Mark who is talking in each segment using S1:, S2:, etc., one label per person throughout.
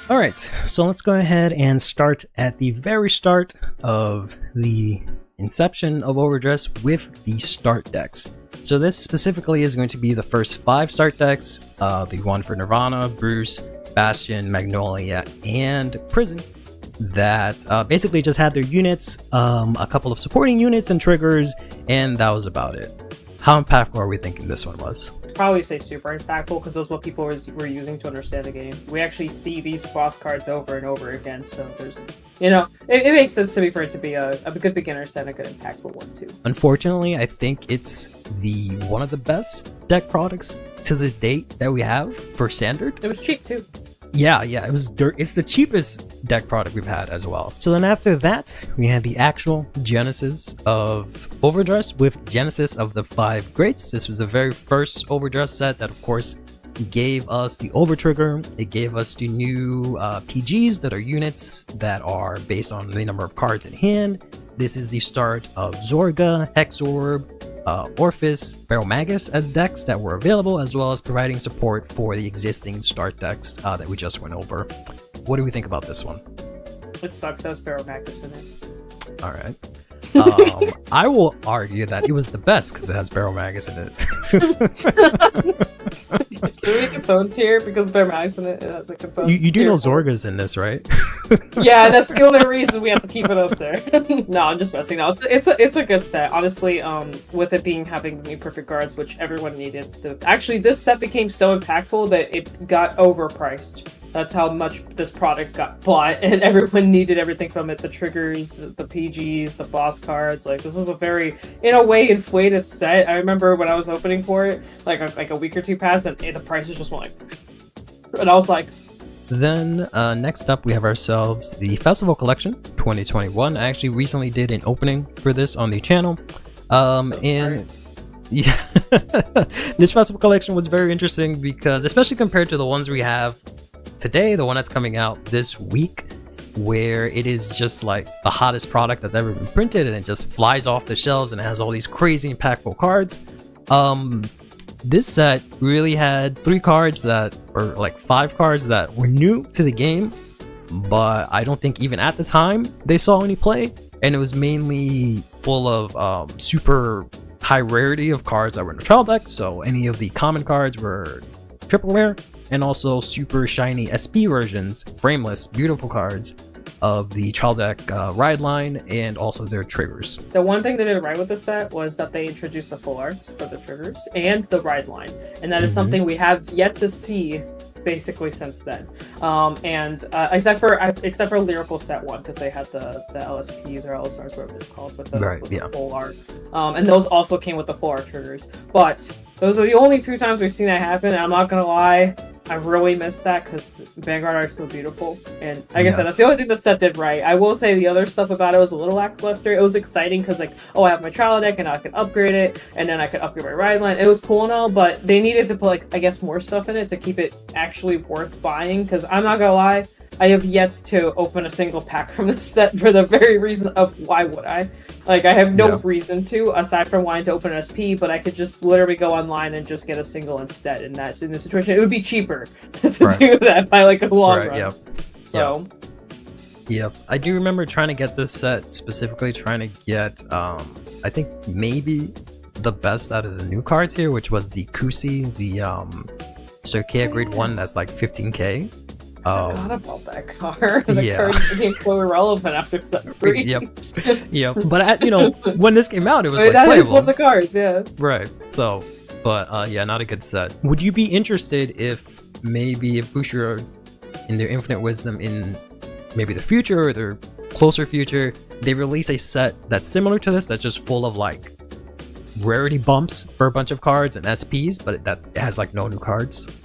S1: All right, so let's go ahead and start at the very start of the inception of Overdress with the start decks. So this specifically is going to be the first 5 start decks, the one for Nirvana, Bruce, Bastion, Magnolia, and Prison, that basically just had their units, a couple of supporting units and triggers, and that was about it. How impactful are we thinking this one was?
S2: Probably say super impactful, because that's what people were using to understand the game. We actually see these boss cards over and over again, so there's, it makes sense to me for it to be a good beginner set and a good impactful one too.
S1: Unfortunately, I think it's one of the best deck products to the date that we have for standard.
S2: It was cheap too.
S1: Yeah, it's the cheapest deck product we've had as well. So then after that, we had the actual genesis of Overdress with Genesis of the 5 Greats. This was the very first Overdress set that, of course, gave us the Overtrigger. It gave us the new PGs that are units that are based on the number of cards in hand. This is the start of Zorga, Hexorb, Orphis, Baromagus as decks that were available, as well as providing support for the existing start decks that we just went over. What do we think about this one?
S2: It sucks that Baromagus in it.
S1: All right. I will argue that it was the best because it has Baromagus in it.
S2: Can we make its own tier because Baromagus in it? It has like its own
S1: you do know Zorga's in this, right?
S2: Yeah, that's the only reason we have to keep it up there. No, I'm just messing. No, it's a good set. Honestly, with it having the new perfect guards, which everyone needed. Actually, this set became so impactful that it got overpriced. That's how much this product got bought, and everyone needed everything from it. The triggers, the PGs, the boss cards. Like, this was a very, in a way, inflated set. I remember when I was opening for it, like a week or two passed, and the prices just went like... And I was like...
S1: Then, next up, we have ourselves the Festival Collection 2021. I actually recently did an opening for this on the channel. Yeah, this Festival Collection was very interesting because, especially compared to the ones we have today, the one that's coming out this week, where it is just like the hottest product that's ever been printed and it just flies off the shelves and it has all these crazy impactful cards. This set really had 3 cards that, or like 5 cards that were new to the game, but I don't think even at the time they saw any play, and it was mainly full of super high rarity of cards that were in the trial deck. So any of the common cards were triple rare, and also super shiny SP versions, frameless, beautiful cards of the trial deck ride line, and also their triggers.
S2: The one thing they did right with the set was that they introduced the full arts for the triggers and the ride line, and that is something we have yet to see basically since then. Except for Lyrical Set 1, because they had the LSPs or LSRs, whatever they're called, with the full art. And those also came with the full art triggers. But those are the only 2 times we've seen that happen, and I'm not gonna lie, I really missed that because Vanguard art is so beautiful. And like I said, that's the only thing the set did right. I will say the other stuff about it was a little lackluster. It was exciting because, like, oh, I have my trial deck and I can upgrade it, and then I could upgrade my ride line. It was cool and all, but they needed to put, like, I guess more stuff in it to keep it actually worth buying, because I'm not gonna lie, I have yet to open a single pack from this set for the very reason of why would I? Like, I have no reason to, aside from wanting to open an SP, but I could just literally go online and just get a single instead, and that's in this situation. It would be cheaper to do that by like a long run. So.
S1: Yep. I do remember trying to get this set, specifically trying to get, I think maybe the best out of the new cards here, which was the Kusi, the Circaia Grade 1, that's like 15k.
S2: I forgot about that card. The card became so irrelevant after set 3.
S1: Yep. But when this came out, it was like
S2: that
S1: playable.
S2: Is one of the cards, yeah.
S1: Right. So, but yeah, not a good set. Would you be interested if Bushiroad, in their infinite wisdom, in maybe the future or their closer future, they release a set that's similar to this, that's just full of like rarity bumps for a bunch of cards and SPs, but it has like no new cards?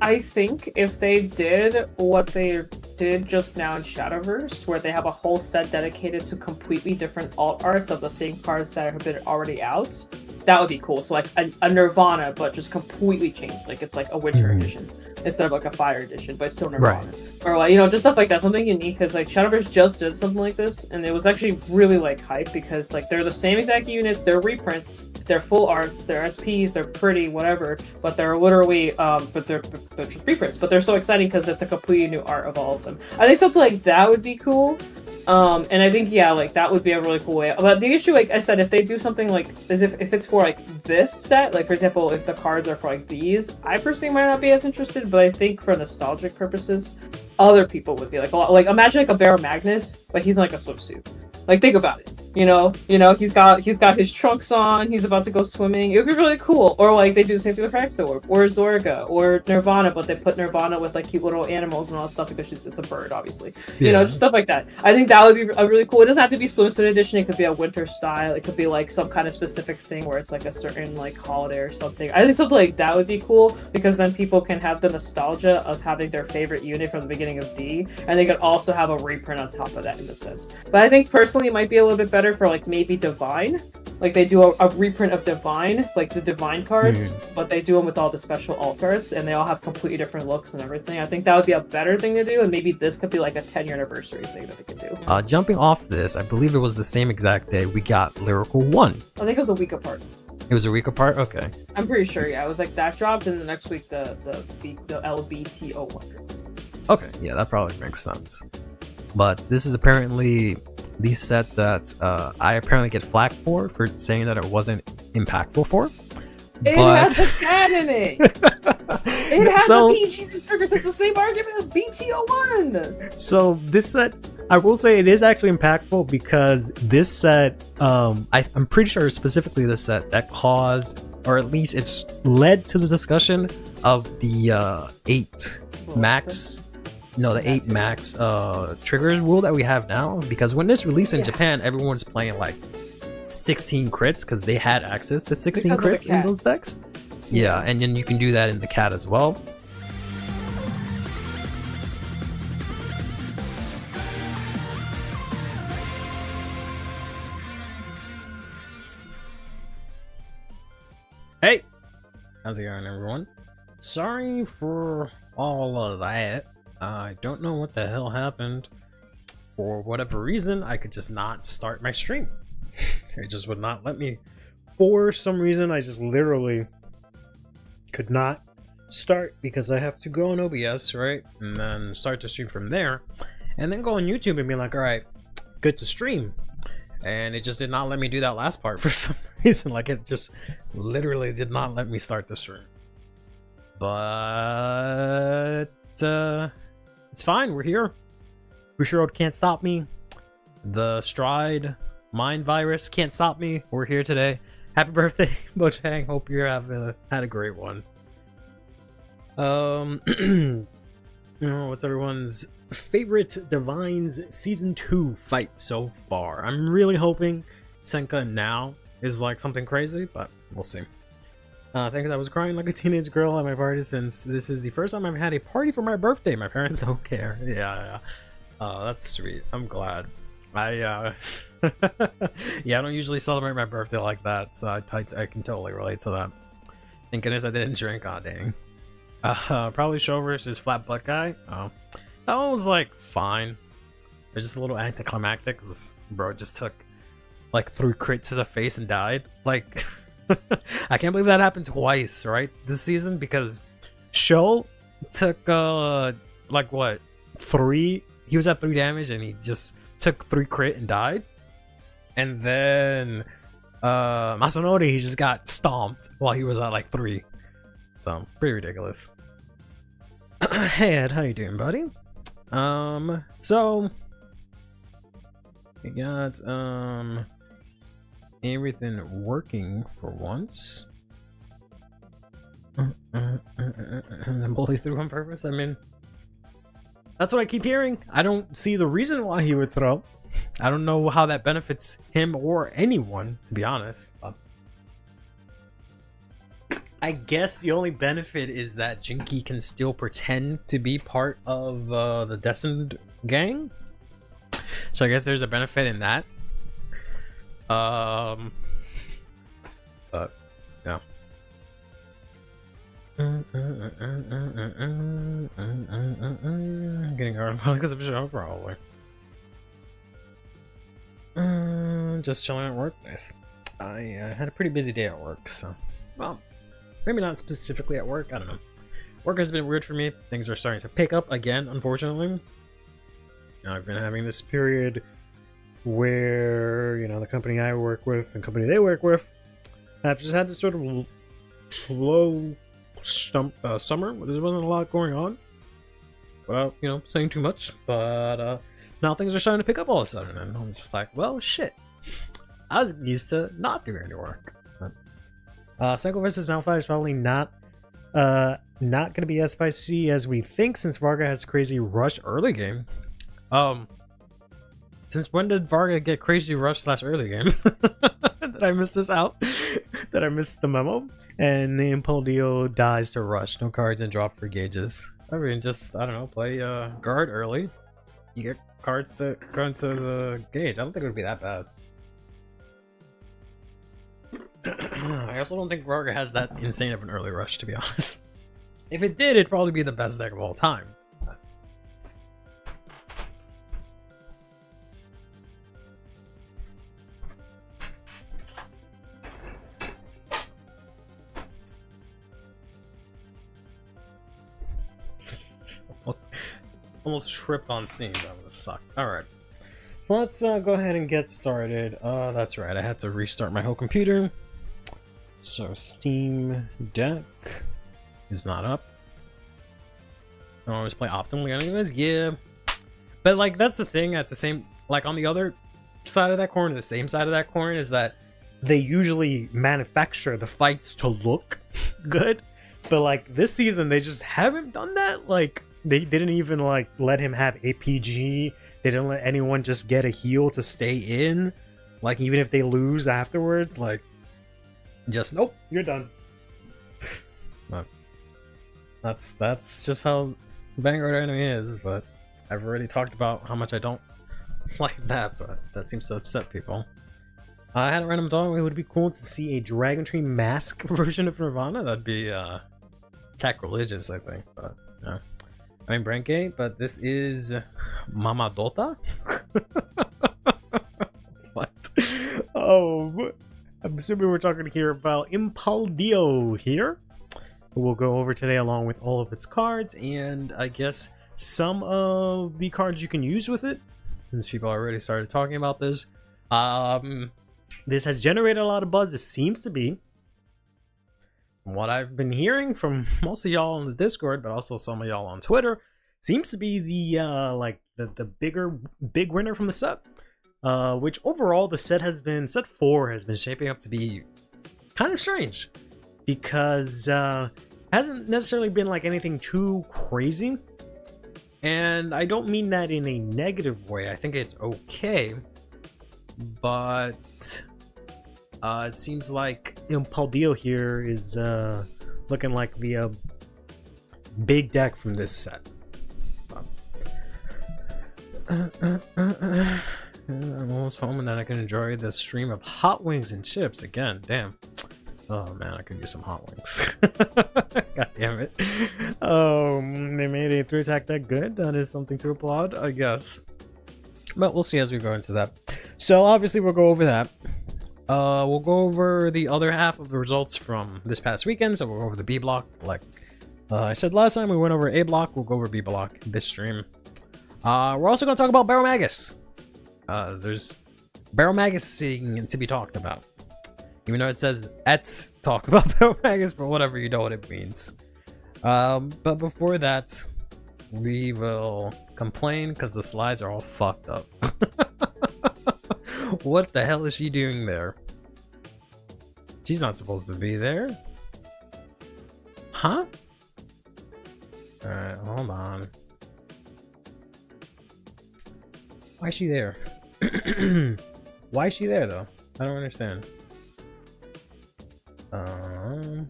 S2: I think if they did what they did just now in Shadowverse, where they have a whole set dedicated to completely different alt arts of the same cards that have been already out, that would be cool. So like a Nirvana, but just completely changed. Like it's like a winter edition. instead of like a fire edition, but it's still Nirvana. Right. Or like, you know, just stuff like that, something unique, because like Shadowverse just did something like this, and it was actually really like hype, because like they're the same exact units, they're reprints, they're full arts, they're SPs, they're pretty, whatever, but they're literally but they're just reprints, but they're so exciting because it's a completely new art of all of them. I think something like that would be cool. And I think, yeah, like that would be a really cool way. But the issue, like I said, if they do something like as if it's for like this set, like for example, if the cards are for like these, I personally might not be as interested, but I think for nostalgic purposes, other people would be like a lot. Like imagine like a Bear Magnus, but he's in like a swimsuit. Like think about it. You know, he's got his trunks on, he's about to go swimming. It would be really cool. Or like they do the same thing with Praxor, or Zorga, or Nirvana, but they put Nirvana with like cute little animals and all that stuff because it's a bird, obviously. Yeah. You know, just stuff like that. I think that would be a really cool. It doesn't have to be swimsuit edition. It could be a winter style. It could be like some kind of specific thing where it's like a certain like holiday or something. I think something like that would be cool, because then people can have the nostalgia of having their favorite unit from the beginning of D, and they could also have a reprint on top of that in a sense. But I think personally it might be a little bit better for like maybe Divine, like they do a reprint of Divine, like the Divine cards, but they do them with all the special alt arts, and they all have completely different looks and everything. I think that would be a better thing to do, and maybe this could be like a 10-year anniversary thing that they could do.
S1: Jumping off this, I believe it was the same exact day we got Lyrical 1.
S2: I think it was a week apart.
S1: It was a week apart? Okay.
S2: I'm pretty sure, yeah. It was like that dropped, and the next week the LBTO1 dropped.
S1: Okay, yeah, that probably makes sense. But this is apparently the set that I apparently get flack for saying that it wasn't impactful for.
S2: It has a cat in it. It has the PGs and triggers. It's the same argument as BTO1.
S3: So this set, I will say, it is actually impactful, because this set,
S1: I'm pretty sure specifically this set that caused, or at least it's led to the discussion of the 8 max. No, the 8 max triggers rule that we have now, because when this released in Japan, everyone's playing like 16 crits because they had access to 16 crits in those decks. Yeah, and then you can do that in the cat as well. Hey, how's it going, everyone? Sorry for all of that. I don't know what the hell happened. For whatever reason, I could just not start my stream. It just would not let me.
S3: For some reason, I just literally could not start, because I have to go on
S1: OBS, right? And then start the stream from there. And then go on YouTube and be like, alright, good to stream. And it just did not let me do that last part for some reason. Like, it just literally did not let me start the stream. But it's fine, we're here. Bushiroad can't stop me. The Stride Mind Virus can't stop me. We're here today. Happy birthday, Bojang. Hope you have had a great one. What's everyone's favorite Divines Season 2 fight so far? I'm really hoping Senka now is like something crazy, but we'll see. Thanks, I was crying like a teenage girl at my party since this is the first time I've had a party for my birthday. My parents don't care. Yeah. That's sweet. I'm glad. Yeah, I don't usually celebrate my birthday like that, so I can totally relate to that. Thank goodness I didn't drink. Aw, dang. Probably Show versus Flat Butt Guy. Oh, that one was like fine. It was just a little anticlimactic because bro just took like 3 crits to the face and died. Like, I can't believe that happened twice, right, this season, because Show took like what, 3? He was at 3 damage and he just took 3 crit and died. And then Masanori, he just got stomped while he was at like 3. So pretty ridiculous. Hey Ed, how you doing, buddy? So we got everything working for once. And bully through on purpose. I mean, that's what I keep hearing. I don't see the reason why he would throw. I don't know how that benefits him or anyone, to be honest. But I guess the only benefit is that Jinky can still pretend to be part of the Destined gang. So I guess there's a benefit in that. But, yeah. Getting hard because of show, probably. Just chilling at work. Nice. I had a pretty busy day at work, so well, maybe not specifically at work. I don't know. Work has been weird for me. Things are starting to pick up again, unfortunately. I've been having this period where, you know, the company I work with and company they work with have just had this sort of slow summer where there wasn't a lot going on. Well, you know, saying too much, but now things are starting to pick up all of a sudden, and I'm just like, well, shit. I was used to not doing any work. Psycho vs. Alpha is probably not going to be as spicy as we think, since Varga has crazy rush early game. Since when did Varga get crazy rush / early game? Did I miss this out? Did I miss the memo? And Impuldio dies to rush. No cards and drop for gauges. I mean, just, I don't know, play guard early. You get cards that go into the gauge. I don't think it would be that bad. I also don't think Varga has that insane of an early rush, to be honest. If it did, it'd probably be the best deck of all time. Almost tripped on Steam. That would have sucked. Alright. So let's go ahead and get started. That's right. I had to restart my whole computer. So Steam Deck is not up. I don't always play optimally anyways. Yeah. But like, that's the thing at the same, like on the other side of that coin, the same side of that coin, is that they usually manufacture the fights to look good. But like this season, they just haven't done that. Like, they didn't even like let him have APG. They didn't let anyone just get a heal to stay in. Like, even if they lose afterwards, like, just nope, you're done. But that's just how Vanguard enemy is. But I've already talked about how much I don't like that, but that seems to upset people. I had a random thought it would be cool to see a Dragon Tree mask version of Nirvana. That'd be sacrilegious, I think. But yeah. I mean, Brankgate, but this is Mamadota? What? Oh, I'm assuming we're talking here about Impuldio here. We'll go over today along with all of its cards, and I guess some of the cards you can use with it, since people already started talking about this. This has generated a lot of buzz, it seems to be. What I've been hearing from most of y'all on the Discord, but also some of y'all on Twitter, seems to be the big winner from the set. Which overall the set 4 has been shaping up to be kind of strange, because hasn't necessarily been like anything too crazy, and I don't mean that in a negative way. I think it's okay, but it seems like Impuldio here is looking like the big deck from this set. I'm almost home, and then I can enjoy the stream of hot wings and chips again. Damn. Oh man, I could use some hot wings. God damn it. They made a 3-attack deck good. That is something to applaud, I guess. But we'll see as we go into that. So obviously we'll go over that. We'll go over the other half of the results from this past weekend. So we'll go over the B block. Like I said last time, we went over A block. We'll go over B block this stream. We're also going to talk about Baromagus. There's Baromagus to be talked about. Even though it says let's talk about Baromagus, but whatever, you know what it means. But before that, we will complain because the slides are all fucked up. What the hell is she doing there? She's not supposed to be there. Huh? Alright, hold on. Why is she there? Why is she there, though? I don't understand. Try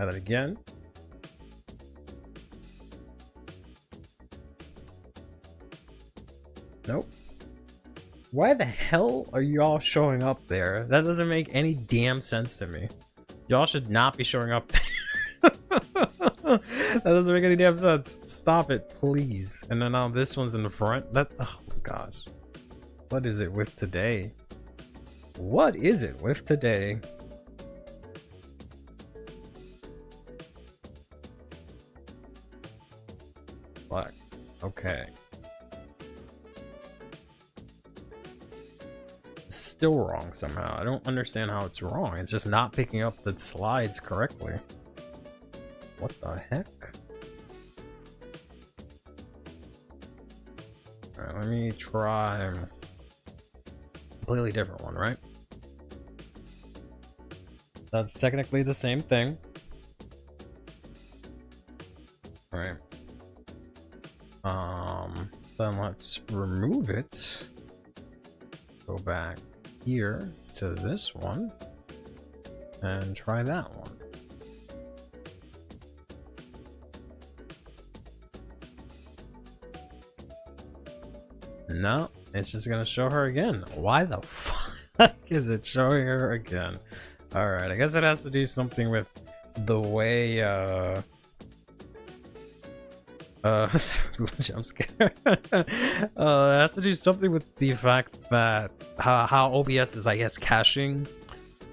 S1: that again. Nope. Why the hell are y'all showing up there? That doesn't make any damn sense to me. Y'all should not be showing up there. That doesn't make any damn sense. Stop it, please. And then now this one's in the front. That, oh my gosh. What is it with today? What is it with today? Black. Okay. Still wrong somehow. I don't understand how it's wrong. It's just not picking up the slides correctly. What the heck? Alright, let me try a completely different one, right? That's technically the same thing. Alright. Then let's remove it. Go back here to this one and try that one. No, it's just gonna show her again. Why the fuck is it showing her again? All right, I guess it has to do something with the way jump scare. It has to do something with the fact that how OBS is, I guess, caching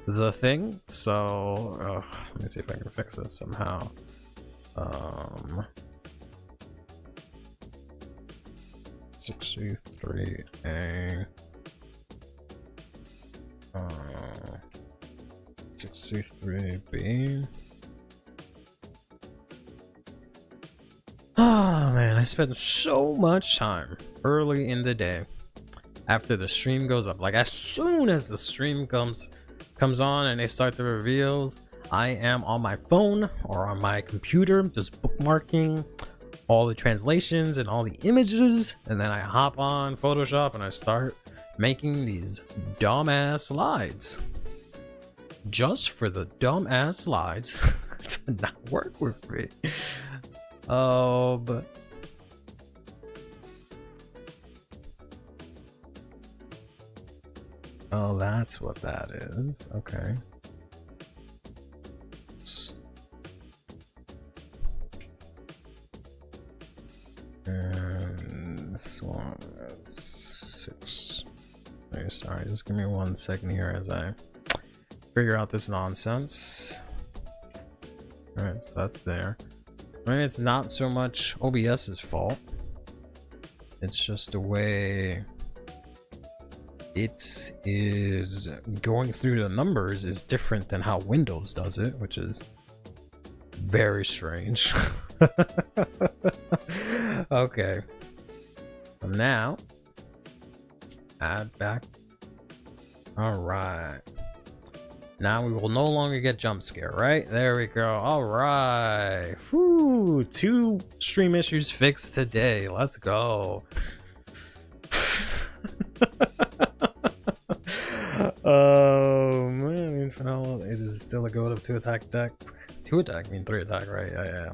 S1: the thing. So let me see if I can fix this somehow. 63A 63B. Oh man, I spent so much time early in the day after the stream goes up. Like as soon as the stream comes on and they start the reveals, I am on my phone or on my computer just bookmarking all the translations and all the images, and then I hop on Photoshop and I start making these dumbass slides just for the dumbass slides to not work with me. But oh, that's what that is. Okay. And this one is 6. Okay, sorry, just give me 1 second here as I figure out this nonsense. Alright, so that's there. I mean, it's not so much OBS's fault. It's just the way it is going through the numbers is different than how Windows does it, which is very strange. Okay. So now, add back. All right. Now we will no longer get jump scare, right? There we go. All right. Whew, 2 stream issues fixed today. Let's go. Oh man, for now, it is still a go to 2 attack deck. 2 attack, I mean 3 attack, right? Yeah.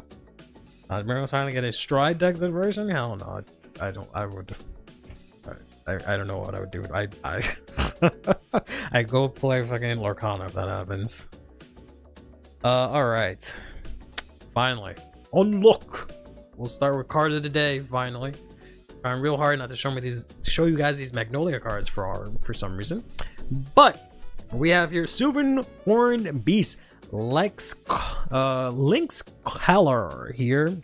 S1: Remember I was trying to get a stride deck version? Hell no, I don't. I would. I don't know what I would do. I go play fucking Lorcana if that happens. All right. Finally, unlock. We'll start with card of the day. Finally, trying real hard not to show you guys these Magnolia cards for some reason, but we have here Sylvan Horn Beast Lynx Color here,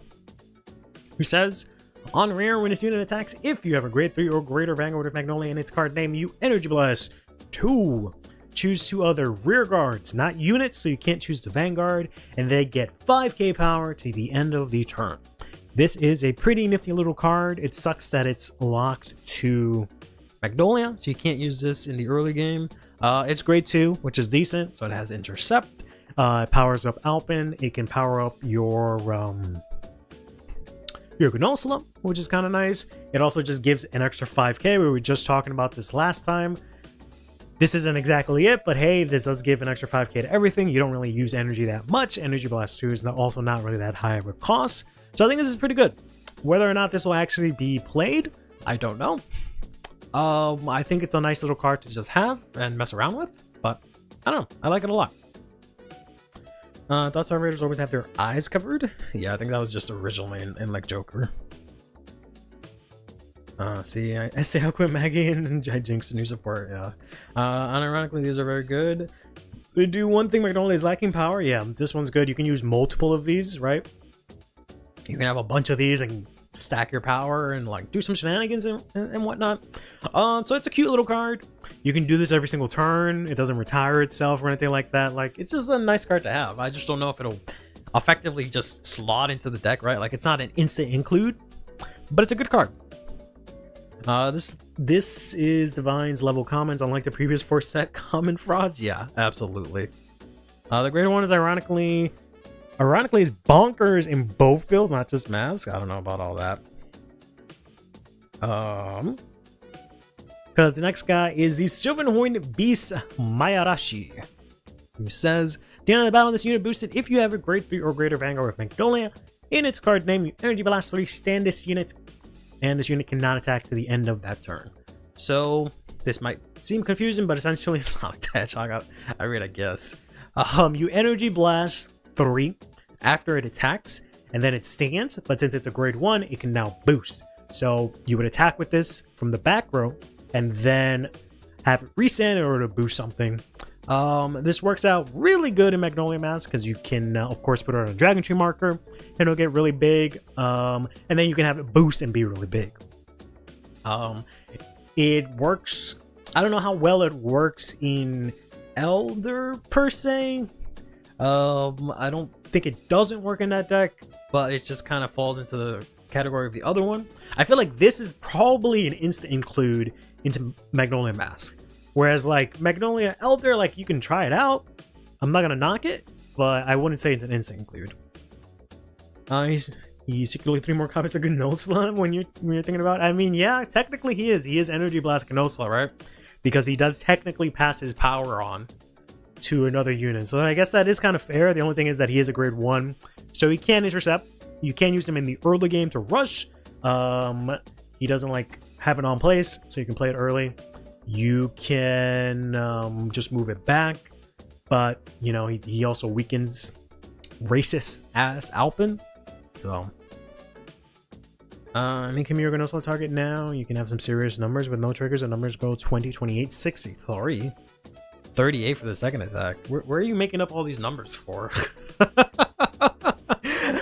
S1: who says, on rare, when this unit attacks, if you have a grade 3 or greater Vanguard with Magnolia in its card name, you Energy Blast 2. Choose 2 other rear guards, not units, so you can't choose the Vanguard, and they get 5k power to the end of the turn. This is a pretty nifty little card. It sucks that it's locked to Magnolia, so you can't use this in the early game. It's grade 2, which is decent, so it has Intercept. It powers up Alpin. It can power up your Gnosla, which is kind of nice. It also just gives an extra 5k. We were just talking about this last time. This isn't exactly it, but hey, this does give an extra 5k to everything. You don't really use energy that much. Energy Blast 2 is also not really that high of a cost. So I think this is pretty good. Whether or not this will actually be played, I don't know. I think it's a nice little card to just have and mess around with, but I don't know. I like it a lot. Thought Star Raiders always have their eyes covered. Yeah, I think that was just originally in like Joker. See, I say how quit Maggie and I jinxed a new support. Yeah. Unironically, these are very good. They do one thing Magnolia is lacking power. Yeah, this one's good. You can use multiple of these, right? You can have a bunch of these and stack your power and like do some shenanigans and whatnot. So it's a cute little card. You can do this every single turn. It doesn't retire itself or anything like that. Like, it's just a nice card to have. I just don't know if it'll effectively just slot into the deck, right? Like, it's not an instant include, but it's a good card. This is Divine's level commons, unlike the previous 4 set common frauds. Yeah, absolutely. The greater one is ironically is bonkers in both builds, not just Mask. I don't know about all that. Because the next guy is the Silverhorn Beast Mayarashi, who says, at the end of the battle, this unit boosted if you have a grade 3 or greater Vanguard with Magnolia in its card name. You Energy Blast 3, stand this unit, and this unit cannot attack to the end of that turn. So this might seem confusing, but essentially it's not like that. I read, I guess. You Energy Blast 3 after it attacks, and then it stands, but since it's a grade 1, it can now boost. So you would attack with this from the back row, and then have it restand in order to boost something. This works out really good in Magnolia Mask because you can, of course, put it on a Dragon Tree marker, and it'll get really big, and then you can have it boost and be really big. It works. I don't know how well it works in Elder per se. I don't think it doesn't work in that deck, but it just kind of falls into the category of the other one. I feel like this is probably an instant include into Magnolia Mask, whereas like Magnolia Elder, like you can try it out. I'm not gonna knock it, but I wouldn't say it's an instant include. He's secretly 3 more copies of Gnosla when you're thinking about it. I mean, yeah, technically he is Energy Blast Gnosla, right? Because he does technically pass his power on to another unit. So I guess that is kind of fair. The only thing is that he is a grade 1, so he can intercept. You can use him in the early game to rush. He doesn't like have it on place, so you can play it early. You can just move it back, but you know he also weakens racist ass Alpin. So I mean, Kimura can also target now. You can have some serious numbers with no triggers. The numbers go 20, 28, 63, 38 for the second attack. Where are you making up all these numbers for?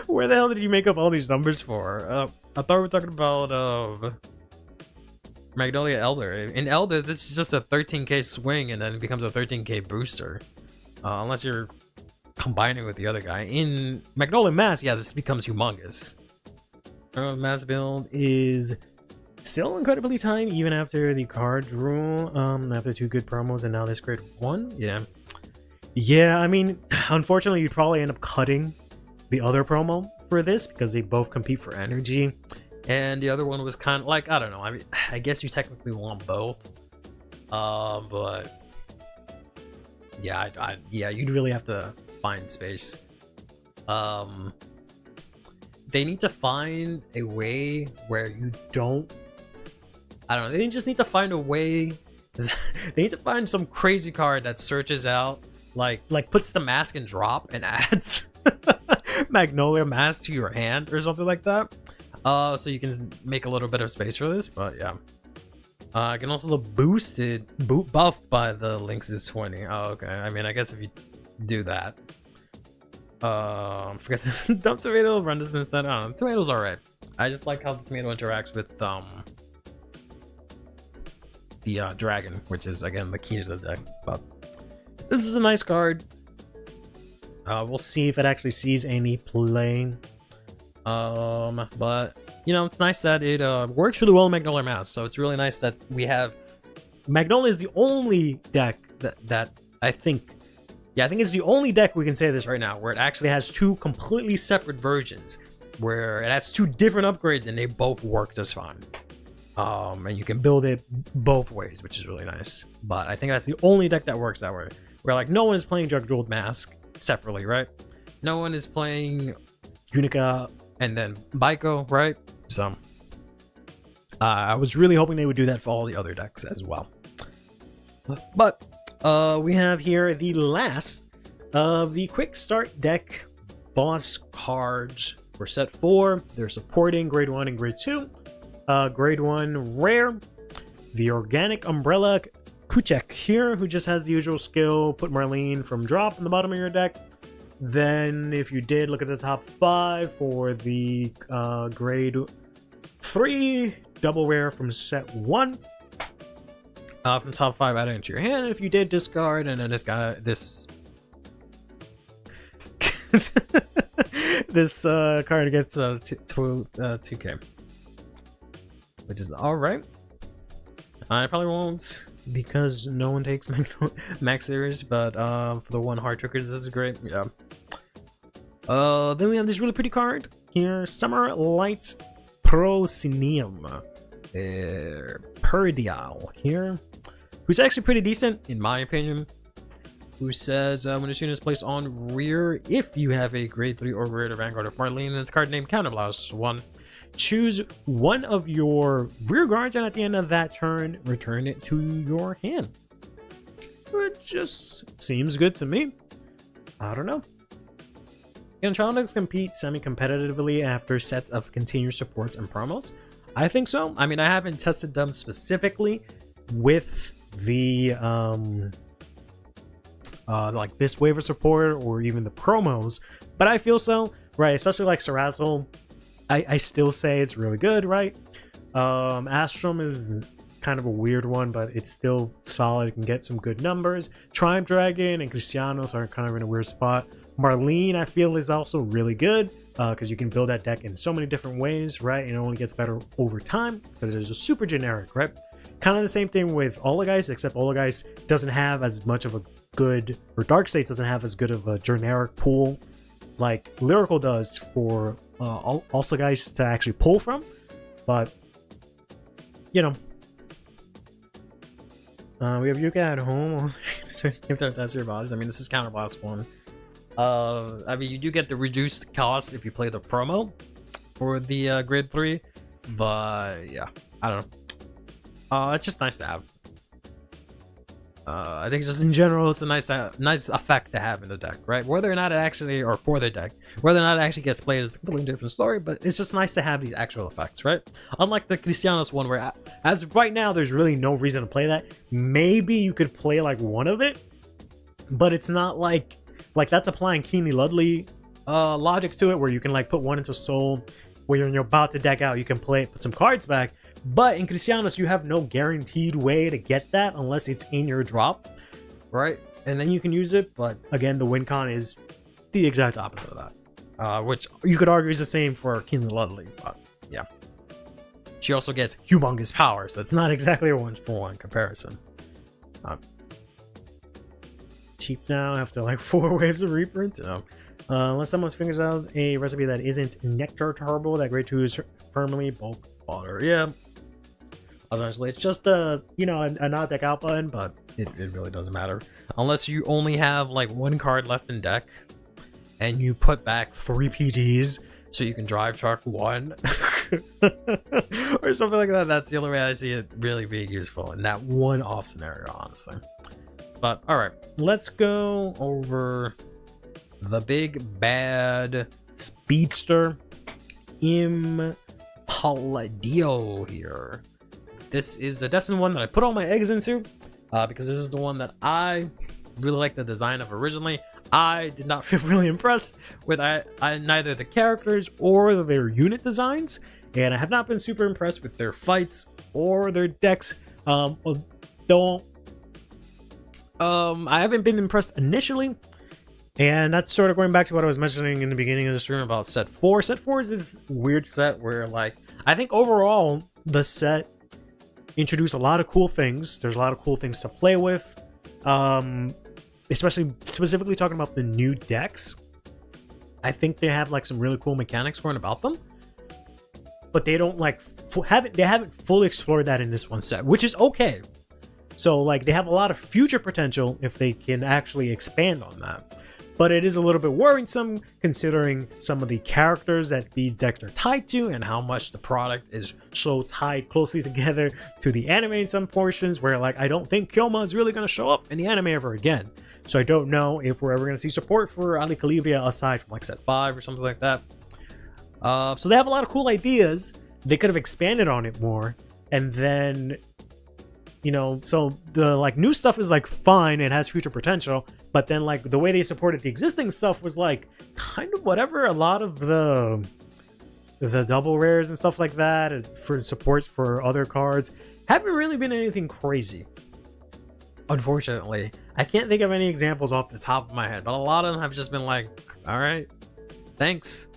S1: Where the hell did you make up all these numbers for? I thought we were talking about Magnolia Elder. In Elder, this is just a 13k swing and then it becomes a 13k booster. Unless you're combining with the other guy. In Magnolia Mask, yeah, this becomes humongous. Mass build is still incredibly tight even after the card rule. After 2 good promos and now this grade 1. Yeah, I mean, unfortunately you'd probably end up cutting the other promo for this because they both compete for energy, and the other one was kind of like, I don't know, I mean, I guess you technically want both, but yeah, yeah, you'd really have to find space. They need to find a way where you don't, I don't know, they just need to find a way. They need to find some crazy card that searches out, like puts the mask in drop and adds Magnolia Mask to your hand or something like that. So you can make a little bit of space for this, but yeah. I can also look buffed by the Lynx's 20. Oh, okay. I mean, I guess if you do that. Forget the dump tomato, run this instead. I don't know. Tomato's alright. I just like how the tomato interacts with the dragon, which is again the key to the deck. But this is a nice card. We'll see if it actually sees any play. But you know, it's nice that it works really well in Magnolia Mask. So it's really nice that we have Magnolia is the only deck that I think. Yeah, I think it's the only deck we can say this right now where it actually has 2 completely separate versions, where it has 2 different upgrades and they both work just fine. And you can build it both ways, which is really nice. But I think that's the only deck that works that way, where like no one is playing Drug Jeweled Mask separately, right? No one is playing Unica and then Baiko, right? So I was really hoping they would do that for all the other decks as well. But we have here the last
S3: The quick start deck boss cards for set 4. They're supporting grade 1 and grade 2. Grade 1 rare. The organic umbrella Kuchek here, who just has the usual skill, put Marlene from drop in the bottom of your deck. Then if you did look at the top 5 for the grade 3 double rare from set 1. From top 5, add it into your hand. If you did discard, and then this guy, this this card gets 2k, which is all right. I probably won't because no one takes max series, but for the 1 hard triggers, this is great. Yeah. Then we have this really pretty card here, Summer Lights Proscenium Perdial here, who's actually pretty decent in my opinion. Who says when a unit is placed on rear, if you have a grade 3 or greater Vanguard of Marlene, and its card name Counterblast 1, choose one of your rear guards, and at the end of that turn, return it to your hand. It just seems good to me. I don't know. Animatronics compete semi-competitively after sets of continuous supports and promos. I think so. I mean, I haven't tested them specifically with the like this wave of support or even the promos, but I feel so, right? Especially like Sarazzle, I still say it's really good, right? Astrum is kind of a weird one, but it's still solid. It can get some good numbers. Triumph Dragon and Cristianos are kind of in a weird spot. Marlene, I feel, is also really good because you can build that deck in so many different ways, right? And it only gets better over time, but it is a super generic, right? Kind of the same thing with Olaguise, except Olaguise doesn't have as much of a good, or Dark States doesn't have as good of a generic pool like Lyrical does for Olaguise to actually pull from. But, you know, we have Yuka at home. If they're attached to your bodies, I mean, this is Counterblast 1. I mean, you do get the reduced cost if you play the promo for the grade 3, but yeah, I don't know. It's just nice to have. I think just in general, it's a nice effect to have in the deck, right? Whether or not it actually, or for the deck, whether or not it actually gets played is a completely different story, but it's just nice to have these actual effects, right? Unlike the Cristianos one, where as of right now, there's really no reason to play that. Maybe you could play like one of it, but it's not like that's applying Keenly Ludley logic to it, where you can like put one into Soul, where you're about to deck out, you can play it, put some cards back. But in Cristianos, you have no guaranteed way to get that unless it's in your drop, right? And then you can use it. But again, the win con is the exact opposite of that, which you could argue is the same for Keenly Ludley. But yeah, she also gets humongous power, so it's not exactly a 1-for-1 comparison. Cheap now after like 4 waves of reprint. Unless someone figures out a recipe that isn't Nectar Turbo, that grade 2 is firmly bulk fodder. Yeah. Essentially, it's just a not deck out button, but it really doesn't matter unless you only have like 1 card left in deck and you put back 3 PGs so you can drive shark 1 or something like that. That's the only way I see it really being useful in that one-off scenario, honestly. But all right, let's go over the big bad speedster Palladio here. This is the Destined one that I put all my eggs into because this is the one that I really like the design of originally. I did not feel really impressed with neither the characters or their unit designs, and I have not been super impressed with their fights or their decks. I haven't been impressed initially, and that's sort of going back to what I was mentioning in the beginning of the stream about set 4. Set 4 is this weird set where, like, I think overall the set introduced a lot of cool things. There's a lot of cool things to play with, specifically talking about the new decks. I think they have like some really cool mechanics going about them, but they don't like haven't fully explored that in this one set, which is okay. So like they have a lot of future potential if they can actually expand on that. but it is a little bit worrisome considering some of the characters that these decks are tied to and how much the product is so tied closely together to the anime in some portions, where like I don't think Kyoma is really going to show up in the anime ever again. So I don't know if we're ever going to see support for Ali Calibria aside from like set 5 or something like that. So they have a lot of cool ideas. They could have expanded on it more, and then, you know, so the like new stuff is like fine, it has future potential, but then like the way they supported the existing stuff was like kind of whatever. A lot of the double rares and stuff like that, and for support for other cards, haven't really been anything crazy. Unfortunately, I can't think of any examples off the top of my head, but a lot of them have just been like, all right, thanks.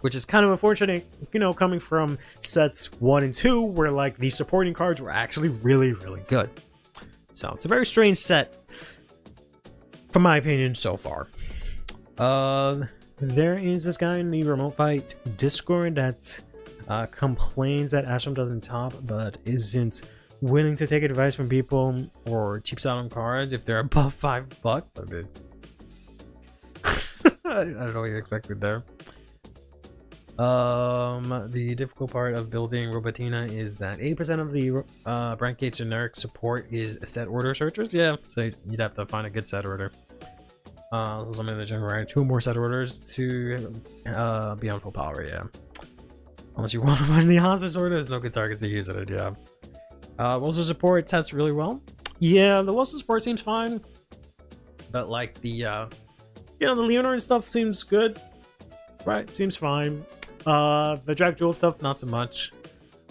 S3: Which is kind of unfortunate, you know, coming from sets 1 and 2, where like the supporting cards were actually really, really good. So it's a very strange set, from my opinion, so far. There is this guy in the Remote Fight Discord that complains that Ashram doesn't top, but isn't willing to take advice from people or cheaps out on cards if they're above $5. I mean, I don't know what you expected there. The difficult part of building Robotina is that 80% of the Brancate generic support is set order searchers. Yeah, so you'd have to find a good set order. So something that generate 2 more set orders to be on full power. Yeah, unless you want to find the hostage order, there's no good targets to use it. Yeah. Wilson support tests really well. Yeah, the Wilson support seems fine, but like the you know, the Leonard stuff seems good. Right, seems fine. The Drag Jewel stuff, not so much.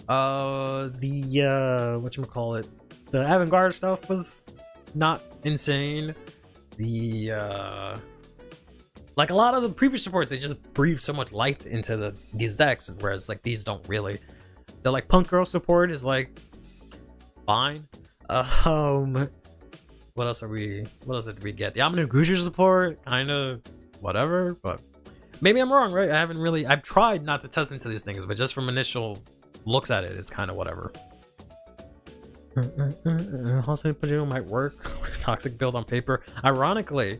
S3: The whatchamacallit, the Avant-Garde stuff was not insane. The like a lot of the previous supports, they just breathe so much life into these decks, whereas like these don't really. The like Punk Girl support is like fine. What else did we get? The Amino Guju support, kind of whatever, but maybe I'm wrong, right? I've tried not to test into these things, but just from initial looks at it, it's kind of whatever. Hostile Pajero might work. Toxic build on paper. Ironically,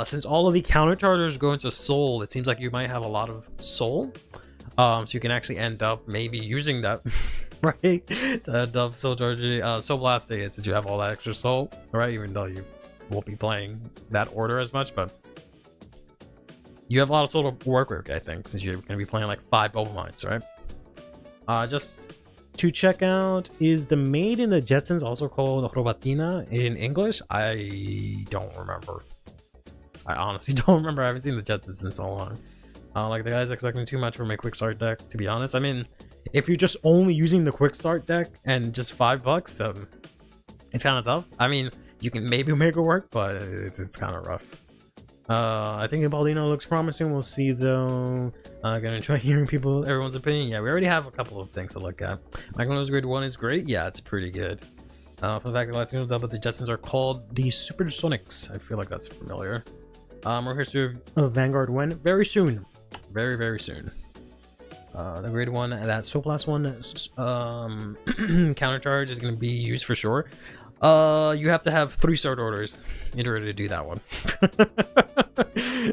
S3: since all of the counter chargers go into soul, it seems like you might have a lot of soul. So you can actually end up maybe using that, right? To end up soul charging, soul blasting it, since you have all that extra soul, right? Even though you won't be playing that order as much, but you have a lot of soul to work with, I think, since you're going to be playing like 5 Bubble Mines, right? Just to check out, is the maid in the Jetsons also called Robotina in English? I don't remember. I honestly don't remember. I haven't seen the Jetsons in so long. Like the guy's expecting too much from a quick start deck, to be honest. I mean, if you're just only using the quick start deck and just $5, it's kind of tough. I mean, you can maybe make it work, but it's kind of rough. I think Baldino looks promising. We'll see though. Gonna enjoy hearing everyone's opinion. Yeah, we already have a couple of things to look at. Magno's grade 1 is great. Yeah, it's pretty good. For the fact that Latino double, the Jetsons are called the Supersonics. I feel like that's familiar. More history of Vanguard when? Very soon. Very, very soon. The grade 1, that Soplast 1 counter charge is going to be used for sure. You have to have 3 start orders in order to do that one.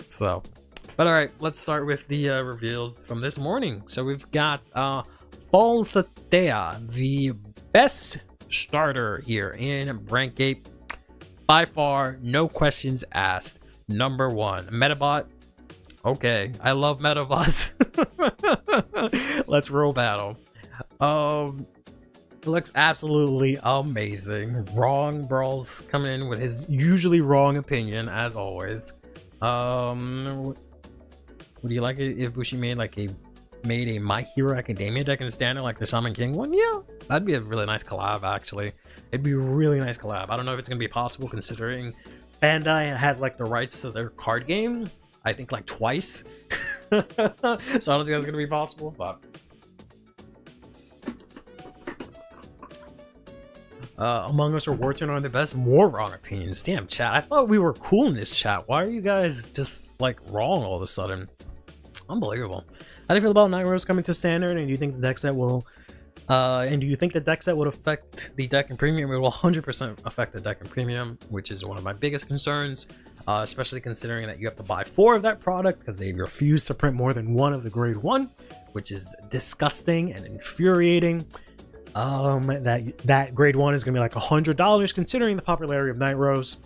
S3: So, but all right, let's start with the reveals from this morning. So we've got Falsatea, the best starter here in Brancate by far, no questions asked. Number 1, Metabot. Okay, I love Metabots. Let's roll battle. It looks absolutely amazing. Wrong Brawl's coming in with his usually wrong opinion, as always. Would you like it if Bushi made a My Hero Academia deck in standard like the Shaman King one? Yeah, that'd be a really nice collab, actually. It'd be a really nice collab. I don't know if it's gonna be possible considering Bandai has like the rights to their card game, I think like twice. So I don't think that's gonna be possible, but Among Us or Warton are the best. More wrong opinions. Damn, chat. I thought we were cool in this chat. Why are you guys just like wrong all of a sudden? Unbelievable. How do you feel about Night Rose coming to standard? And do you think the deck set will would affect the deck in premium? It will 100% affect the deck in premium, which is one of my biggest concerns.
S1: especially considering that you have to buy 4 of that product because they refuse to print more than 1 of the grade 1, which is disgusting and infuriating. That grade 1 is gonna be like $100 considering the popularity of Night Rose.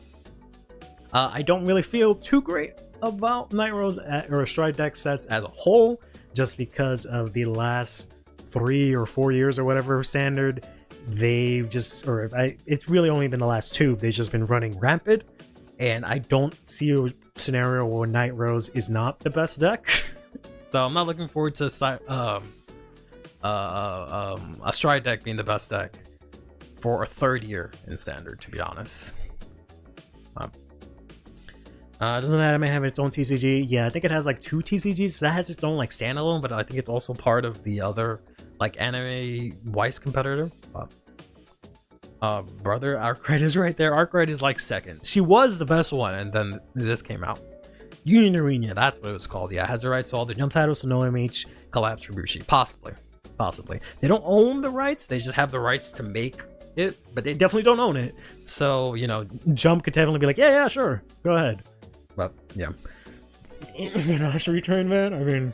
S1: I don't really feel too great about Night Rose or Stride deck sets as a whole, just because of the last 3 or 4 years or whatever standard. They've just, it's really only been the last 2. They've just been running rampant, and I don't see a scenario where Night Rose is not the best deck. So I'm not looking forward to a Stride deck being the best deck for a 3rd year in standard, to be honest. Doesn't anime have its own TCG? Yeah, I think it has like 2 TCGs. That has its own like standalone, but I think it's also part of the other like anime Weiss competitor. Brother, Arkwright is right there. Arkwright is like 2nd. She was the best one, and then this came out. Union Arena, that's what it was called. Yeah, it has the rights to all the jump titles, so no MH, Collapse, Fubushi. Possibly. They don't own the rights, they just have the rights to make it, but they definitely don't own it. So, you know, Jump could definitely be like, yeah, sure, go ahead. But, yeah. Ganache return, man? I mean,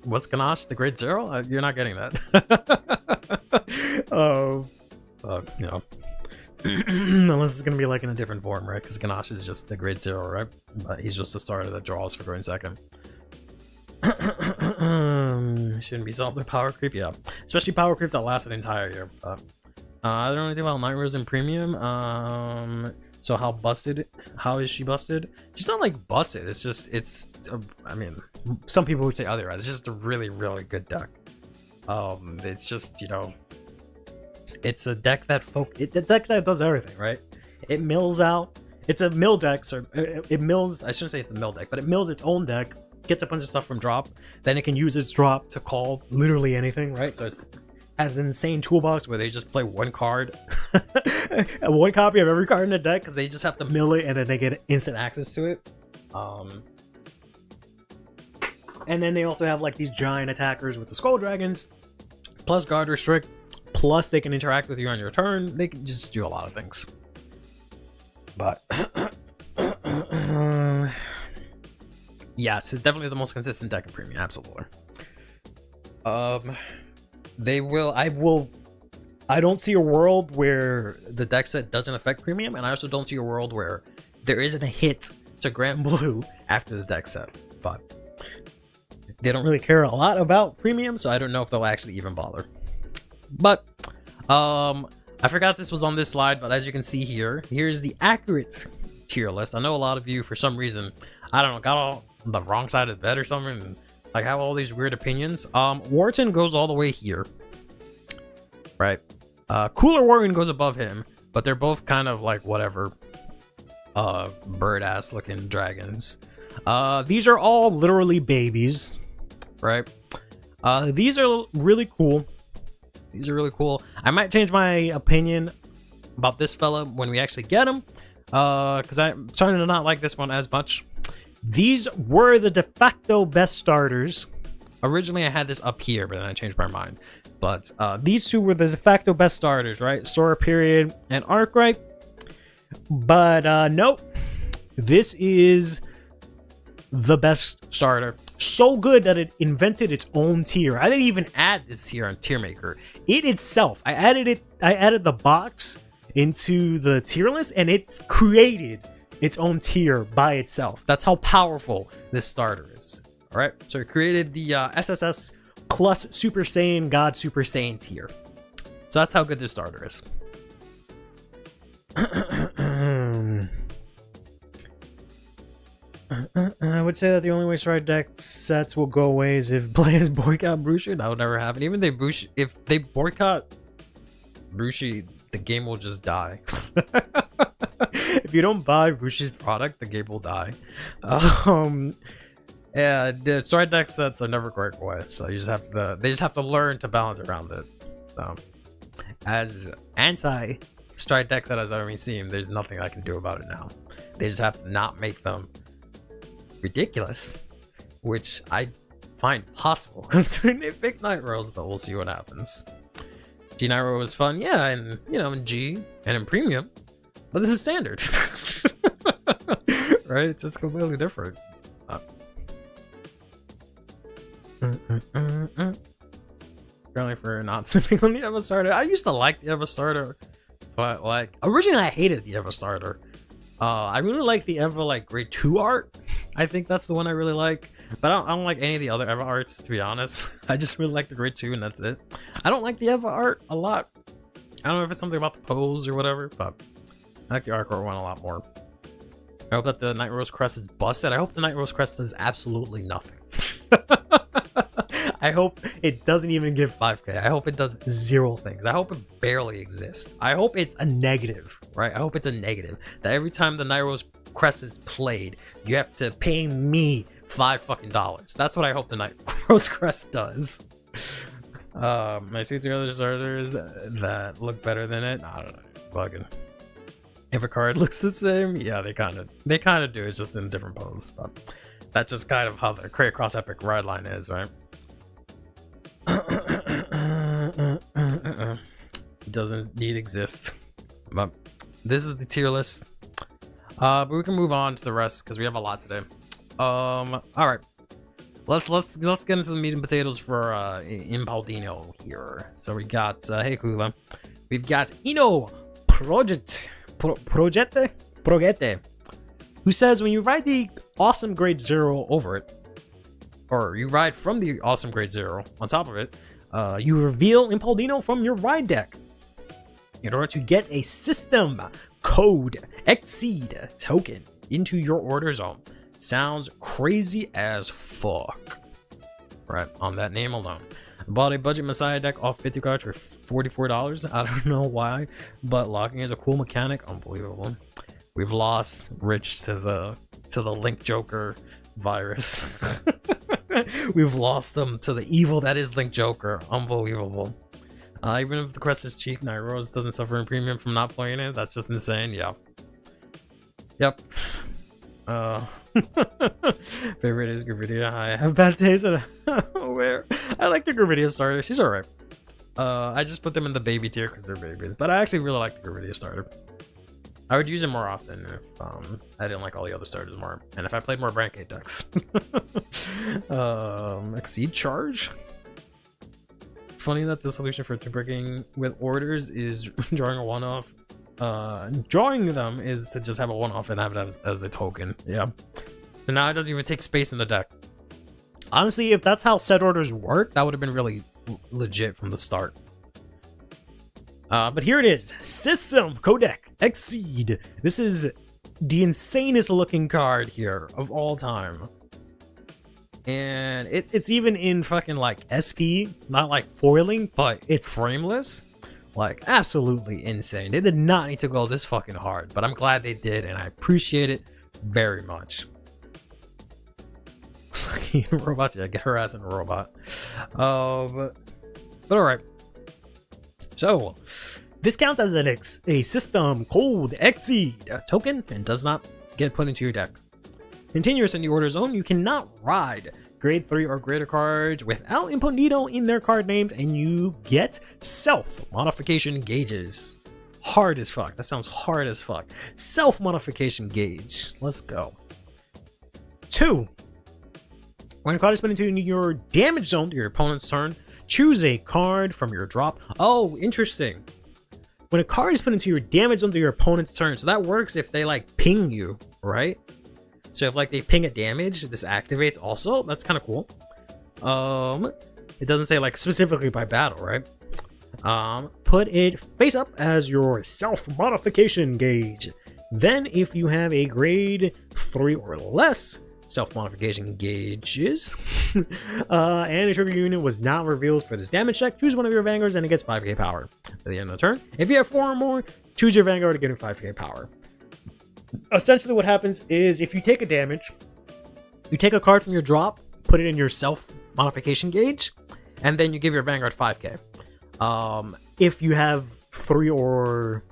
S1: what's Ganache? The grade 0? You're not getting that. You know. Unless it's gonna be like in a different form, right? Because Ganache is just the grade 0, right? But he's just a starter that draws for going 2nd. Shouldn't be solved with power creep, yeah. Especially power creep that lasts an entire year. But I don't know anything about Night Rose in premium. So how is she busted? She's not like busted. It's just, I mean, some people would say otherwise. It's just a really, really good deck. It's just, you know, it's a deck that does everything, right? It mills out. It's a mill deck, so it mills. I shouldn't say it's a mill deck, but it mills its own deck, gets a bunch of stuff from drop, then it can use its drop to call literally anything, right? So it's has an insane toolbox where they just play 1 card, 1 copy of every card in the deck, because they just have to mill it and then they get instant access to it. And then they also have like these giant attackers with the Skull Dragons, plus guard restrict, plus they can interact with you on your turn. They can just do a lot of things. But yes, it's definitely the most consistent deck in premium, absolutely. I don't see a world where the deck set doesn't affect premium, and I also don't see a world where there isn't a hit to Grand Blue after the deck set. But they don't really care a lot about premium, so I don't know if they'll actually even bother. But I forgot this was on this slide, but as you can see here, here's the accurate tier list. I know a lot of you, for some reason, I don't know, got all on the wrong side of the bed or something, and like have all these weird opinions. Wharton goes all the way here, right? Cooler Wharton goes above him, but they're both kind of like whatever, bird ass looking dragons. These are all literally babies, right? These are really cool. These are really cool. I might change my opinion about this fella when we actually get him, because I'm starting to not like this one as much. These were the de facto best starters. Originally, I had this up here, but then I changed my mind. But these 2 were the de facto best starters, right? Sora Period and Arkwright. But nope. This is the best starter. So good that it invented its own tier. I didn't even add this here on Tier Maker. It itself, I added the box into the tier list, and it created its own tier by itself. That's how powerful this starter is. All right, so it created the SSS plus Super Saiyan God Super Saiyan tier. So that's how good this starter is. I would say that the only way Stride deck sets will go away is if players boycott Brushi. That would never happen. Even if they boycott Brushi, the game will just die. If you don't buy Bushi's product, the game will die. Yeah, the Stride deck sets are never quite away, so you just have to. They just have to learn to balance around it. So, as anti Stride deck set as I've ever seen, there's nothing I can do about it now. They just have to not make them ridiculous, which I find possible considering they picked Night Rose, but we'll see what happens. G Night Rose was fun, yeah, and you know, in G and in premium, but this is standard. Right? It's just completely different. Apparently for not sipping on the Evo Starter. I used to like the Evo Starter, but like originally I hated the Evo Starter. I really like the Evo like grade 2 art. I think that's the one I really like. But I don't like any of the other Evo arts, to be honest. I just really like the grade 2 and that's it. I don't like the Evo art a lot. I don't know if it's something about the pose or whatever, but I like the Arc Art one a lot more. I hope that the Night Rose Crest is busted. I hope the Night Rose Crest does absolutely nothing. I hope it doesn't even give 5k. I hope it does 0 things. I hope it barely exists. I hope it's a negative, right? I hope it's a negative. That every time the Night Rose Crest is played, you have to pay me $5. That's what I hope the Night Rose Crest does. I see 3 other starters that look better than it. I don't know. Bugging. If a card looks the same, yeah, they kind of do. It's just in a different pose, but that's just kind of how the Create Cross Epic ride line is, right? It doesn't indeed exist. But this is the tier list. But we can move on to the rest because we have a lot today. All right. Let's get into the meat and potatoes for Impaldino here. So we got hey Kula. We've got Ino Progete, who says when you ride the awesome grade 0 over it, or you ride from the awesome grade 0 on top of it, you reveal Impaldino from your ride deck in order to get a system code Exceed token into your order zone. Sounds crazy as fuck, right? On that name alone. Bought a budget Messiah deck off 50 cards for $44. I don't know why, but locking is a cool mechanic. Unbelievable. We've lost Rich to the Link Joker virus. We've lost them to the evil that is Link Joker. Unbelievable. Even if the crest is cheap, Night Rose doesn't suffer in premium from not playing it. That's just insane. Yeah. Yep. Favorite is Gravidia. I have bad taste in where I like the Gravidia starter. She's alright. I just put them in the baby tier because they're babies, but I actually really like the Gravidia starter. I would use it more often if I didn't like all the other starters more, and if I played more Brancade decks. Exceed charge. Funny that the solution for breaking with orders is drawing a one-off. Drawing them is to just have a one-off and have it as a token. Yeah. So now it doesn't even take space in the deck. Honestly, if that's how set orders work, that would have been really legit from the start. But here it is. System Codec Exceed. This is the insanest looking card here of all time. And it's even in fucking like SP, not like foiling, but it's frameless. Like, absolutely insane. They did not need to go this fucking hard, but I'm glad they did, and I appreciate it very much. It's like a robot, yeah, get her ass in a robot. But alright. So, this counts as a system code Exceed token and does not get put into your deck. Continuous in the order zone, you cannot ride grade 3 or greater cards without Impaldino in their card names, and you get self-modification gauges. Hard as fuck. That sounds hard as fuck. Self-modification gauge. Let's go. 2. When a card is put into your damage zone to your opponent's turn, choose a card from your drop. Oh, interesting. When a card is put into your damage zone to your opponent's turn, so that works if they like ping you, right? So if like they ping a damage, this activates also. That's kind of cool. It doesn't say like specifically by battle, right? Put it face up as your self-modification gauge. Then if you have a grade 3 or less self-modification gauges, and a trigger unit was not revealed for this damage check, choose one of your vanguards and it gets 5k power. At the end of the turn, if you have 4 or more, choose your vanguard to get 5k power. Essentially what happens is if you take a damage, you take a card from your drop, put it in your self-modification gauge, and then you give your vanguard 5k. If you have 3 or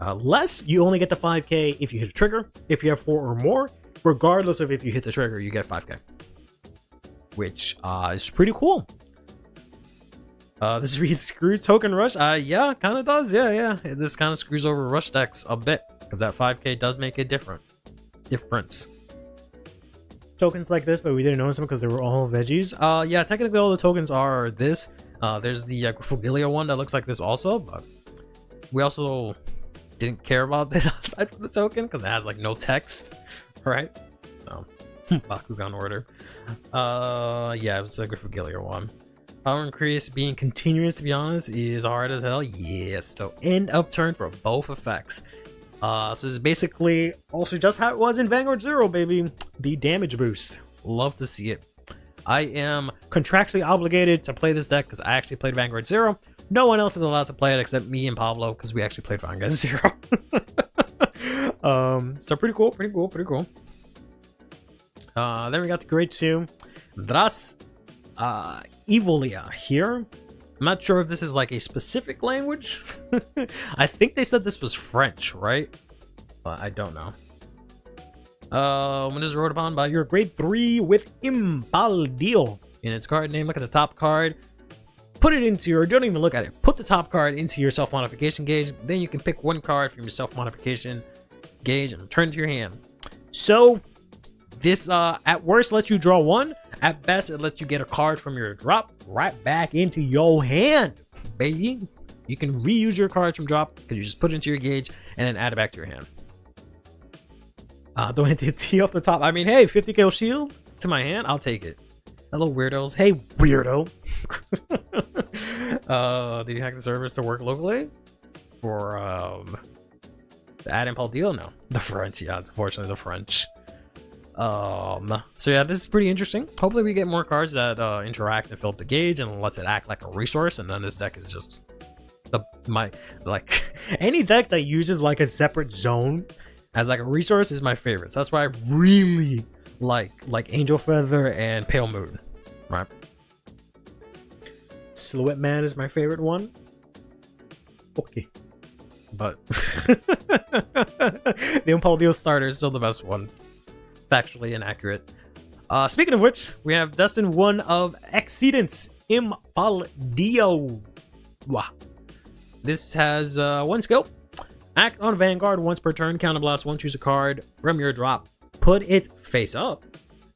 S1: less, you only get the 5k if you hit a trigger. If you have 4 or more, regardless of if you hit the trigger, you get 5k. Which is pretty cool. This reads screw token rush. Yeah, kind of does. Yeah. This kind of screws over rush decks a bit. because that 5k does make a difference.
S3: Tokens like this, but we didn't notice them because they were all veggies. Yeah, technically all the tokens are this. There's the Grifogilia one that looks like this also, but we also didn't care about that aside from the token because it has like no text, right? So, Bakugan order. Yeah, it was the Grifogilia one. Power increase being continuous, to be honest, is hard as hell. Yes, so end of turn for both effects. So this is basically also just how it was in Vanguard 0, baby. The damage boost. Love to see it. I am contractually obligated to play this deck because I actually played Vanguard 0. No one else is allowed to play it except me and Pablo because we actually played Vanguard 0. So pretty cool. Then we got the grade 2. Dras Evolia here. I'm not sure if this is like a specific language. I think they said this was French, right? But I don't know. When this is wrote upon by your grade 3 with Impaldio in its card name. Look at the top card. Put it into your, don't even look at it. Put the top card into your self-modification gauge. Then you can pick one card from your self-modification gauge and return it to your hand. So this at worst lets you draw one. At best, it lets you get a card from your drop right back into your hand, baby. You can reuse your cards from drop because you just put it into your gauge and then add it back to your hand. Don't hit the T off the top. I mean, hey, 50k shield to my hand, I'll take it. Hello, weirdos. Hey, weirdo. Did you hack the servers to work locally? For the add impulse deal? No, the French. Yeah, unfortunately, the French. So yeah, this is pretty interesting. Hopefully, we get more cards that interact and fill up the gauge and lets it act like a resource. And then this deck is just any deck that uses like a separate zone as like a resource is my favorite. So that's why I really like Angel Feather and Pale Moon, right? Silhouette Man is my favorite one. Okay, but the Impaldio starter is still the best one. Factually inaccurate. Speaking of which, we have Destin 1 of Exceedance Impaldio. Wow. This has one skill. Act on Vanguard once per turn, counterblast one, choose a card from your drop. Put it face up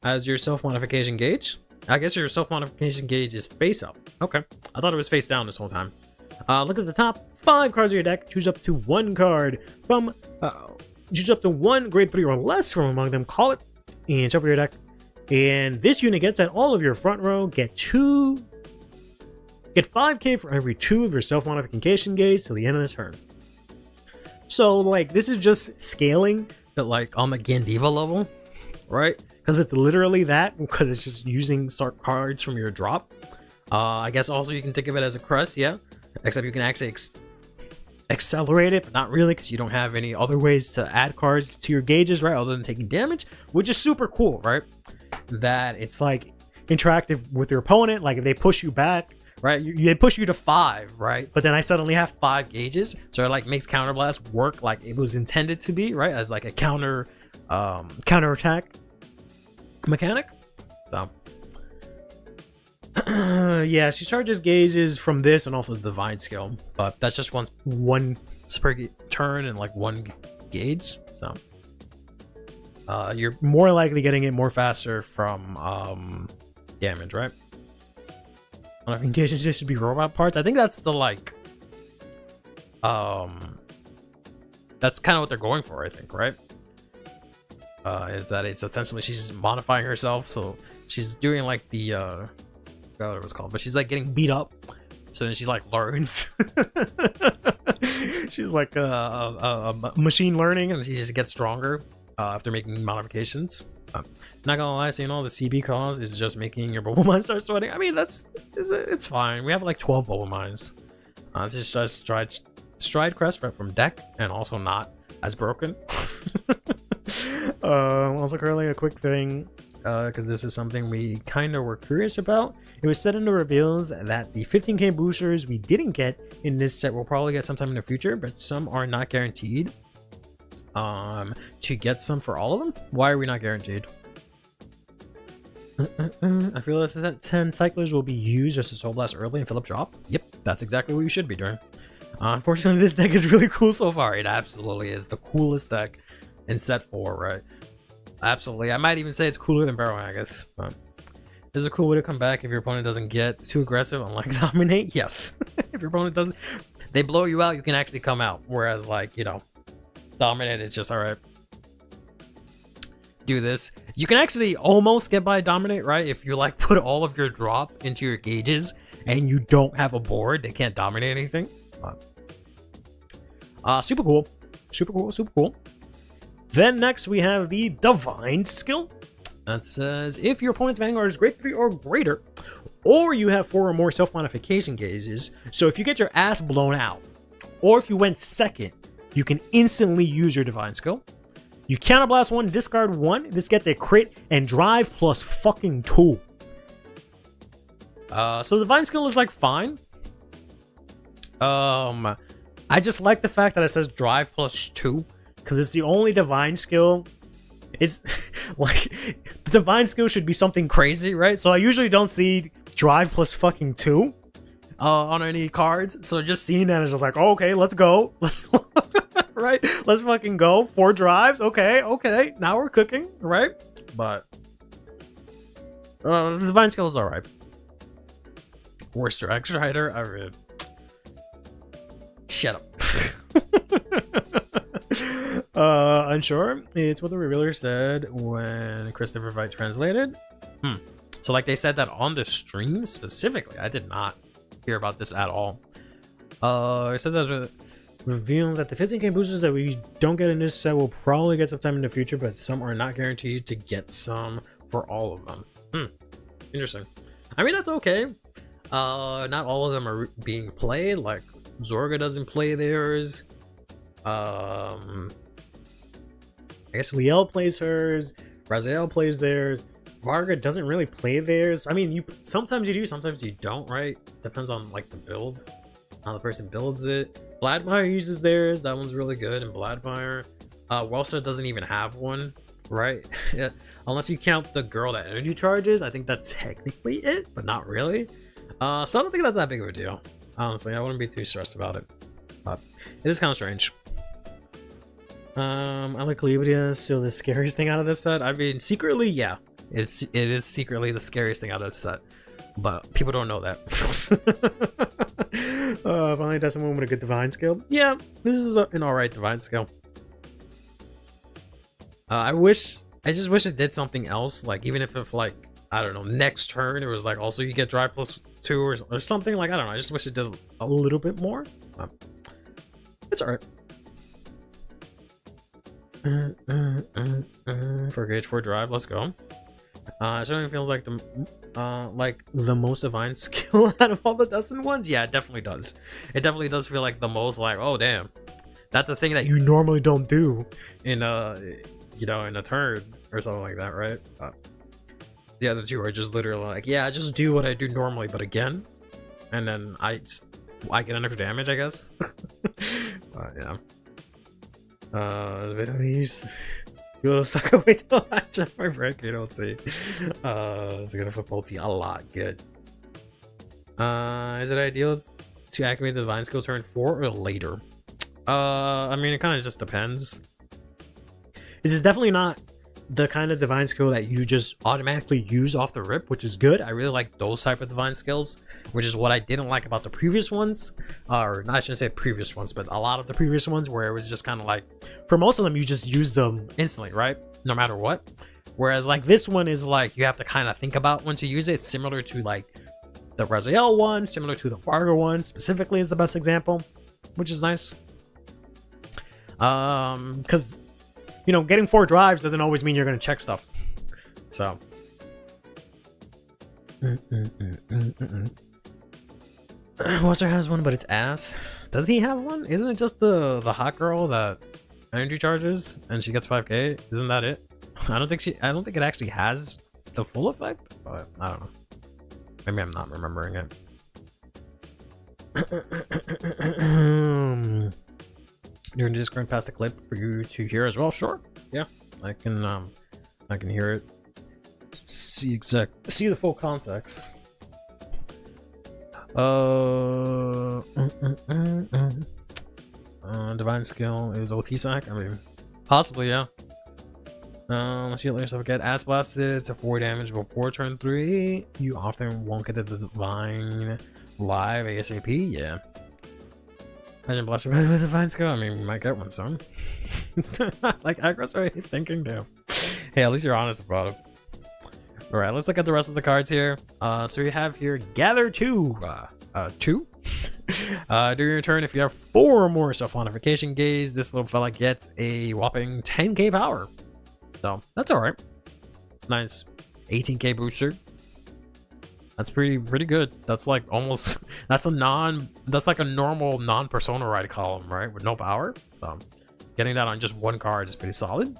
S3: as your self-modification gauge. I guess your self-modification gauge is face up. Okay. I thought it was face down this whole time. Look at the top 5 cards of your deck. Choose up to one card from... choose up to one grade 3 or less from among them. Call it and shuffle your deck. And this unit gets at all of your front row. Get 5k for every 2 of your self-modification gauge till the end of the turn. So, like, this is just scaling, but, like, on the Gandiva level, right? Because it's literally that, because it's just using start cards from your drop. I guess also you can think of it as a crest, yeah? Except you can actually accelerate it, but not really, because you don't have any other ways to add cards to your gauges, right? Other than taking damage, which is super cool, right? That it's, like, interactive with your opponent. Like, if they push you back, right, they push you to 5, right? But then I suddenly have 5 gauges, so it like makes counterblast work like it was intended to be, right? As like a counter attack mechanic. So yeah, she charges gauges from this and also the divine skill, but that's just one per turn and like one gauge. So you're more likely getting it more faster from damage, right? Modifications just should be robot parts. I think that's the like that's kind of what they're going for, I think, right? Is that it's essentially she's modifying herself, so she's doing like the I forgot what it was called, but she's like getting beat up, so then she like learns. She's like a machine learning, and she just gets stronger after making modifications. Not gonna lie, seeing all the CB calls is just making your bubble mine start sweating. I mean, it's fine. We have like 12 bubble mines. This is just stride crest from deck, and also not as broken. Also, Curly, a quick thing, because this is something we kind of were curious about. It was said in the reveals that the 15k boosters we didn't get in this set will probably get sometime in the future, but some are not guaranteed. To get some for all of them? Why are we not guaranteed? I feel this is that 10 cyclers will be used just to soul blast early and fill up drop. Yep, that's exactly what you should be doing.
S1: Unfortunately, this deck is really cool so far. It absolutely is the coolest deck in set 4, right? Absolutely. I might even say it's cooler than Barrow Haggis, but this is a cool way to come back if your opponent doesn't get too aggressive, unlike Dominate. Yes. If your opponent doesn't, they blow you out, you can actually come out. Whereas, like, you know, Dominate, it's just, all right, do this. You can actually almost get by Dominate, right? If you, like, put all of your drop into your gauges and you don't have a board, they can't dominate anything. Super cool. Super cool, super cool. Then next we have the Divine Skill. That says, if your opponent's Vanguard is grade 3 or greater, or you have 4 or more self-modification gauges, so if you get your ass blown out, or if you went second, you can instantly use your Divine Skill. You counterblast 1, discard 1. This gets a crit and drive plus fucking 2. So Divine Skill is like fine. I just like the fact that it says drive plus 2, because it's the only Divine Skill. It's like the Divine Skill should be something crazy, right? So I usually don't see drive plus fucking 2 on any cards. So just seeing that is just like, oh, okay, let's go. Right? Let's fucking go. 4 drives. Okay. Now we're cooking, right? But the Divine Skill is alright. Worst Drag Rider, I read. Shut up. Unsure. It's what the revealer said when Christopher Vite translated. So like they said that on the stream specifically. I did not hear about this at all. It said that reveals that the 15k boosters that we don't get in this set will probably get sometime in the future, but some are not guaranteed to get some for all of them. Interesting. I mean, that's okay. Not all of them are being played. Like Zorga doesn't play theirs. I guess Liel plays hers. Raziel plays theirs. Varga doesn't really play theirs. I mean, sometimes you do, sometimes you don't, right? Depends on like the build, how the person builds it. Bladmire uses theirs. That one's really good in Bladmire. Wellstar doesn't even have one, right? Yeah. Unless you count the girl that energy charges. I think that's technically it, but not really. So I don't think that's that big of a deal. Honestly, I wouldn't be too stressed about it. But it is kind of strange. I like Calibridia, still the scariest thing out of this set. I mean, secretly, yeah. It is secretly the scariest thing out of the set. But people don't know that. Finally does someone with a good Divine Skill. Yeah, this is an alright Divine Skill. I just wish it did something else. Like, even if like, I don't know, next turn, it was like, also you get drive plus 2 or something. Like, I don't know. I just wish it did a little bit more. It's alright. For gauge 4 drive, let's go. It certainly feels like the most Divine Skill out of all the Dustin ones. Yeah, it definitely does. It definitely does feel like the most like, oh damn, that's a thing that you normally don't do in you know, in a turn or something like that, right? The other two are just literally like, yeah, I just do what I do normally, but again, and then I get an extra damage, I guess. Yeah. Use you'll suck away till I check my break. You don't see. It's gonna football T a lot. Good. Is it ideal to activate the Divine Skill turn 4 or later? I mean, it kind of just depends. This is definitely not the kind of Divine Skill that you just automatically use off the rip, which is good. I really like those type of Divine Skills, which is what I didn't like about the previous ones, or not, I shouldn't say previous ones, but a lot of the previous ones, where it was just kind of like, for most of them, you just use them instantly, right? No matter what. Whereas like this one is like, you have to kind of think about when to use it. It's similar to like the Raziel one, similar to the Varga one, specifically is the best example, which is nice. Because, you know, getting 4 drives doesn't always mean you're going to check stuff. So. Wester has one, but it's ass. Does he have one? Isn't it just the hot girl that energy charges and she gets 5k? Isn't that it? I don't think it actually has the full effect, but I don't know. Maybe I'm not remembering it. You're just going past the clip for you to hear as well. Sure. Yeah, I can hear it. See the full context.
S3: Divine skill is OT sack. I mean, possibly, yeah. Shield yourself get ass blasted to 4 damage before turn 3. You often won't get the divine live ASAP. Yeah. Imagine blaster with divine skill. I mean, we might get one soon. Like Agros already thinking, damn. Hey, at least you're honest about it. All right, let's look at the rest of the cards here. So you have here gather 2. 2. During your turn, if you have 4 or more self-modification gauge, this little fella gets a whopping 10k power. So that's all right. Nice 18k booster. That's pretty good. That's like almost that's like a normal non-persona ride column, right? With no power. So getting that on just one card is pretty solid.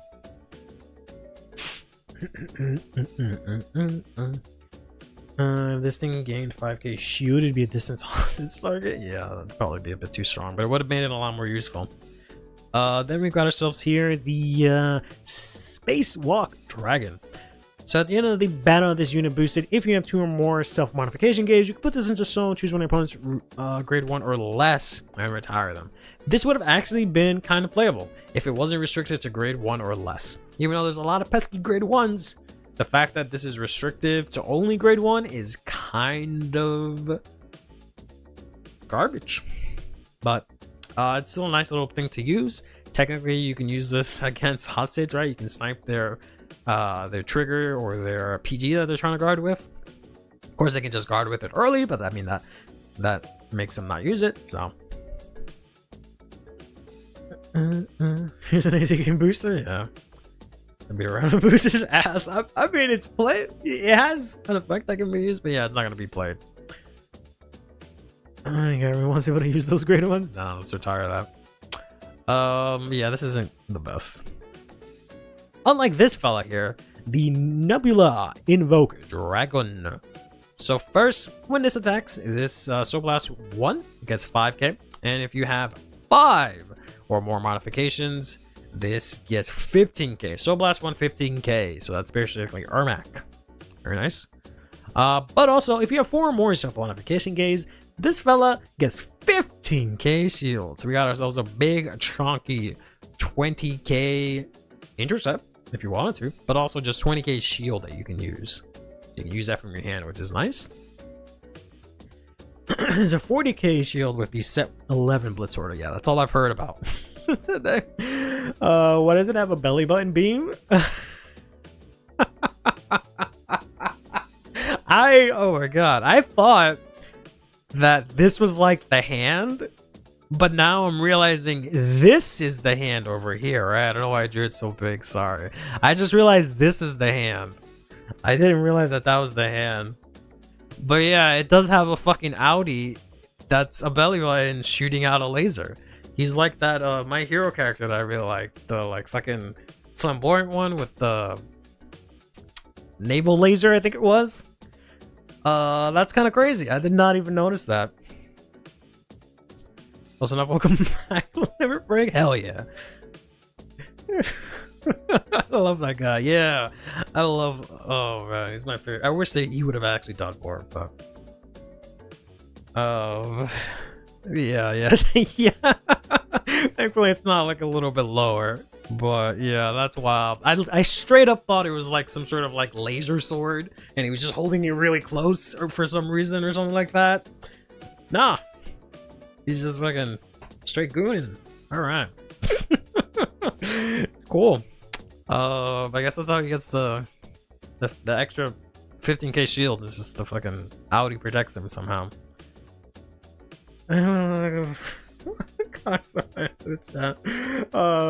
S3: If this thing gained 5k shield, it'd be a distance hostage target. Yeah, that'd probably be a bit too strong, but it would have made it a lot more useful. Then we've got ourselves here the Spacewalk Dragon. So at the end of the battle, this unit boosted. If you have 2 or more self-modification gauge, you can put this into zone, choose one of your opponent's grade 1 or less, and retire them. This would have actually been kind of playable if it wasn't restricted to grade 1 or less. Even though there's a lot of pesky grade 1s, the fact that this is restrictive to only grade 1 is kind of garbage. But it's still a nice little thing to use. Technically, you can use this against hostage, right? You can snipe their trigger or their PG that they're trying to guard with. Of course, they can just guard with it early, but I mean that makes them not use it. So here's an 18k booster. Yeah, be around to boost his ass. I mean, it's played. It has an effect that can be used, but yeah, it's not gonna be played. I think everyone wants people to use those great ones. No, let's retire that. Yeah, this isn't the best. Unlike this fella here, the Nebula Invoke Dragon. So first, when this attacks, this Soul Blast 1 gets 5k, and if you have 5 or more modifications, this gets 15k. Soul Blast 1, 15k. So that's basically Ermac. Very nice. But also, if you have 4 or more self-modification gauge, this fella gets 15k shield. So we got ourselves a big, chunky 20k intercept if you wanted to, but also just 20k shield that you can use. You can use that from your hand, which is nice. There's a 40k shield with the set 11 Blitz Order. Yeah, that's all I've heard about today. Why does it have a belly button beam? Oh my god, I thought that this was like the hand, but now I'm realizing this is the hand over here, right? I don't know why I drew it so big, sorry. I just realized this is the hand. I didn't realize that was the hand. But yeah, it does have a fucking Audi that's a belly button shooting out a laser. He's like that My Hero character that I really like, the like fucking flamboyant one with the naval laser, I think it was. That's kind of crazy. I did not even notice that. Also, not welcome back. Never break. Hell yeah. I love that guy. Yeah, I love. Oh man, he's my favorite. I wish that he would have actually done more, but. Yeah. Yeah. Thankfully, it's not like a little bit lower. But yeah, that's wild. I straight up thought it was like some sort of like laser sword, and he was just holding it really close, or for some reason, or something like that. Nah, he's just fucking straight gooning. All right, cool. I guess that's how he gets the extra 15k shield. It's just the fucking Audi protects him somehow. Oh,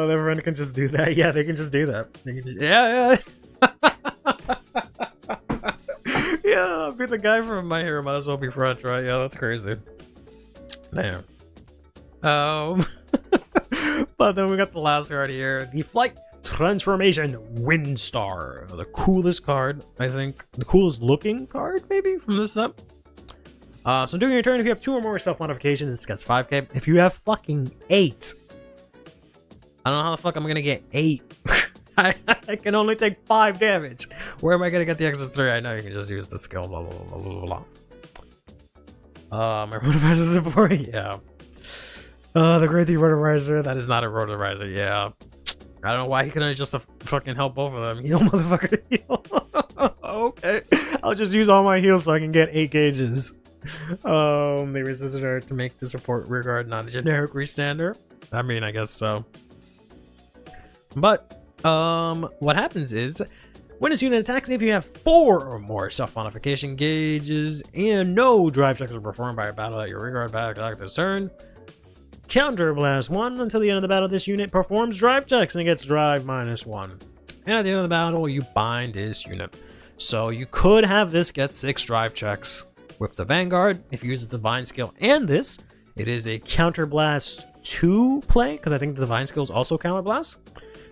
S3: their friend can just do that. Yeah, they can just do that. They can just, yeah. Yeah, be the guy from My Hero might as well be French, right? Yeah, that's crazy. Damn. But then we got the last card here, the Flight Transformation Windstar, the coolest card, I think, the coolest looking card maybe from this set. So during your turn, if you have 2 or more self-modifications, this gets 5k. If you have fucking 8, I don't know how the fuck I'm gonna get 8. I can only take 5 damage. Where am I gonna get the extra 3? I know you can just use the skill, blah, blah, blah, blah, blah. My rotorizer support, yeah. The grade 3 rotorizer, that is not a rotorizer, yeah. I don't know why he couldn't just fucking help both of them. Heal, motherfucker, heal. Okay, I'll just use all my heals so I can get 8 gauges. They resisted her to make the support rear guard not a generic restander. I mean, I guess so. But, what happens is, when this unit attacks, if you have 4 or more self-modification gauges and no drive checks are performed by a battle at your rear guard back after this turn, counter blast 1 until the end of the battle. This unit performs drive checks and gets drive -1. And at the end of the battle, you bind this unit. So you could have this get 6 drive checks with the Vanguard if you use the Divine skill and this. It is a counter blast 2 play because I think the Divine skill is also counter blast.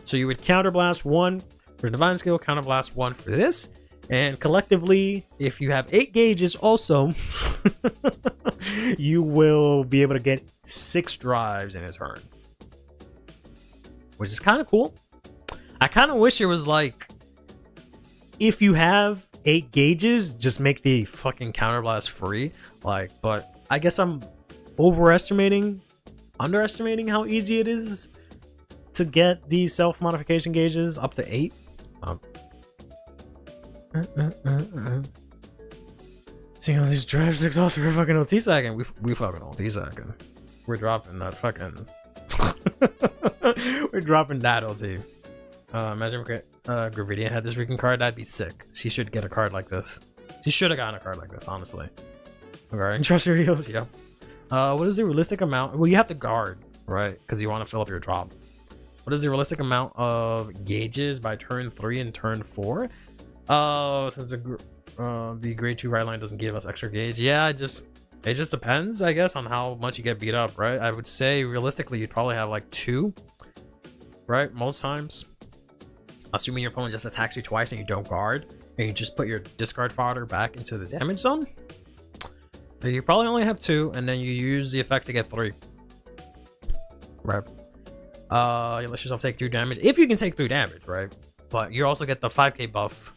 S3: So you would counter blast 1 for Divine skill, counter blast 1 for this. And collectively, if you have 8 gauges also, you will be able to get 6 drives in a turn. Which is kind of cool. I kind of wish it was like, if you have 8 gauges, just make the fucking counterblast free. Like, but I guess I'm underestimating how easy it is to get these self-modification gauges up to 8. Seeing all these drive sticks also for fucking OT second. We fucking OT second. We're dropping that fucking. We're dropping that OT. Imagine Gravidian had this freaking card. That'd be sick. She should get a card like this. She should have gotten a card like this, honestly. Regarding trust your heals, yeah. What is the realistic amount? Well, you have to guard, right? Because you want to fill up your drop. What is the realistic amount of gauges by turn 3 and turn 4? Since the grade 2 right line doesn't give us extra gauge. Yeah, it just depends, I guess, on how much you get beat up, right? I would say realistically you'd probably have like 2, right? Most times. Assuming your opponent just attacks you twice and you don't guard, and you just put your discard fodder back into the damage zone. You probably only have 2, and then you use the effect to get 3. Right. You let yourself take 2 damage. If you can take 3 damage, right? But you also get the 5k buff.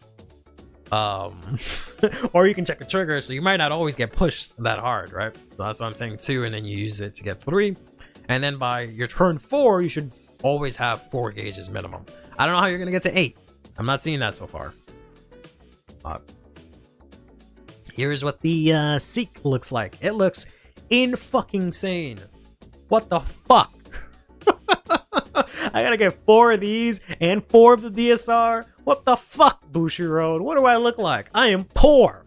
S3: Or you can check a trigger, so you might not always get pushed that hard, right? So that's why I'm saying 2, and then you use it to get 3. And then by your turn 4, you should always have 4 gauges minimum. I don't know how you're gonna get to 8. I'm not seeing that so far. Here's what the Seek looks like. It looks in-fucking-sane. What the fuck? I gotta get 4 of these and 4 of the DSR. What the fuck, Bushiroad? What do I look like? I am poor.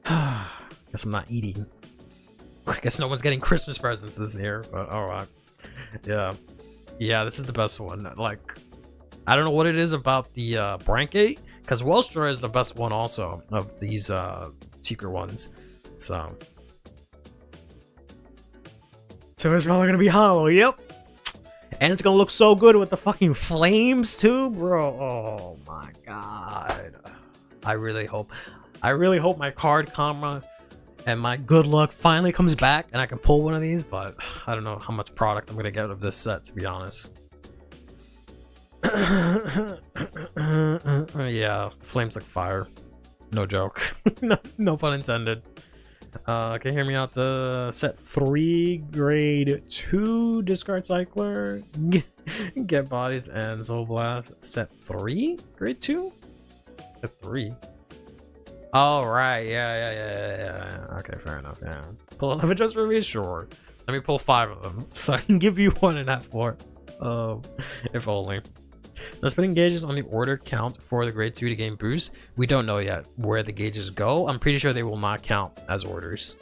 S3: Guess I'm not eating. I guess no one's getting Christmas presents this year, but alright. Yeah, this is the best one. Like, I don't know what it is about the Brancate, because Wellstroy is the best one also of these secret ones. So it's probably gonna be hollow, yep. And it's gonna look so good with the fucking flames too, bro. Oh my god. I really hope my card karma and my good luck finally comes back and I can pull one of these, but I don't know how much product I'm gonna get of this set, to be honest. Yeah, flames like fire. No joke. No pun intended. Can you hear me out? The set 3 grade 2 discard cycler, get bodies and soul blast. Set 3 grade 2. Set 3. Oh right, yeah. Okay, fair enough. Yeah, pull 11 just for me, sure. Let me pull 5 of them so I can give you 1.5 more. If only. Now, spending gauges on the order count for the grade 2 to gain boost. We don't know yet where the gauges go. I'm pretty sure they will not count as orders.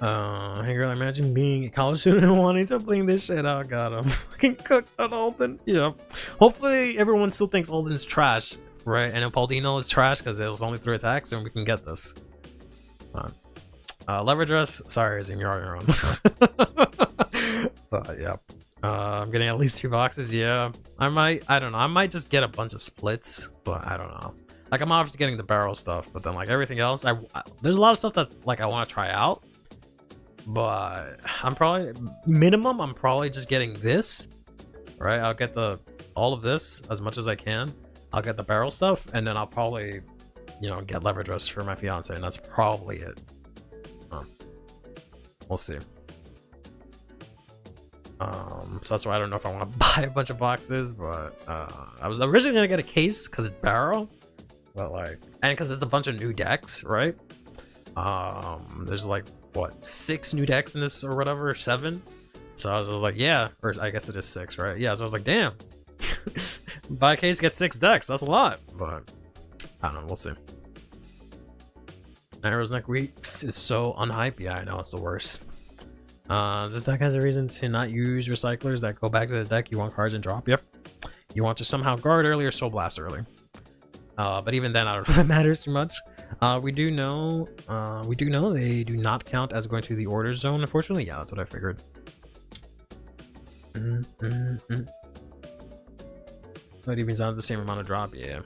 S3: Hey girl, imagine being a college student and wanting to bling this shit out. God, I'm fucking cooked on Alden. Yeah. Hopefully everyone still thinks Alden's trash, right? And if Paladino is trash because it was only 3 attacks, and we can get this. Leverage dress. Sorry, Azim, you're on your own. But yeah. I'm getting at least 2 boxes. Yeah, I don't know. I might just get a bunch of splits, but I don't know. Like, I'm obviously getting the barrel stuff, but then like everything else, there's a lot of stuff that's like I want to try out. But I'm probably I'm probably just getting this, right? I'll get all of this as much as I can. I'll get the barrel stuff, and then I'll probably you know, get leverage dress for my fiance, and that's probably it. We'll see. So that's why I don't know if I want to buy a bunch of boxes, but I was originally gonna get a case because it's barrel, but like, and because it's a bunch of new decks, right? There's like what, 6 new decks in this or whatever, 7. So I was like, yeah, or I guess it is 6, right? Yeah, so I was like, damn, buy a case, get 6 decks. That's a lot, but I don't know. We'll see. Arrow's Neck Weeks is so unhyped. Yeah, I know, it's the worst. This deck has a reason to not use recyclers that go back to the deck. You want cards and drop. Yep. You want to somehow guard early or soul blast early. But even then, I don't know if it matters too much. We do know they do not count as going to the order zone. Unfortunately, yeah, that's what I figured. But even sounds the same amount of drop. Yeah.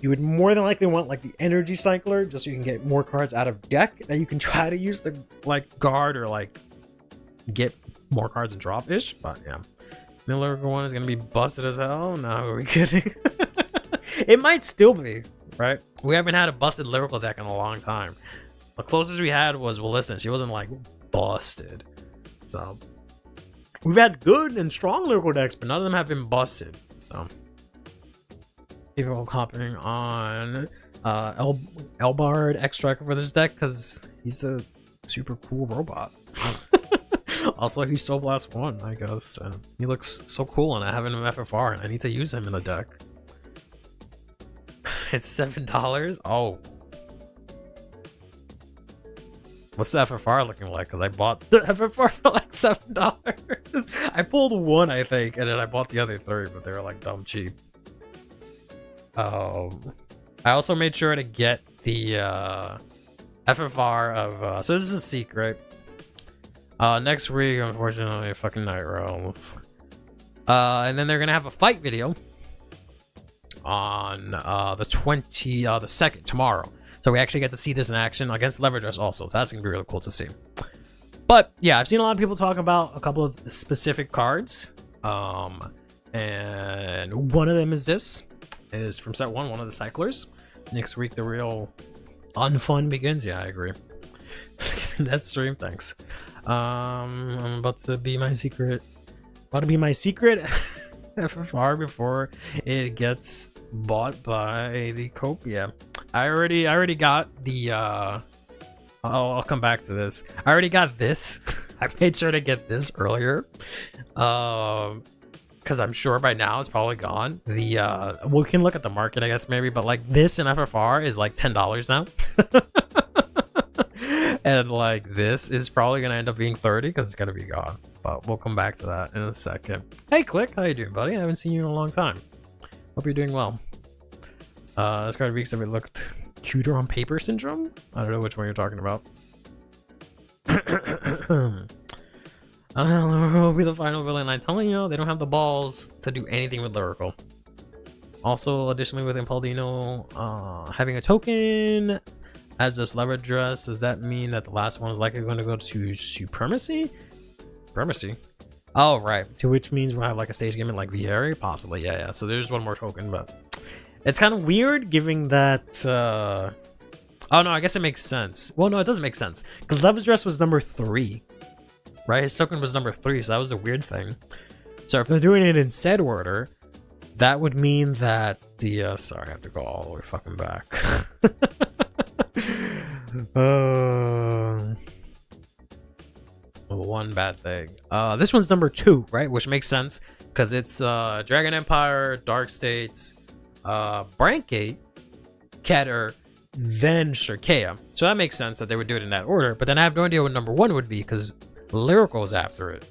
S3: You would more than likely want like the energy cycler, just so you can get more cards out of deck that you can try to use to like guard or like get more cards and drop ish. But yeah, the lyrical one is gonna be busted as hell. No, are we kidding? It might still be, right? We haven't had a busted lyrical deck in a long time. The closest we had was, well, listen, she wasn't like busted. So we've had good and strong lyrical decks, but none of them have been busted. So people hopping on Elbard X Striker for this deck because he's a super cool robot. Also, he's Soul Blast 1, I guess, and he looks so cool, and I have him in FFR, and I need to use him in the deck. It's $7. Oh, what's the FFR looking like? Because I bought the FFR for like $7. I pulled one, I think, and then I bought the other 3, but they were like dumb cheap. I also made sure to get the FFR of so this is a secret. Next week, unfortunately, fucking Night Realms. And then they're gonna have a fight video on the 2nd, tomorrow. So we actually get to see this in action against Leverage Dress also. So that's gonna be really cool to see. But yeah, I've seen a lot of people talk about a couple of specific cards. And one of them is this. It is from set 1, one of the cyclers. Next week, the real unfun begins. Yeah, I agree. That stream, thanks. I'm about to be my secret. FFR before it gets bought by the Copia. I already got the I'll come back to this. I already got this. I made sure to get this earlier. Because I'm sure by now it's probably gone. The we can look at the market, I guess, maybe, but like this in FFR is like $10 now. And like this is probably gonna end up being 30 because it's gonna be gone. But we'll come back to that in a second. Hey Click, how you doing, buddy? I haven't seen you in a long time. Hope you're doing well. This card weeks have looked cuter on paper syndrome. I don't know which one you're talking about. Will be the final villain. I'm telling you, they don't have the balls to do anything with lyrical. Also, additionally, with Impaldino having a token as this leverage dress, does that mean that the last one is likely going to go to supremacy? Supremacy? Oh, right. To which means we'll have like a stage gimmick like Vieri? Possibly, yeah. So there's one more token, but it's kind of weird giving that. Oh no, I guess it makes sense. Well, no, it doesn't make sense because leverage dress was number 3. Right, his token was number 3, so that was a weird thing. So if they're doing it in said order, that would mean that the sorry, I have to go all the way fucking back. One bad thing. This one's number 2, right? Which makes sense because it's Dragon Empire, Dark States, Brankgate, Keter, then Shirkea. So that makes sense that they would do it in that order. But then I have no idea what number 1 would be because Lyrical is after it.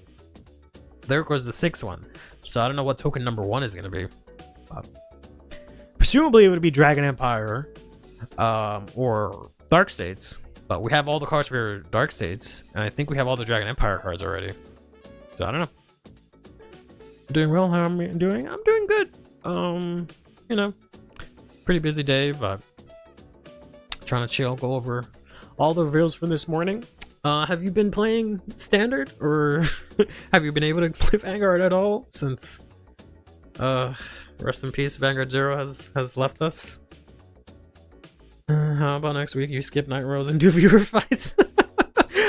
S3: Lyrical is the 6th one. So I don't know what token number 1 is going to be. Presumably it would be Dragon Empire or Dark States. But we have all the cards for Dark States. And I think we have all the Dragon Empire cards already. So I don't know. I'm doing well. How am I doing? I'm doing good. You know, pretty busy day, but trying to chill, go over all the reveals from this morning. Have you been playing Standard, or have you been able to play Vanguard at all since Rest in peace, Vanguard Zero has left us. How about next week you skip Night Rose and do viewer fights?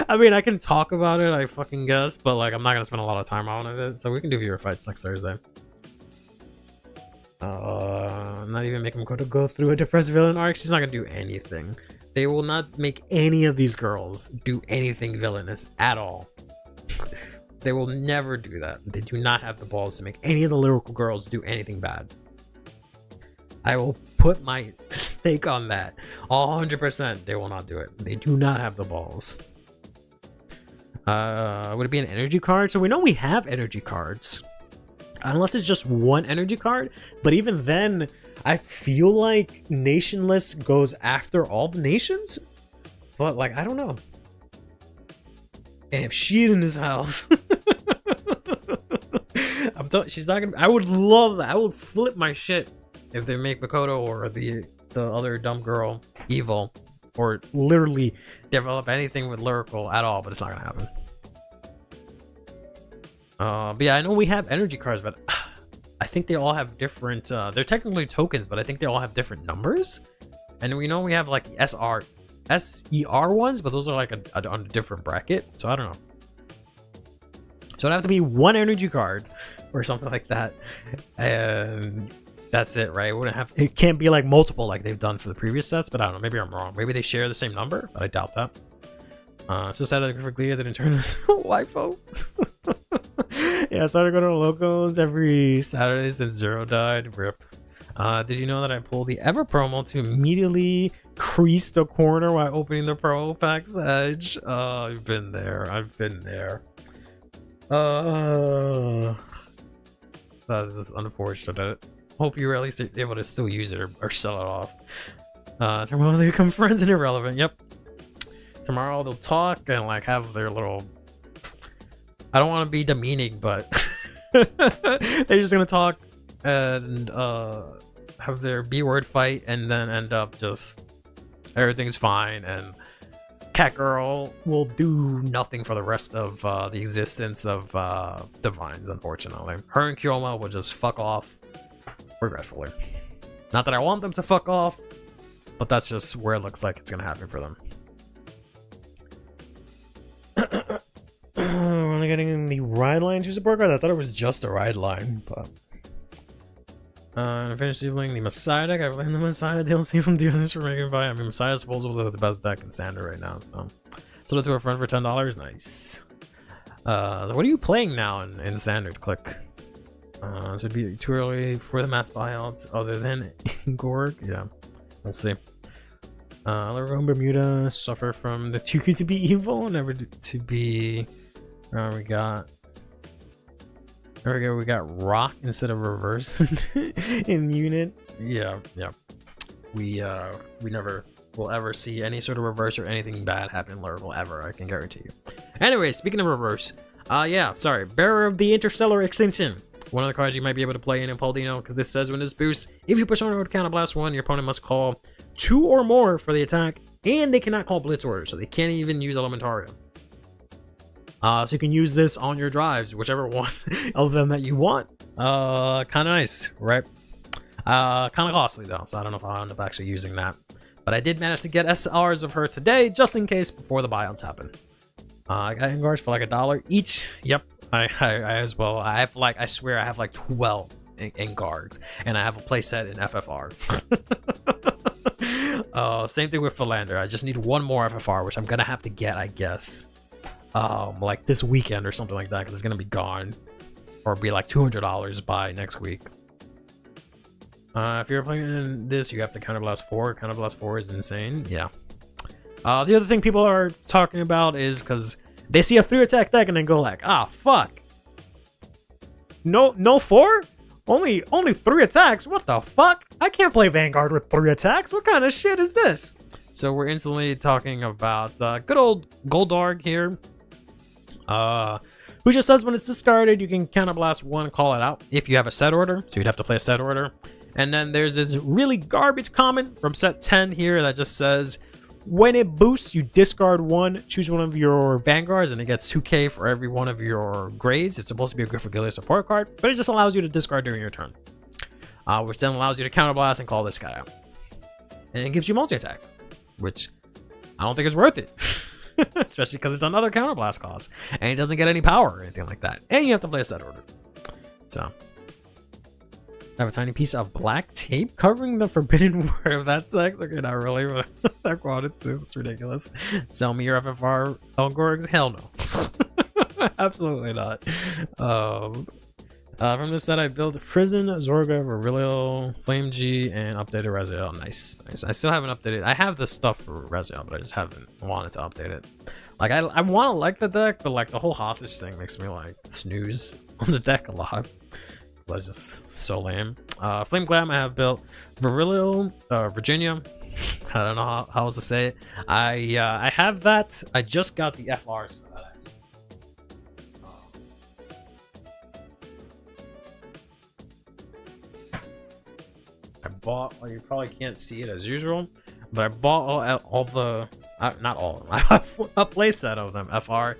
S3: I mean, I can talk about it, I fucking guess, but like I'm not gonna spend a lot of time on it, so we can do viewer fights next Thursday. Not even make him go through a depressed villain arc. She's not gonna do anything. They will not make any of these girls do anything villainous at all. They will never do that. They do not have the balls to make any of the lyrical girls do anything bad. I will put my stake on that. 100% they will not do it. They do not have the balls. Would it be an energy card? So we know we have energy cards. Unless it's just one energy card. But even then, I feel like Nationless goes after all the nations. But like, I don't know. And if she in his house, she's not gonna. I would love that. I would flip my shit if they make Makoto or the other dumb girl evil, or literally develop anything with lyrical at all. But it's not gonna happen. But yeah, I know we have energy cards, but I think they all have different. They're technically tokens, but I think they all have different numbers. And we know we have like SER ones, but those are like on a different bracket. So I don't know. So it'd have to be one energy card or something like that, and that's it, right? It can't be like multiple like they've done for the previous sets. But I don't know. Maybe I'm wrong. Maybe they share the same number, but I doubt that. So sad that for Glee didn't turn into waifu. Yeah, I started going to locals every Saturday since Zero died. RIP. Did you know that I pulled the Ever promo to immediately crease the corner while opening the Pro Packs Edge? I've been there. That is unfortunate. Hope you're at least able to still use it or sell it off. Tomorrow they become friends and irrelevant. Yep. Tomorrow they'll talk and like have their little. I don't want to be demeaning, but they're just gonna talk and have their B-word fight, and then end up just everything's fine, and Cat Girl will do nothing for the rest of the existence of Divines. Unfortunately, her and Kyoma will just fuck off regretfully. Not that I want them to fuck off, but that's just where it looks like it's gonna happen for them. We're only getting the ride line to support card. I thought it was just a ride line, but I finished evening the Messiah deck. I blame the Messiah DLC from DLCs for making it by. I mean, Messiah is supposedly the best deck in Standard right now, so sold it to a friend for $10. Nice. What are you playing now in Standard? Click. So it'd be too early for the mass buyouts other than Gorg. Yeah, we'll see. Largo Bermuda suffer from the too good to be evil, never to be. We got. There we go. We got rock instead of reverse in unit. Yeah. We never will ever see any sort of reverse or anything bad happen in Laravel ever. I can guarantee you. Anyway, speaking of reverse, yeah, sorry. Bearer of the Interstellar Extinction. One of the cards you might be able to play in Paladino, because this says when this boosts, if you push on order Counterblast 1, your opponent must call 2 or more for the attack, and they cannot call Blitz Order, so they can't even use Elementarium. So you can use this on your drives, whichever one of them that you want. Kind of nice, right? Kind of costly though, so I don't know if I'll end up actually using that. But I did manage to get SRs of her today, just in case before the buyouts happen. I got Vanguards for like $1 each. Yep, I as well. I have like, I swear I have like 12 in guards, and I have a playset in FFR. Same thing with Philander. I just need one more FFR, which I'm gonna have to get, I guess. Like this weekend or something like that, because it's gonna be gone, or be like $200 by next week. If you're playing this, you have to Counterblast 4. Counterblast 4 is insane. Yeah. The other thing people are talking about is because they see a 3 attack deck and then go like, ah, fuck. No 4? Only 3 attacks? What the fuck? I can't play Vanguard with 3 attacks. What kind of shit is this? So we're instantly talking about good old Goldarg here. Who just says when it's discarded, you can Counterblast 1, call it out if you have a set order. So you'd have to play a set order. And then there's this really garbage comment from set 10 here that just says, When it boosts, you discard one, choose one of your vanguards, and it gets 2k for every one of your grades. It's supposed to be a good for Gilead support card, but it just allows you to discard during your turn, which then allows you to counterblast and call this guy out. And it gives you multi-attack, which I don't think is worth it. Especially because it's another counterblast cost, and it doesn't get any power or anything like that. And you have to play a set order. So, I have a tiny piece of black tape covering the forbidden word of that text. Okay, not really, but I quoted too. It's ridiculous. Sell me your FFR Elgorgs? Hell no. Absolutely not. From this set, I built Prison, Zorga, Virilio, Flame G, and updated Raziel. Nice. I still haven't updated. I have the stuff for Raziel, but I just haven't wanted to update it. Like, I want to like the deck, but like the whole hostage thing makes me like snooze on the deck a lot. That's just so lame. Flame Glam, I have built Virilio, Virginia. I don't know how else to say it. I have that. I just got the FRs for that. I bought, well, you probably can't see it as usual, but I bought all the, not all of them, I have a playset of them, FR,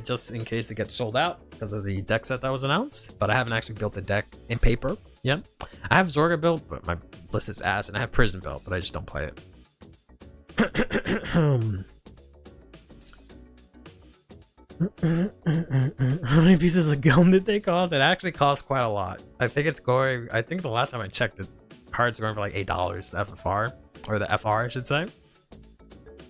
S3: just in case it gets sold out because of the deck set that was announced, but I haven't actually built the deck in paper yet. I have Zorga built, but my list is ass, and I have Prison built, but I just don't play it. How many pieces of gum did they cost? It actually cost quite a lot. I think the last time I checked it, cards going for like $8, the FFR, or the FR I should say.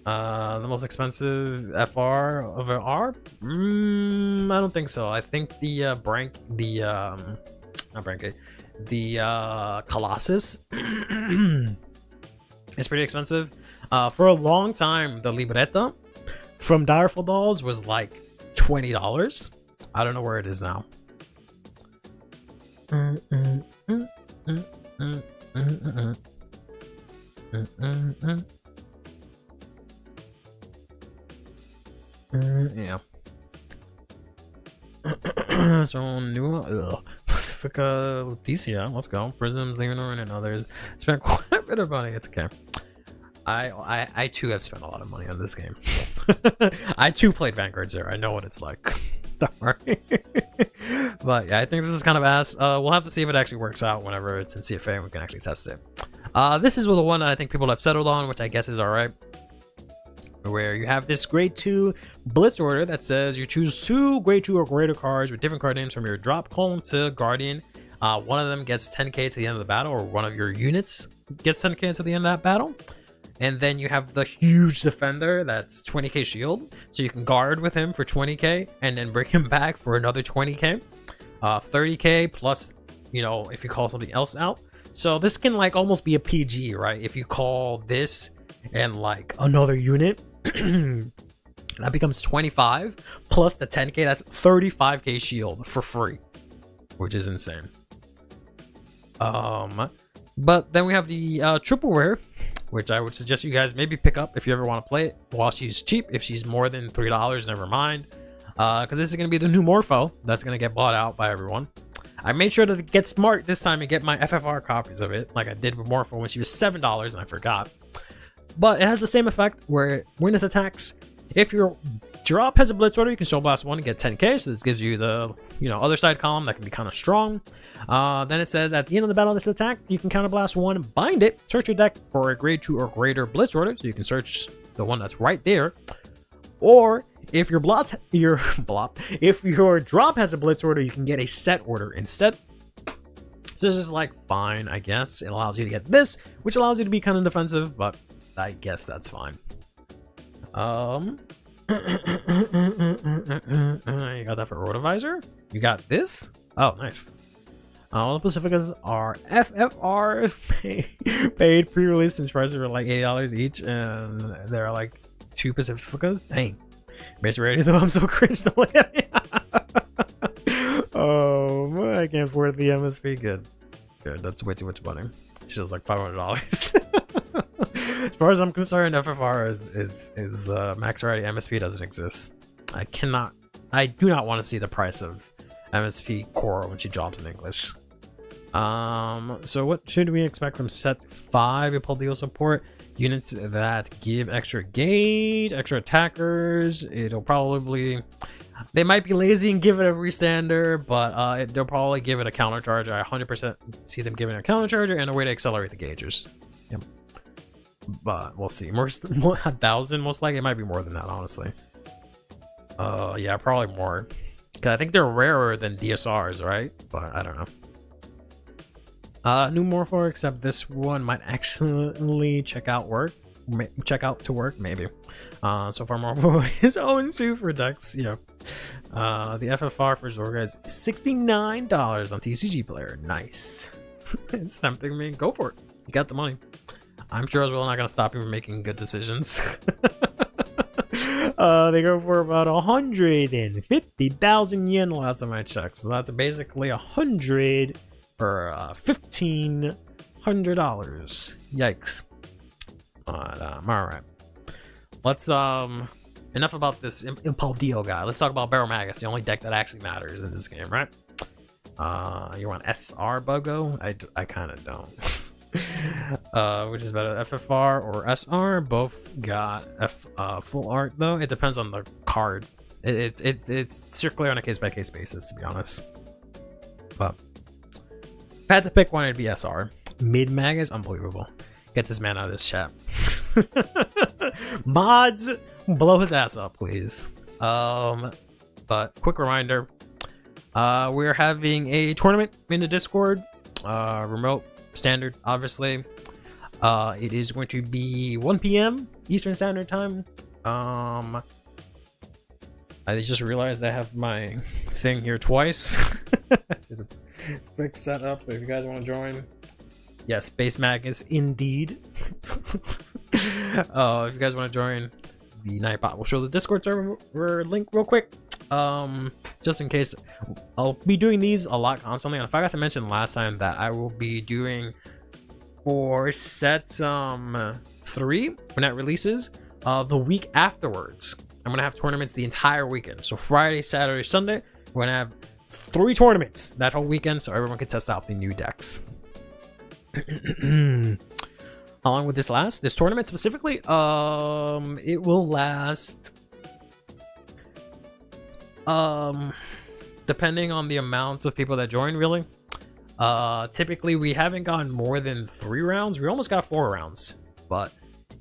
S3: The most expensive FR of an R? I don't think so. I think the Colossus is pretty expensive. For a long time, the Libretta from Direful Dolls was like $20. I don't know where it is now. Yeah. So new Pacifica Lutetia, let's go. Prisms, Leonor, and others. Spent quite a bit of money. It's okay. I too have spent a lot of money on this game. I too played Vanguard Zero. I know what it's like. Don't worry. But yeah, I think this is kind of ass. We'll have to see if it actually works out whenever it's in CFA and we can actually test it. This is the one that I think people have settled on, which I guess is alright. Where you have this grade 2 blitz order that says you choose 2 grade 2 or greater cards with different card names from your drop column to Guardian. One of them gets 10k to the end of the battle, or one of your units gets 10k to the end of that battle. And then you have the huge defender that's 20k shield, so you can guard with him for 20k and then bring him back for another 20k, 30k plus, you know, if you call something else out. So this can like almost be a PG, right? If you call this and like another unit, that becomes 25 plus the 10k, that's 35k shield for free, which is insane. But then we have the triple rare, which I would suggest you guys maybe pick up if you ever want to play it while she's cheap. If she's more than $3, never mind, because this is going to be the new Morpho that's going to get bought out by everyone. I made sure to get smart this time and get my FFR copies of it, like I did with Morpho when she was $7 and I forgot. But it has the same effect where when it attacks, if your drop has a blitz order, you can Soul Blast 1 and get 10k, so this gives you the, you know, other side column that can be kind of strong. Then it says at the end of the battle of this attack, you can Counterblast 1, bind it, search your deck for a grade 2 or greater blitz order, so you can search the one that's right there. Or if your if your drop has a blitz order, you can get a set order instead. This is like fine, I guess. It allows you to get this, which allows you to be kind of defensive, but I guess that's fine. You got that for Rotovisor? You got this? Oh, nice. All the Pacificas are FFR paid pre-release, and prices are like $80 each, and there are like 2 Pacificas. Dang. Base rating though, I'm so cringe to look at it. Oh, I can't afford the MSP. Good. That's way too much money. She was like $500. As far as I'm concerned, FFR is max variety. MSP doesn't exist. I do not want to see the price of MSP Core when she drops in English. So what should we expect from set 5? You pull deal support. units that give extra gauge, extra attackers. It'll probably, they might be lazy and give it a restander, but they'll probably give it a counter charger. I 100% see them giving a counter charger and a way to accelerate the gauges. Yep. But we'll see. More 1,000 most likely. It might be more than that, honestly. Yeah, probably more. Cause I think they're rarer than DSRs, right? But I don't know. New Morpho, except this one might actually check out to work, maybe. So far Morpho is 0-2 for decks, yeah. The FFR for Zorga is $69 on TCG Player. Nice. It's tempting me. Go for it. You got the money. I'm sure as well not gonna stop you from making good decisions. They go for about 150,000 yen last time I checked. So that's basically 100 for $1,500. Yikes. But alright. Let's enough about this Impaldio guy. Let's talk about Barrel Magus, the only deck that actually matters in this game, right? You want SR Buggo? I kind of don't. Which is better, FFR or SR? Both got full art though. It depends on the card. It's strictly on a case-by-case basis, to be honest. But if I had to pick one, it'd be SR. Mid Mag is unbelievable. Get this man out of this chat. Mods, blow his ass up, please. But quick reminder, we're having a tournament in the Discord, remote, standard, obviously. It is going to be 1 p.m. Eastern Standard Time. I just realized I have my thing here twice. I should have quick setup if you guys want to join. Yes, Base Magus indeed. If you guys want to join the Nightbot, we'll show the Discord server link real quick. Just in case, I'll be doing these a lot constantly. I forgot to mention last time that I will be doing for set 3 when that releases the week afterwards. I'm gonna have tournaments the entire weekend, so Friday, Saturday, Sunday. We're gonna have 3 tournaments that whole weekend, so everyone can test out the new decks. How long would this last? This tournament specifically? It will last depending on the amount of people that join, really. Typically we haven't gotten more than 3 rounds. We almost got 4 rounds, but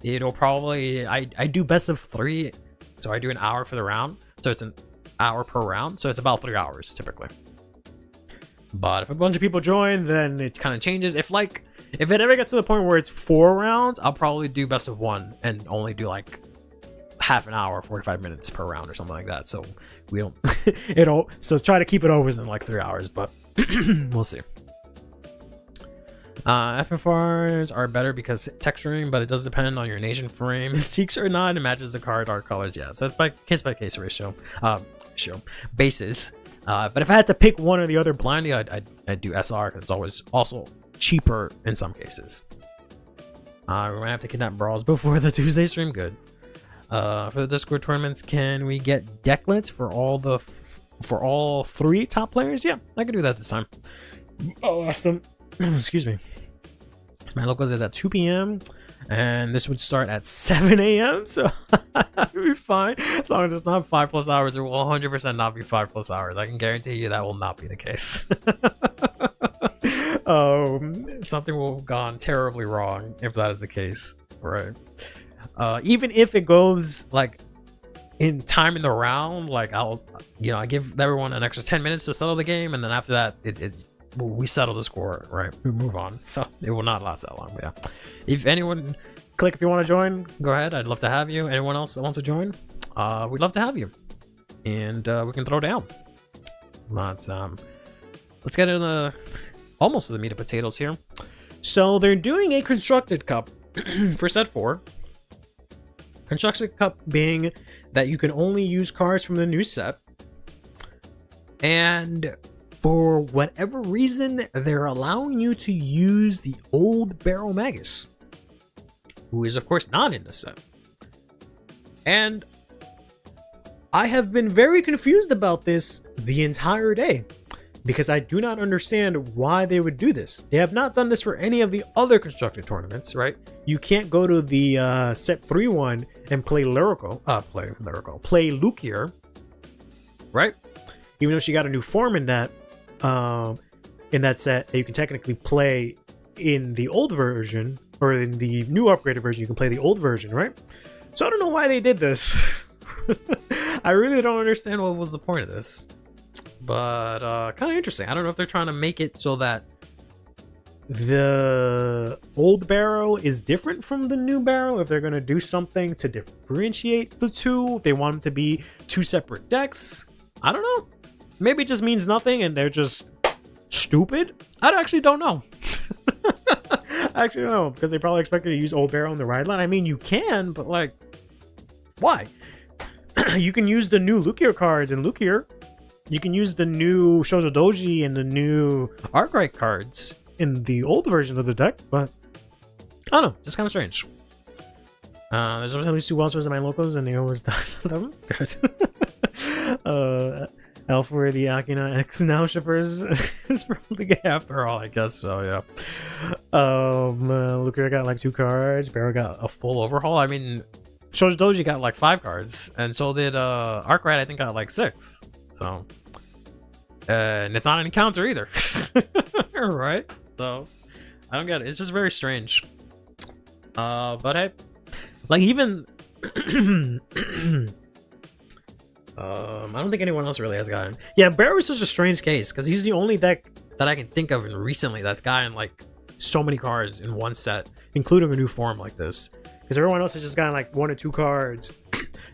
S3: it'll probably, I do best of 3, so I do an hour for the round, so it's an hour per round, so it's about 3 hours typically. But if a bunch of people join, then it kind of changes. If it ever gets to the point where it's 4 rounds, I'll probably do best of 1 and only do like half an hour, 45 minutes per round or something like that. So we don't so try to keep it always in like 3 hours, but we'll see. FFRs are better because texturing, but it does depend on your nation frame. Mystiques or not, it matches the card art colors. Yeah, so it's by case ratio basis. But if I had to pick one or the other blindly, I'd do SR because it's always also cheaper in some cases. We're gonna have to kidnap brawls before the Tuesday stream. Good. For the Discord tournaments, can we get decklets for all 3 top players? Yeah, I can do that this time. Oh, awesome. Excuse me. My locals is at 2 p.m. and this would start at 7 a.m. so I'll be fine as long as it's not 5+ hours. It will 100% not be 5+ hours. I can guarantee you that will not be the case. Something will have gone terribly wrong if that is the case, right? Even if it goes like in time in the round, like I give everyone an extra 10 minutes to settle the game, and then after that we settle the score, right? We move on, so it will not last that long. But yeah, if anyone click if you want to join, go ahead. I'd love to have you. Anyone else that wants to join, we'd love to have you, and we can throw down. But let's get into almost to the meat of potatoes here. So they're doing a constructed cup for set 4. Constructed cup being that you can only use cards from the new set, and for whatever reason, they're allowing you to use the old Barrel Magus, who is of course not in the set. And I have been very confused about this the entire day. because I do not understand why they would do this. They have not done this for any of the other constructed tournaments, right? You can't go to the set 3 one and play Lukier, right? Even though she got a new form in that set that you can technically play in the old version, or in the new upgraded version, you can play the old version, right? So I don't know why they did this. I really don't understand what was the point of this. But kind of interesting. I don't know if they're trying to make it so that the old barrow is different from the new barrow, if they're going to do something to differentiate the two, if they want them to be 2 separate decks. I don't know. Maybe it just means nothing and they're just stupid. I actually don't know. I actually don't know, because they probably expect you to use old barrow in the ride line. I mean, you can, but like, why? You can use the new Lukier cards in Lukier. You can use the new Shoujo Doji and the new Arkwright cards in the old version of the deck, but I don't know, just kind of strange. There's always at least 2 Wellswords in my locals, and they always die for them. Good. Elf for the Akina X now shippers is probably good after all, I guess so, yeah. Lukier got like 2 cards, Barrow got a full overhaul. I mean, Shoujo Doji got like 5 cards, and so did Arkwright, I think, got like 6. So, and it's not an encounter either, right? So, I don't get it. It's just very strange. But hey, like even, I don't think anyone else really has gotten. Yeah, Barrow is such a strange case because he's the only deck that I can think of recently that's gotten like so many cards in one set, including a new form like this. Because everyone else has just gotten like 1 or 2 cards,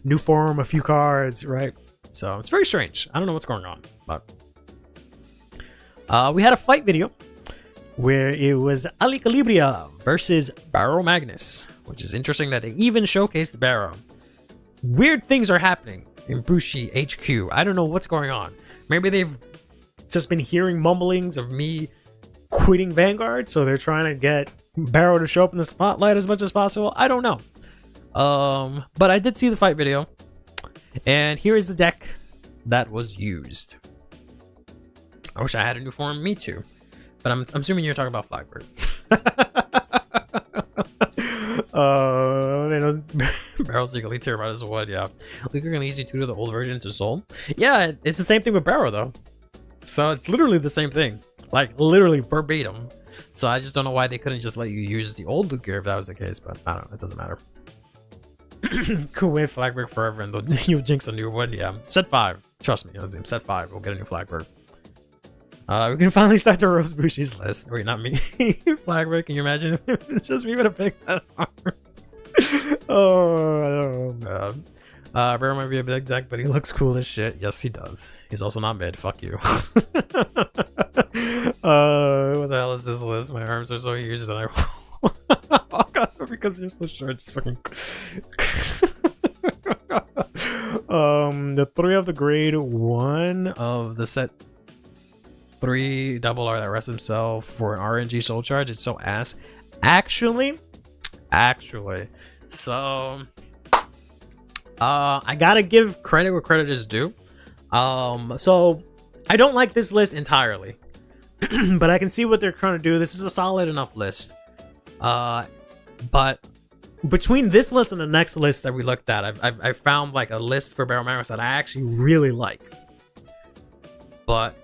S3: new form, a few cards, right? So it's very strange. I don't know what's going on, but we had a fight video where it was Ali Calibria versus Barrow Magnus, which is interesting that they even showcased Barrow. Weird things are happening in Bushi HQ. I don't know what's going on. Maybe they've just been hearing mumblings of me quitting Vanguard, so they're trying to get Barrow to show up in the spotlight as much as possible. I don't know. But I did see the fight video. And here is the deck that was used. I wish I had a new form. Me too. But I'm assuming you're talking about Flagbird. Barrow's legally terrified as what? Yeah. Luker can easy 2 to the old version to Soul. Yeah, it's the same thing with Barrow though. So it's literally the same thing. Like literally verbatim. So I just don't know why they couldn't just let you use the old Luker if that was the case. But I don't know. It doesn't matter. Cool win Flagbird forever and you'll jinx a new one. Yeah, set 5. Trust me, Azim. Set 5. We'll get a new Flagbird. We can finally start to roast Bushi's list. Wait, not me. Flagbird, can you imagine? It's just me with a big head of arms. Oh man. Barrow might be a big deck, but he looks cool as shit. Yes, he does. He's also not mid. Fuck you. What the hell is this list? My arms are so huge that I oh god, because you're so short, it's fucking the 3 of the grade 1 of the set 3 double R that rests himself for an RNG soul charge. It's so ass. Actually, so I gotta give credit where credit is due. So I don't like this list entirely, but I can see what they're trying to do. This is a solid enough list. But between this list and the next list that we looked at, I've found like a list for Barrow Magnus that I actually really like. But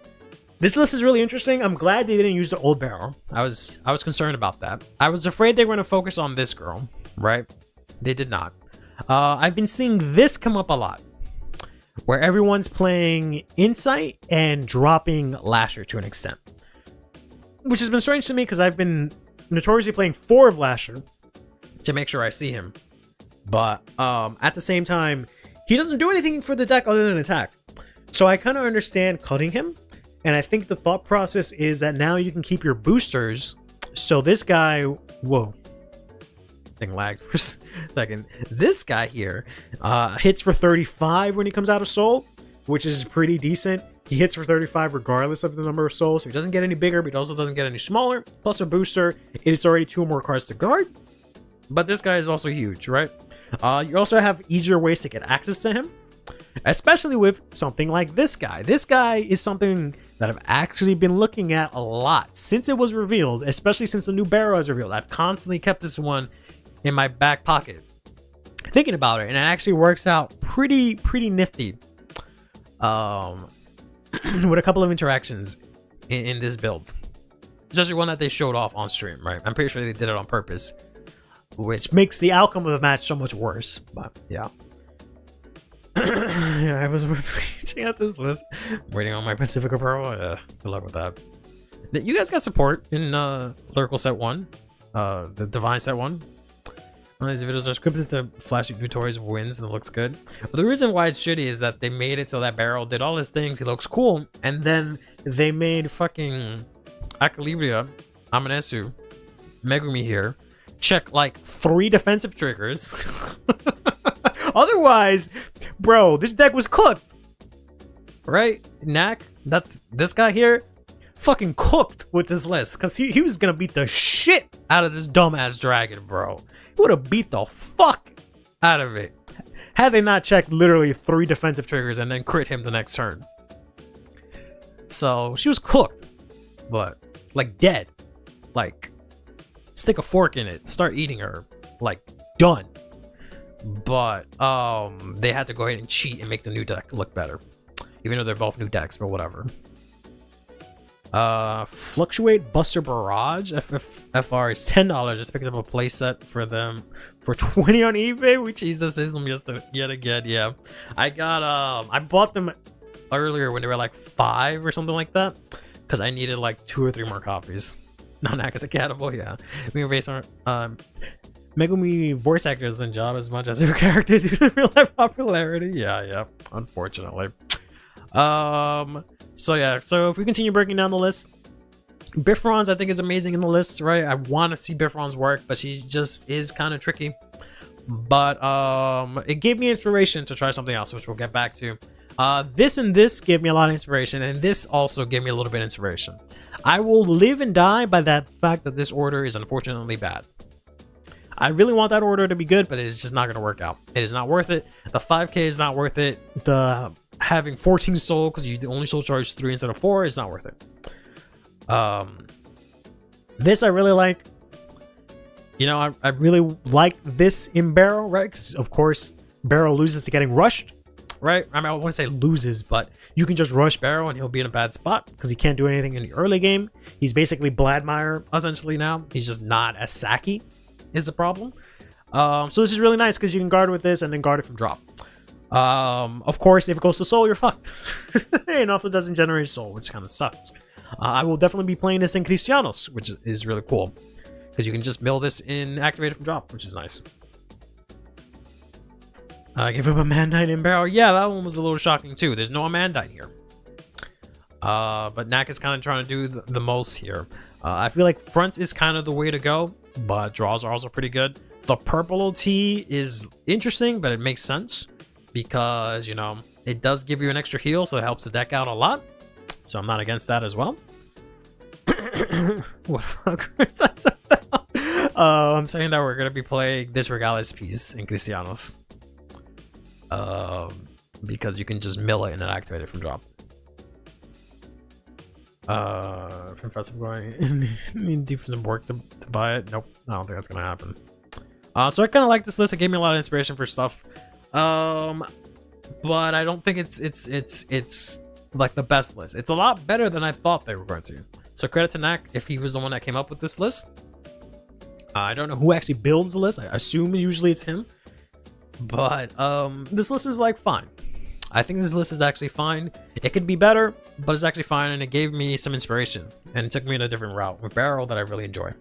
S3: this list is really interesting. I'm glad they didn't use the old Barrow. I was concerned about that. I was afraid they were going to focus on this girl, right? They did not. I've been seeing this come up a lot, where everyone's playing Insight and dropping Lasher to an extent, which has been strange to me because I've been notoriously playing 4 of Lasher to make sure I see him. But at the same time, he doesn't do anything for the deck other than attack. So I kind of understand cutting him. And I think the thought process is that now you can keep your boosters. So this guy, whoa, thing lagged for a second. This guy here hits for 35 when he comes out of Soul, which is pretty decent. He hits for 35 regardless of the number of souls, so he doesn't get any bigger, but he also doesn't get any smaller. Plus a booster, it's already 2 more cards to guard. But this guy is also huge, right? You also have easier ways to get access to him. especially with something like this guy. This guy is something that I've actually been looking at a lot since it was revealed, especially since the new barrel was revealed. I've constantly kept this one in my back pocket, thinking about it, and it actually works out pretty nifty. With a couple of interactions in this build, especially one that they showed off on stream, right? I'm pretty sure they did it on purpose, which makes the outcome of the match so much worse. But yeah. Yeah, I was reaching out this list, waiting on my Pacifica Pro. Yeah, good luck with that. You guys got support in Lyrical Set 1, the Divine Set 1. One of these videos are scripted to flashy new toys wins and it looks good. But the reason why it's shitty is that they made it so that Barrel did all his things, he looks cool, and then they made fucking Equilibria, Amanesu, Megumi here, check like 3 defensive triggers. Otherwise, bro, this deck was cooked. Right? Knack, that's this guy here, fucking cooked with this list, because he was gonna beat the shit out of this dumbass dragon, bro. He would have beat the fuck out of it had they not checked literally 3 defensive triggers and then crit him the next turn. So she was cooked, but like dead. Like stick a fork in it, start eating her, like done. But they had to go ahead and cheat and make the new deck look better, even though they're both new decks, but whatever. Fluctuate Buster Barrage FR is $10. Just picked up a playset for them for 20 on eBay. We cheesed the system yet again. Yeah, I bought them earlier when they were like 5 or something like that, because I needed like 2 or 3 more copies. Not as a catable. Yeah, we were based on Megumi voice actors didn't job as much as their character due to real life popularity. Yeah, unfortunately. So yeah, so if we continue breaking down the list, Bifron's I think is amazing in the list, right? I want to see Bifron's work, but she just is kind of tricky. But it gave me inspiration to try something else, which we'll get back to. This and this gave me a lot of inspiration, and this also gave me a little bit of inspiration. I will live and die by that fact that this order is unfortunately bad. I really want that order to be good, but it is just not going to work out. It is not worth it. The 5k is not worth it. The having 14 soul because you only soul charge 3 instead of 4 is not worth it. This I really like. You know, I really like this in Barrel, right? Because of course Barrel loses to getting rushed, right? I mean, I wouldn't say loses, but you can just rush Barrel and he'll be in a bad spot because he can't do anything in the early game. He's basically Bladmeyer essentially now. He's just not as sacky is the problem. So this is really nice because you can guard with this and then guard it from drop. Of course, if it goes to soul, you're fucked. It also doesn't generate soul, which kind of sucks. I will definitely be playing this in Cristianos, which is really cool because you can just mill this in activated from drop, which is nice. Give him a Mandite in Barrel. Yeah, that one was a little shocking too. There's no Mandite here. But Knack is kind of trying to do the most here. I feel like front is kind of the way to go, but draws are also pretty good. The purple OT is interesting, but it makes sense because, you know, it does give you an extra heal, so it helps the deck out a lot. So I'm not against that as well. What I'm saying that we're going to be playing this Regales piece in Cristianos. Because you can just mill it and then activate it from drop. From Festival going need deep some work to buy it. Nope, I don't think that's gonna happen. So I kind of like this list. It gave me a lot of inspiration for stuff. But I don't think it's like the best list. It's a lot better than I thought they were going to. So credit to Knack if he was the one that came up with this list. I don't know who actually builds the list. I assume usually it's him. But this list is like fine. I think this list is actually fine. It could be better, but it's actually fine, and it gave me some inspiration, and it took me in a different route with Barrel that I really enjoy.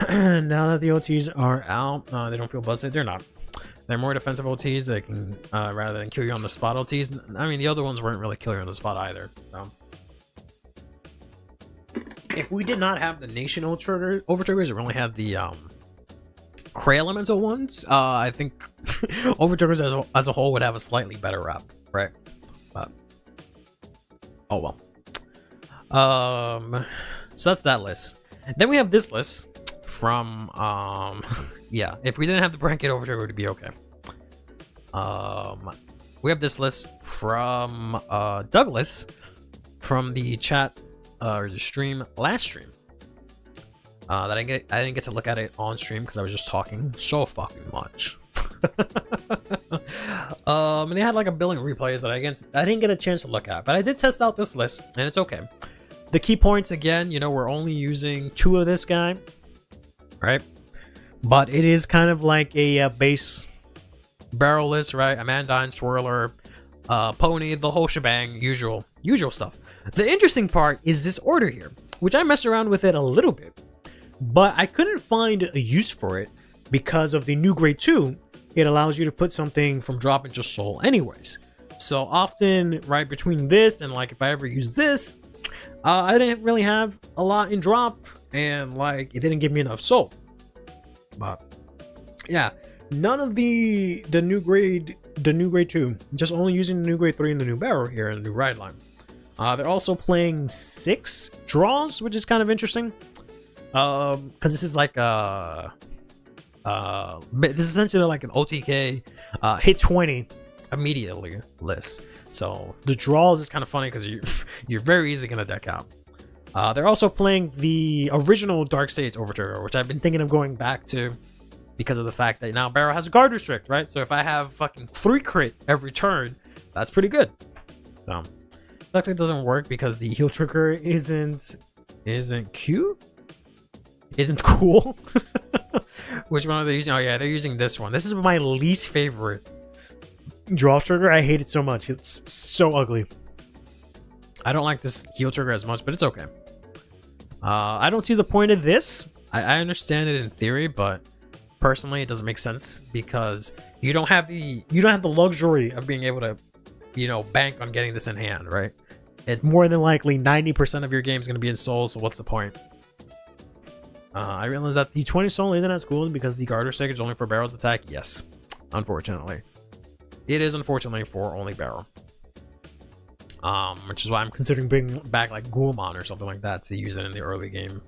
S3: Now that the OTs are out, they don't feel busted. They're not. They're more defensive OTs that can, rather than kill you on the spot OTs. I mean, the other ones weren't really killing you on the spot either, so. If we did not have the Nation overtriggers, we only had the Cray Elemental ones, I think overtriggers as a whole would have a slightly better rep, right? But oh well. So that's that list. Then we have this list from yeah, if we didn't have the Blanket overtrigger, it would be okay.
S1: we have this list from Douglas from the chat or the stream last stream. That I didn't get to look at it on stream because I was just talking so fucking much. And they had like a billion replays that I didn't get a chance to look at, but I did test out this list and it's okay. The key points again, you know, we're only using 2 of this guy, right? But it is kind of like a base barrel list, right? Amandine, swirler, pony, the whole shebang, usual stuff. The interesting part is this order here, which I messed around with it a little bit, but I couldn't find a use for it because of the new grade 2. It allows you to put something from drop into soul anyways. So often, right, between this and like if I ever use this, I didn't really have a lot in drop and like it didn't give me enough soul. But yeah, none of the new grade 2, just only using the new grade 3 and the new barrel here and the new ride line. They're also playing 6 draws, which is kind of interesting. Because this is like this is essentially like an OTK hit 20 immediately list. So the draws is kind of funny because you're very easily gonna deck out. They're also playing the original Dark States Overture, which I've been thinking of going back to because of the fact that now Barrow has a guard restrict, right? So if I have fucking 3 crit every turn, that's pretty good. So luckily it doesn't work because the heal trigger isn't Q? Isn't cool. Which one are they using? Oh yeah, they're using this one. This is my least favorite draw trigger. I hate it so much. It's so ugly. I don't like this heal trigger as much, but it's okay. I don't see the point of this. I understand it in theory, but personally it doesn't make sense because you don't have the luxury of being able to, you know, bank on getting this in hand, right? It's more than likely 90% of your game is going to be in soul, so what's the point? I realize that the 20 soul isn't as cool because the garter stick is only for barrel's attack. Yes, unfortunately. It is unfortunately for only barrel. Which is why I'm considering bringing back like Ghoulmon or something like that to use it in the early game.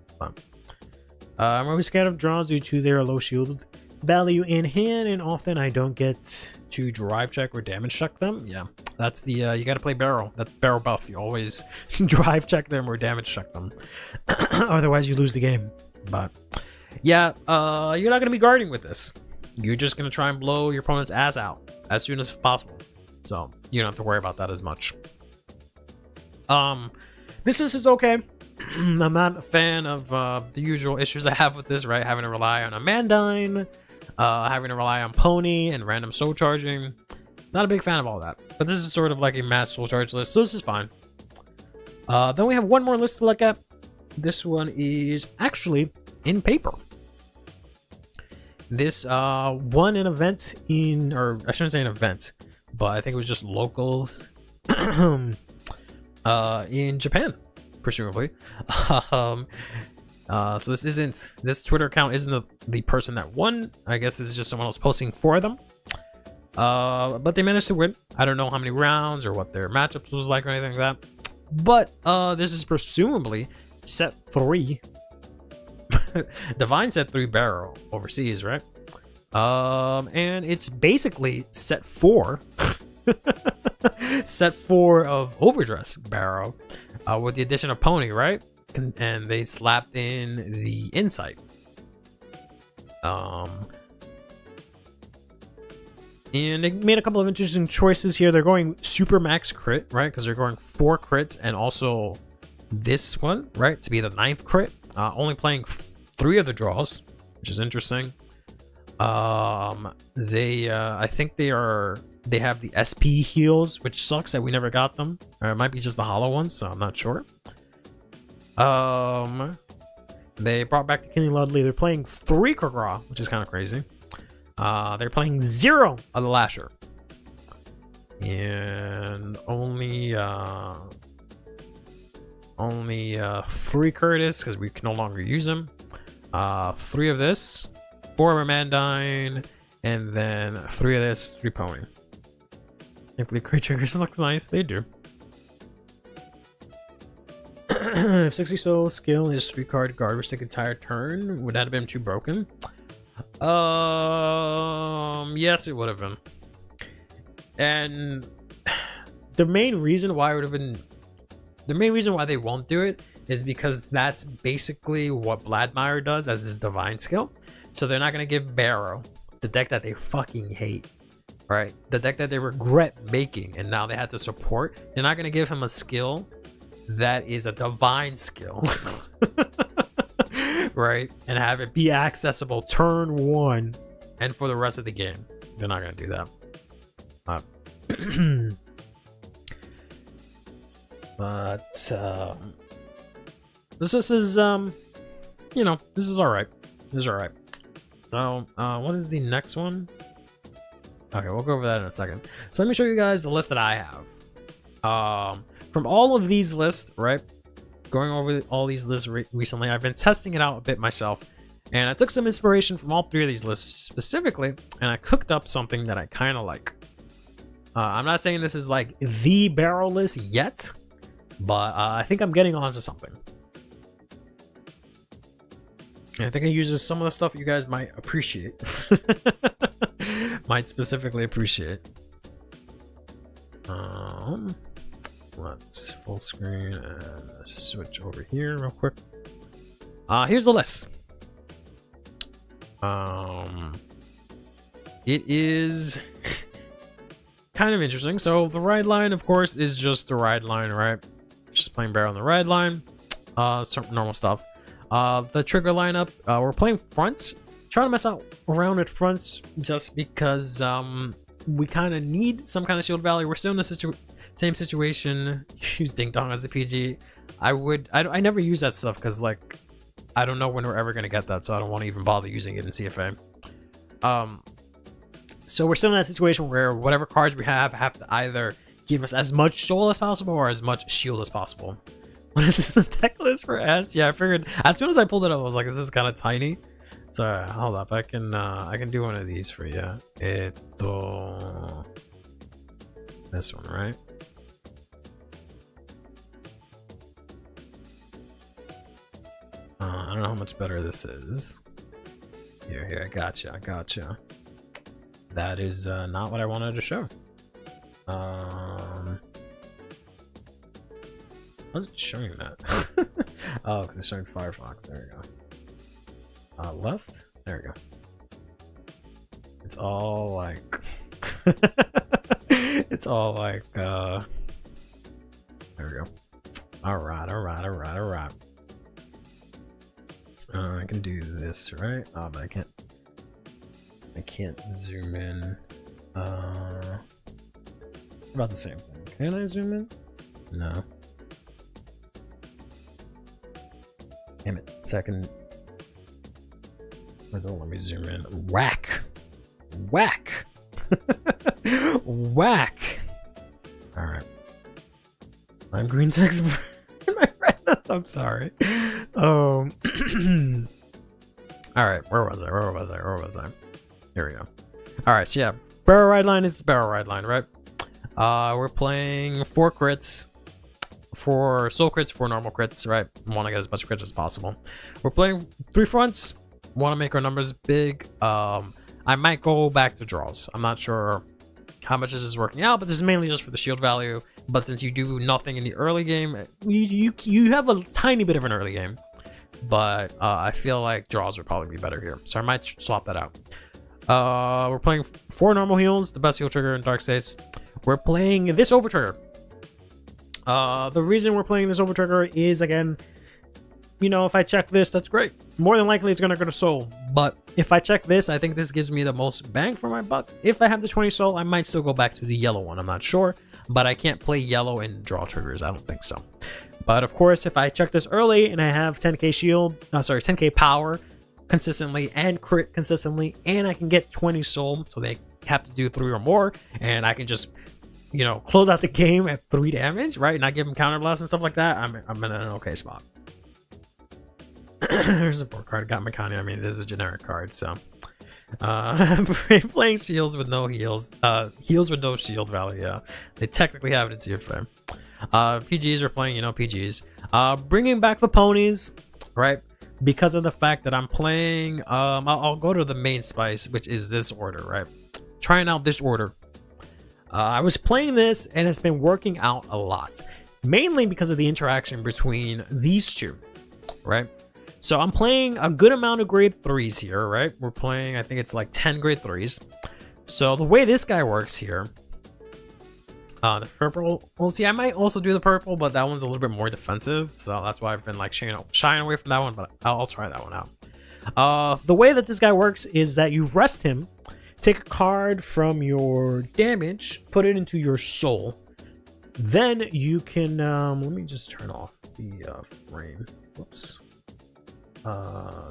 S1: I'm always scared of draws due to their low shield value in hand, and often I don't get to drive check or damage check them. Yeah, that's the you gotta play barrel. That's barrel buff. You always drive check them or damage check them. Otherwise you lose the game. But yeah, you're not gonna be guarding with this. You're just gonna try and blow your opponent's ass out as soon as possible. So you don't have to worry about that as much. This is okay. I'm not a fan of the usual issues I have with this, right? Having to rely on Amandine, having to rely on Pony and random soul charging. Not a big fan of all that. But this is sort of like a mass soul charge list, so this is fine. Then we have one more list to look at. This one is actually in paper. This won an event or I shouldn't say an event, but I think it was just locals in Japan, presumably. So this Twitter account isn't the person that won. I guess this is just someone else posting for them. But they managed to win. I don't know how many rounds or what their matchups was like or anything like that. But this is presumably set 3. Divine set 3 barrel overseas, right? And it's basically set 4. Set 4 of overdress barrel with the addition of Pony, right? And they slapped in the insight. And they made a couple of interesting choices here. They're going super max crit, right? Because they're going 4 crits and also this one, right, to be the 9th crit. Only playing 3 of the draws, which is interesting. I think they have the SP heals, which sucks that we never got them. Or it might be just the hollow ones, so I'm not sure. They brought back the Kenny Ludley. They're playing 3 Kagra, which is kind of crazy. They're playing 0 of the Lasher. And only 3 Curtis, because we can no longer use them. 3 of this, 4 of Amandine, and then 3 of this, 3 Pony. If the crit triggers looks nice, they do. If 60 soul skill is 3 card guard stick entire turn, would that have been too broken? Yes, it would have been. And the main reason why they won't do it is because that's basically what Vladimir does as his divine skill. So they're not going to give Barrow, the deck that they fucking hate, right? The deck that they regret making and now they had to support. They're not going to give him a skill that is a divine skill, right? And have it be accessible turn 1 and for the rest of the game. They're not going to do that. But this is you know, this is all right. This is all right. So what is the next one? Okay, we'll go over that in a second. So let me show you guys the list that I have. From all of these lists, right? Going over all these lists recently, I've been testing it out a bit myself, and I took some inspiration from all 3 of these lists specifically, and I cooked up something that I kind of like. I'm not saying this is like the barrel list yet, but I think I'm getting onto something. And I think it uses some of the stuff you guys might appreciate. Might specifically appreciate. Let's full screen and switch over here real quick. Here's the list. It is kind of interesting. So the ride line, of course, is just the ride line, right? Just plain barrel on the ride line. Some normal stuff. The trigger lineup, we're playing fronts. Trying to mess around with fronts just because we kind of need some kind of shield value. We're still in the same situation. Use Ding Dong as a PG. I never use that stuff because, like, I don't know when we're ever gonna get that, so I don't want to even bother using it in CFA. So we're still in that situation where whatever cards we have to either give us as much soul as possible or as much shield as possible. What is this, a deck list for ads? Yeah, I figured as soon as I pulled it up, I was like, this is kind of tiny. So hold up, I can do one of these for you. This one, right? I don't know how much better this is. Here, I gotcha. That is not what I wanted to show. Why is it showing that? Oh, because it's showing Firefox. There we go. Left? There we go. It's all like... it's all like... There we go. Alright. I can do this, right? Oh, but I can't zoom in. About the same thing. Can I zoom in? No. Damn it. Second. Don't let me zoom in. Whack. Whack. Alright. I'm green text. My retinas. I'm sorry. Alright, where was I? Here we go. Alright, so yeah. Barrel ride line is the barrel ride line, right? We're playing 4 crits. 4 soul crits, 4 normal crits, right? Want to get as much crits as possible. We're playing 3 fronts. Want to make our numbers big. I might go back to draws. I'm not sure how much this is working out, but this is mainly just for the shield value. But since you do nothing in the early game, you have a tiny bit of an early game. But I feel like draws would probably be better here, so I might swap that out. We're playing 4 normal heals, the best heal trigger in Dark States. We're playing this over trigger. The reason we're playing this over trigger is, again, you know, if I check this, that's great. More than likely it's gonna go to soul. But if I check this, I think this gives me the most bang for my buck. If I have the 20 soul, I might still go back to the yellow one. I'm not sure, but I can't play yellow and draw triggers. I don't think so. But of course, if I check this early and I have 10k shield, 10k power consistently and crit consistently, and I can get 20 soul, so they have to do 3 or more, and I can just, you know, close out the game at 3 damage, right? And I give them counter blast and stuff like that. I'm in an okay spot. There's a board card. Got Makani. I mean, it is a generic card, so playing shields with no heals, heals with no shield value. Yeah, they technically have it in CFA. PGs are playing, you know, PGs. Bringing back the ponies, right? Because of the fact that I'm playing, I'll go to the main spice, which is this order, right? Trying out this order.
S3: I was playing this and it's been working out a lot, mainly because of the interaction between these two, right? So I'm playing a good amount of grade 3s here, right? We're playing, I think it's like 10 grade 3s. So the way this guy works here, the purple, well, see, I might also do the purple, but that one's a little bit more defensive. So that's why I've been like shying away from that one, but I'll try that one out. The way that this guy works is that you rest him, take a card from your damage, put it into your soul. Then you can, let me just turn off the frame. Whoops.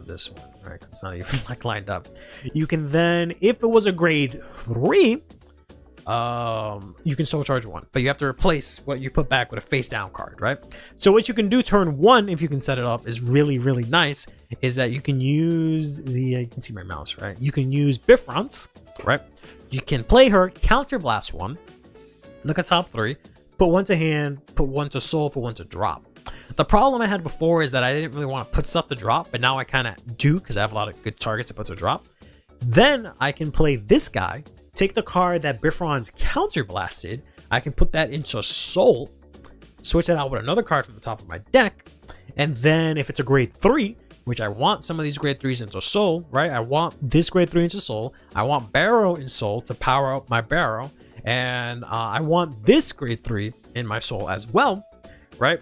S3: This one, right? It's not even like lined up. You can then, if it was a grade 3, you can soul charge 1, but you have to replace what you put back with a face down card, right? So what you can do turn 1, if you can set it up, is really, really nice, is that you can use the, you can see my mouse, right? You can use Bifronts, right? You can play her, counterblast 1, look at top 3, put 1 to hand, put 1 to soul, put 1 to drop. The problem I had before is that I didn't really want to put stuff to drop, but now I kind of do because I have a lot of good targets to put to drop. Then I can play this guy, take the card that Bifron's counterblasted, I can put that into soul, switch it out with another card from the top of my deck, and then if it's a grade 3, which I want some of these grade 3s into soul, right? I want this grade 3 into soul, I want Barrow in soul to power up my Barrow, and I want this grade 3 in my soul as well, right?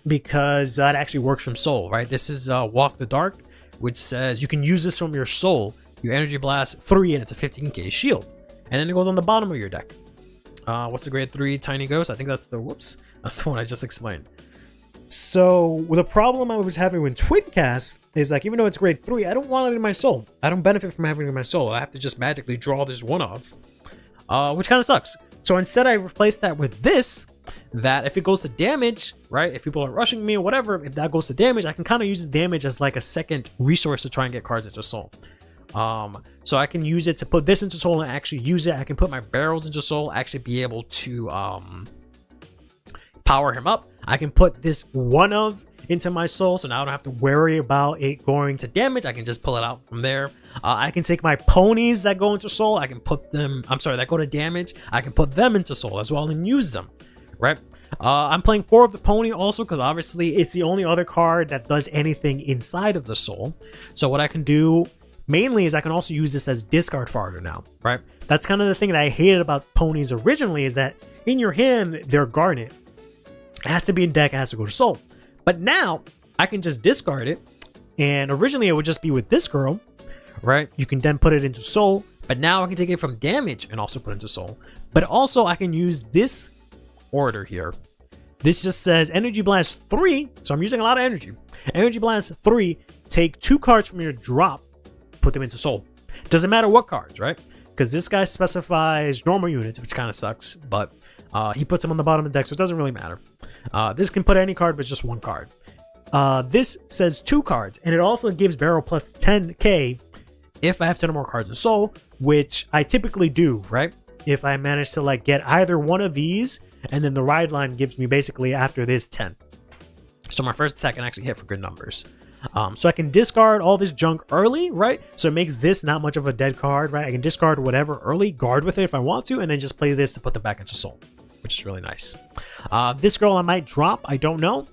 S3: Because that actually works from soul, right? This is Walk the Dark, which says you can use this from your soul. You energy blast 3 and it's a 15k shield. And then it goes on the bottom of your deck. What's the grade 3 Tiny Ghost? I think that's the, whoops, that's the one I just explained. So the problem I was having with Twin-Cast is like, even though it's grade 3, I don't want it in my soul. I don't benefit from having it in my soul. I have to just magically draw this one off, which kind of sucks. So instead I replaced that with this, that if it goes to damage, right, if people are rushing me or whatever, if that goes to damage, I can kind of use the damage as like a second resource to try and get cards into soul. So I can use it to put this into soul and actually use it. I can put my barrels into soul, actually be able to power him up. I can put this one of into my soul, so now I don't have to worry about it going to damage. I can just pull it out from there. I can take my ponies that go into soul, I can put them, I'm sorry, that go to damage, I can put them into soul as well and use them, right? I'm playing 4 of the pony also because obviously it's the only other card that does anything inside of the soul. So what I can do mainly is I can also use this as discard fodder now, right? That's kind of the thing that I hated about ponies originally, is that in your hand they're garnet. It has to be in deck, it has to go to soul. But now I can just discard it, and originally it would just be with this girl, right? You can then put it into soul, but now I can take it from damage and also put it into soul. But also I can use this order here. This just says energy blast 3, so I'm using a lot of energy. Energy blast 3, take 2 cards from your drop, put them into soul. Doesn't matter what cards, right? Because this guy specifies normal units, which kind of sucks, but he puts them on the bottom of the deck, so it doesn't really matter. This can put any card, but just 1 card. This says 2 cards, and it also gives barrel plus 10k if I have 10 or more cards in soul, which I typically do, right? If I manage to like get either one of these, and then the ride line gives me basically after this 10. So my first attack can actually hit for good numbers. So I can discard all this junk early, right? So it makes this not much of a dead card, right? I can discard whatever early, guard with it if I want to, and then just play this to put them back into soul, which is really nice. This girl I might drop, I don't know.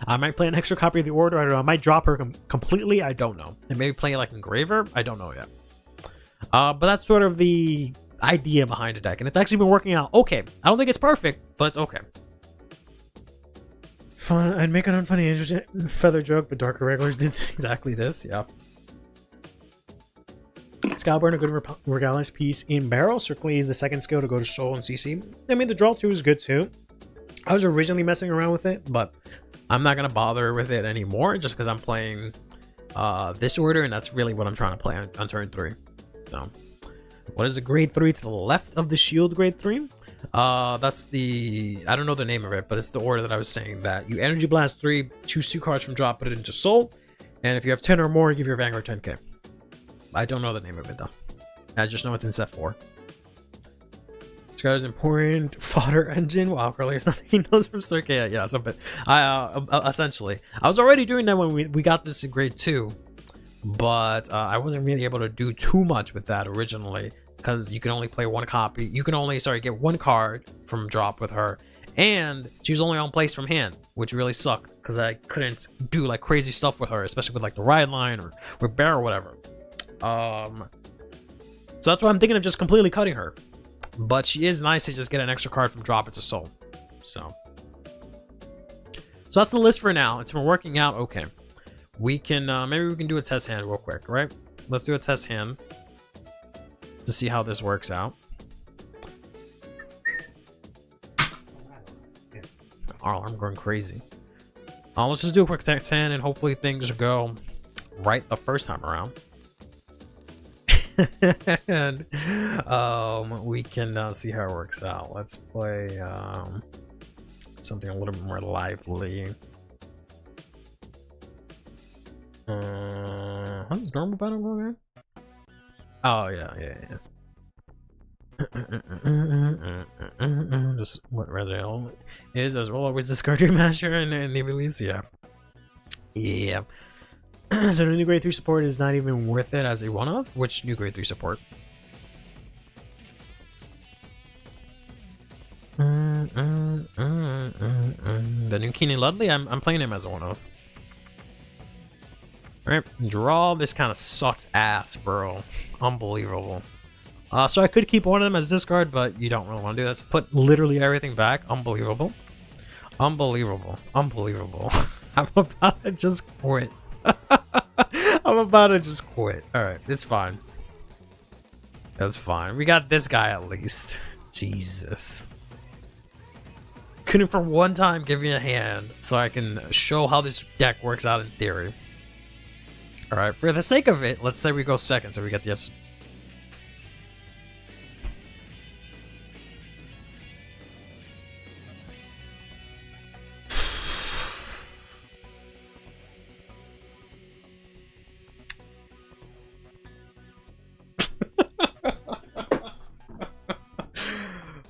S3: I might play an extra copy of the order, I don't know. I might drop her completely, I don't know. And maybe play like Engraver, I don't know yet. But that's sort of the idea behind the deck, and it's actually been working out okay. I don't think it's perfect, but it's okay. Fun. I'd make an unfunny interesting feather joke, but darker regulars did exactly this. Yeah. Skyburn, a good Regalis piece in barrel. Certainly is the second skill to go to soul and CC. I mean, the draw 2 is good too. I was originally messing around with it, but I'm not gonna bother with it anymore just because I'm playing this order, and that's really what I'm trying to play on turn 3. So, what is the grade 3 to the left of the shield grade 3? That's the, I don't know the name of it, but it's the order that I was saying, that you energy blast 3, choose 2 cards from drop, put it into soul, and if you have 10 or more, give your Vanguard 10k. I don't know the name of it though. I just know it's in set 4. This guy's important fodder engine. Wow, Curly, there's nothing he knows from Circuit. Yeah, so, but essentially, I was already doing that when we got this in grade 2, but I wasn't really able to do too much with that originally. because you can only play one copy. You can only, sorry, get one card from drop with her. And she was only on place from hand, which really sucked because I couldn't do like crazy stuff with her, especially with like the ride line or bear or whatever. So that's why I'm thinking of just completely cutting her. But she is nice to just get an extra card from drop into soul. So that's the list for now. It's been working out okay. We can maybe we can do a test hand real quick, right? Let's do a test hand to see how this works out. Our alarm going crazy. Let's just do a quick test hand and hopefully things go right the first time around. And we can see how it works out. Let's play something a little bit more lively. How does normal battle go again? Oh yeah. Just what Rezel is, as well, always discard your master and the release. Yeah. So the new grade 3 support is not even worth it as a one-off. Which new grade 3 support? The new Keenan Ludley. I'm playing him as a one-off. Alright, draw. This kind of sucks ass, bro. Unbelievable. So I could keep one of them as discard, but you don't really want to do that. So put literally everything back. Unbelievable. I'm about to just quit. Alright, it's fine. That's fine. We got this guy at least. Jesus. Couldn't for one time give me a hand so I can show how this deck works out in theory. Alright, for the sake of it, let's say we go second, so we get the yes.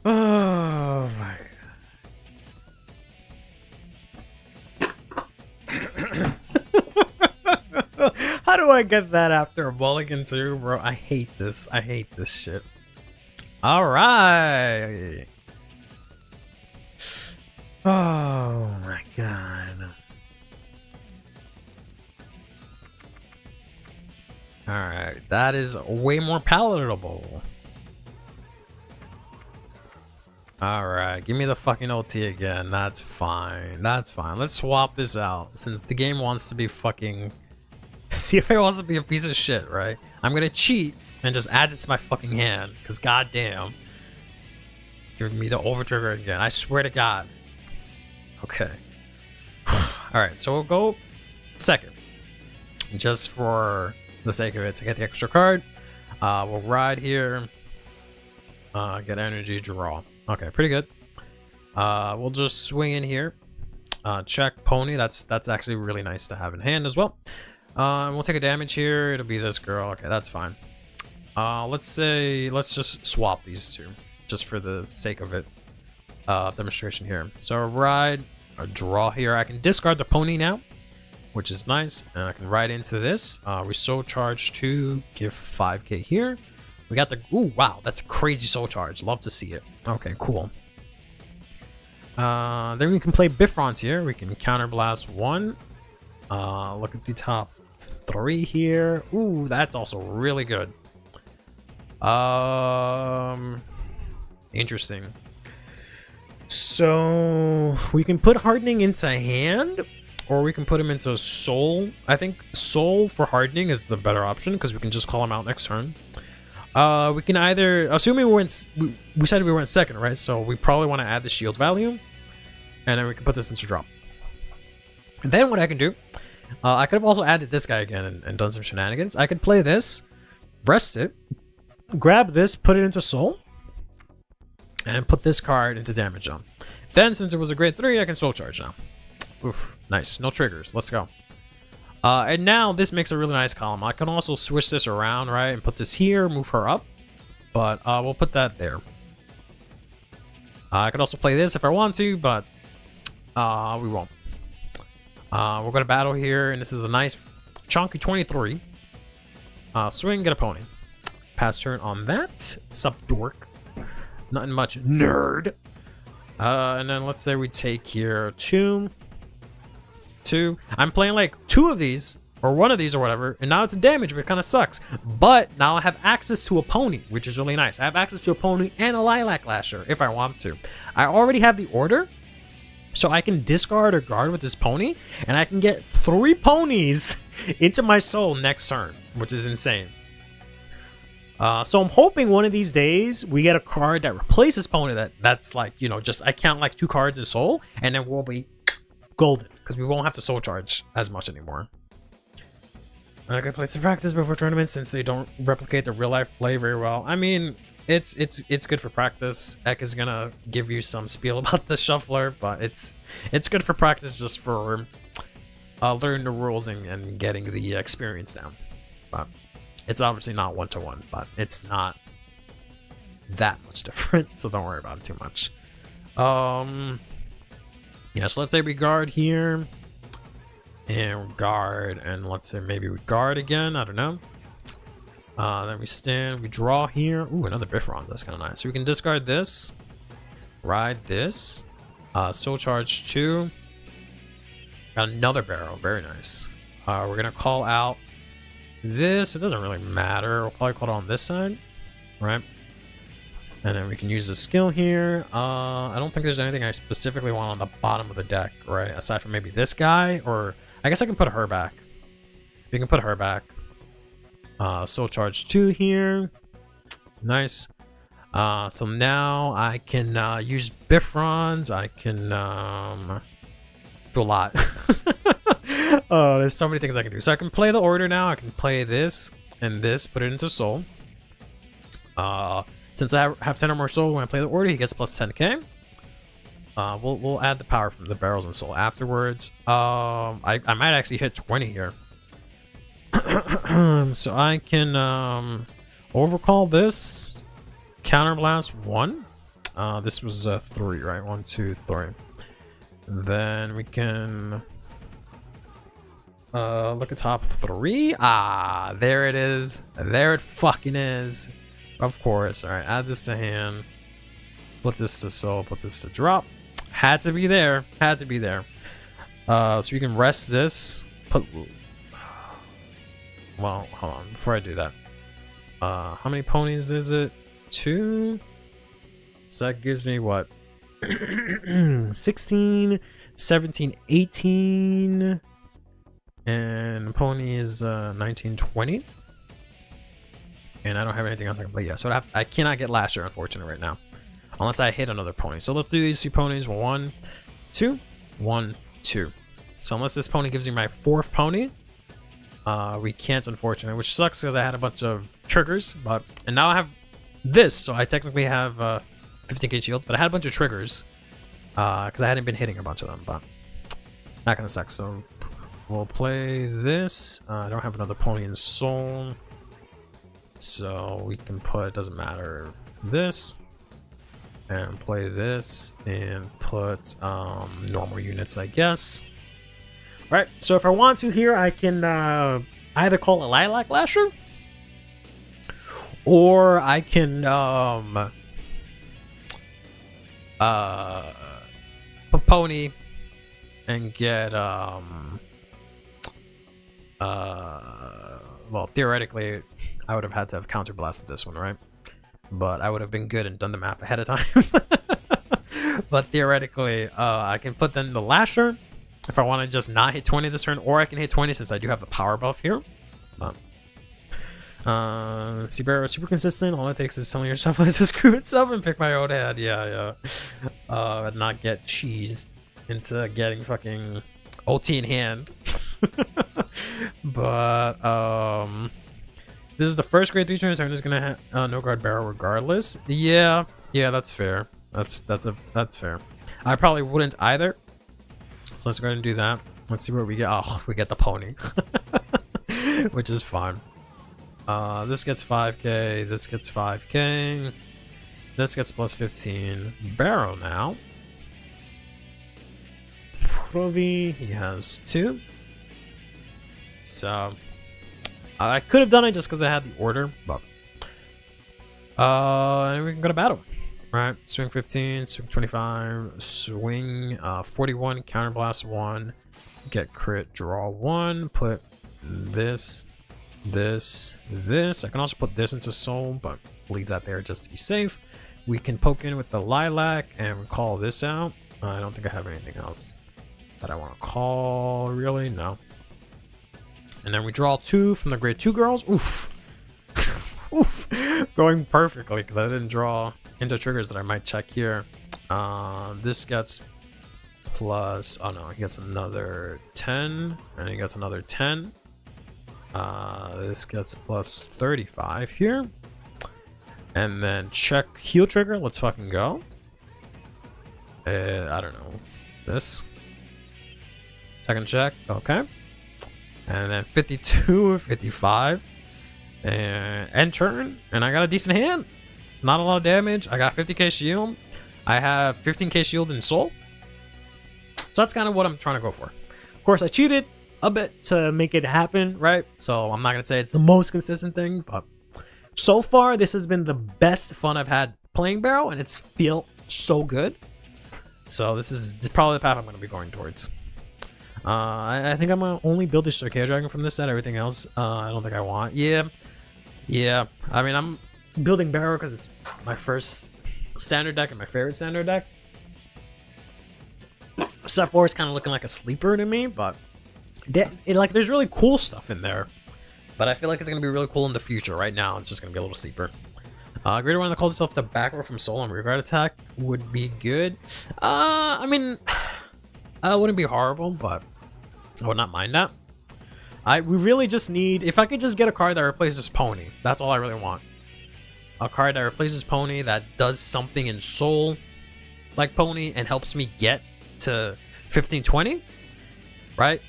S3: Oh my god. How do I get that after a mulligan too, bro? I hate this. I hate this shit. All right. Oh my god. All right, that is way more palatable. All right, give me the fucking OT again. That's fine. That's fine. Let's swap this out since the game wants to be fucking. See if it wants to be a piece of shit, right? I'm gonna cheat and just add this to my fucking hand, because goddamn. Give me the over trigger again. I swear to God. Okay. Alright, so we'll go second. Just for the sake of it, to get the extra card. We'll ride here. Get energy, draw. Okay, pretty good. We'll just swing in here. Check pony. That's actually really nice to have in hand as well. We'll take a damage here. It'll be this girl. Okay, that's fine. Let's just swap these two, just for the sake of it. Demonstration here. So ride, a draw here. I can discard the pony now, which is nice, and I can ride into this. We soul charge 2, give 5k here. We got the, ooh, wow, that's a crazy soul charge. Love to see it. Okay, cool. Then we can play Bifrons here. We can counterblast 1. Look at the top 3 here. Ooh, that's also really good. Interesting. So we can put hardening into hand, or we can put him into soul. I think soul for hardening is the better option because we can just call him out next turn. We can either, assuming we said we went second, right? So we probably want to add the shield value, and then we can put this into drop. And then what I can do, I could have also added this guy again and done some shenanigans. I could play this, rest it, grab this, put it into soul, and put this card into damage zone. Then, since it was a grade 3, I can soul charge now. Oof, nice. No triggers. Let's go. And now this makes a really nice column. I can also switch this around, right, and put this here, move her up. But we'll put that there. I could also play this if I want to, but we won't. We're going to battle here, and this is a nice chunky 23. Swing, get a pony. pass turn on that. Sup dork. Nothing much, nerd. And then let's say we take here two. I'm playing like 2 of these, or 1 of these or whatever, and now it's a damage, but it kind of sucks. But now I have access to a pony, which is really nice. I have access to a pony and a Lilac Lasher if I want to. I already have the order, so I can discard or guard with this pony, and I can get 3 ponies into my soul next turn, which is insane. So I'm hoping one of these days we get a card that replaces pony that's like, you know, just I count like 2 cards in soul, and then we'll be golden because we won't have to soul charge as much anymore. A good place to practice before tournaments since they don't replicate the real life play very well. I mean, it's good for practice. Ek is gonna give you some spiel about the shuffler, but it's good for practice just for learning the rules and getting the experience down. But it's obviously not 1-to-1, but it's not that much different, so don't worry about it too much. Yeah, so let's say we guard here. And guard, and let's say maybe we guard again, I don't know. Then we stand, we draw here. Ooh, another Bifron, that's kind of nice. So we can discard this, ride this, soul charge 2. Got another barrel, very nice. We're gonna call out this, it doesn't really matter. We'll probably call it on this side, right? And then we can use the skill here. I don't think there's anything I specifically want on the bottom of the deck, right? Aside from maybe this guy, or I guess I can put her back. We can put her back. Soul charge 2 here. Nice. So now I can use Bifrons. I can do a lot. Oh, there's so many things I can do. So I can play the order now. I can play this and this, put it into soul. Since I have 10 or more soul when I play the order, he gets plus 10k. We'll add the power from the barrels and soul afterwards. I might actually hit 20 here. So I can overcall this. Counterblast 1. This was 3, right? 1, 2, 3. Then we can look at top 3. Ah, there it is. There it fucking is. Of course. All right, add this to hand. Put this to soul. Put this to drop. Had to be there. Had to be there. So we can rest this. Well, hold on. Before I do that, how many ponies is it? 2. So that gives me what? 16, 17, 18, and pony is 19, 20. And I don't have anything else I can play yet, so I cannot get Lasher, unfortunately, right now, unless I hit another pony. So let's do these 2 ponies. 1, 2, 1, 2. So unless this pony gives me my 4th pony, we can't, unfortunately, which sucks because I had a bunch of triggers. And now I have this, so I technically have 15k shield, but I had a bunch of triggers because I hadn't been hitting a bunch of them. But that kind of sucks. So we'll play this. I don't have another pony in soul. So we can put, doesn't matter, this, and play this, and put normal units, I guess. Right, so if I want to here, I can either call a Lilac Lasher, or I can put Pony and get well, theoretically I would have had to have counterblasted this one, right? But I would have been good and done the map ahead of time. But theoretically, I can put then the Lasher if I want to just not hit 20 this turn, or I can hit 20 since I do have the power buff here. Seabear is super consistent. All it takes is telling yourself to screw itself and pick my own head. Yeah. Not get cheesed into getting fucking OT in hand. But this is the first grade 3 turn is gonna have no guard barrel regardless. Yeah, that's fair. That's fair. I probably wouldn't either. So let's go ahead and do that. Let's see what we get. Oh, we get the pony, which is fine. This gets 5k. This gets 5k. This gets plus 15. Barrow now. Provi, he has 2. So I could have done it just because I had the order, but And we can go to battle. Right, swing 15, swing 25, swing 41, counterblast 1, get crit, draw 1, put this. I can also put this into soul, but leave that there just to be safe. We can poke in with the lilac and call this out. I don't think I have anything else that I want to call, really, no. And then we draw 2 from the grade 2 girls. Oof. Oof. Going perfectly because I didn't draw into triggers that I might check here. This gets plus, oh no, he gets another 10, and he gets another 10. This gets plus 35 here. And then check heal trigger, let's fucking go. I don't know, this. Second check, okay. And then 52, 55. And end turn, and I got a decent hand. Not a lot of damage. I got 50k shield. I have 15k shield in soul. So that's kind of what I'm trying to go for. Of course, I cheated a bit to make it happen, right? So I'm not going to say it's the most consistent thing, but so far, this has been the best fun I've had playing Barrow, and it's feel so good. So this is probably the path I'm going to be going towards. I think I'm going to only build a Circaria Dragon from this set. Everything else, I don't think I want. Yeah. I mean, I'm building Barrow because it's my first standard deck and my favorite standard deck. Set 4 is kind of looking like a sleeper to me, but there's really cool stuff in there. But I feel like it's going to be really cool in the future. Right now, it's just going to be a little sleeper. Greater one that calls itself the back row from soul and rearguard attack would be good. I mean, it wouldn't be horrible, but I would not mind that. We really just need, if I could just get a card that replaces Pony, that's all I really want. A card that replaces Pony that does something in soul like Pony and helps me get to 15-20, right?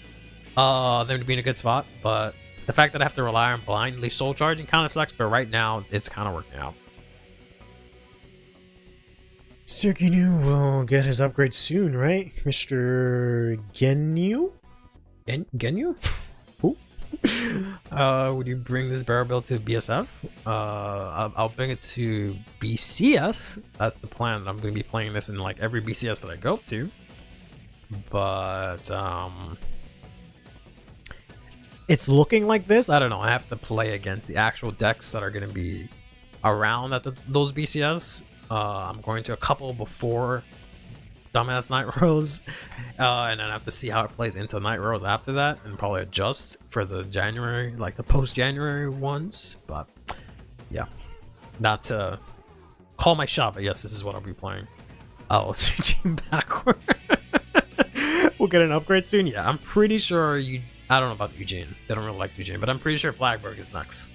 S3: Then would be in a good spot, but the fact that I have to rely on blindly soul charging kind of sucks, but right now it's kind of working out.
S4: Sukinu will get his upgrade soon, right? Mr. Genu?
S3: Genu? Who? Would you bring this barrel build to BSF? I'll bring it to BCS. That's the plan. I'm going to be playing this in like every BCS that I go to. But it's looking like this. I don't know. I have to play against the actual decks that are going to be around at those BCS. I'm going to a couple before Dumbass Night Rose, and then I have to see how it plays into Night Rose after that, and probably adjust for the January, like the post-January ones. But yeah, not to call my shot, but yes, this is what I'll be playing. Oh, switching backward. We'll get an upgrade soon. Yeah, I'm pretty sure you. I don't know about Eugene. They don't really like Eugene, but I'm pretty sure Flagberg is next.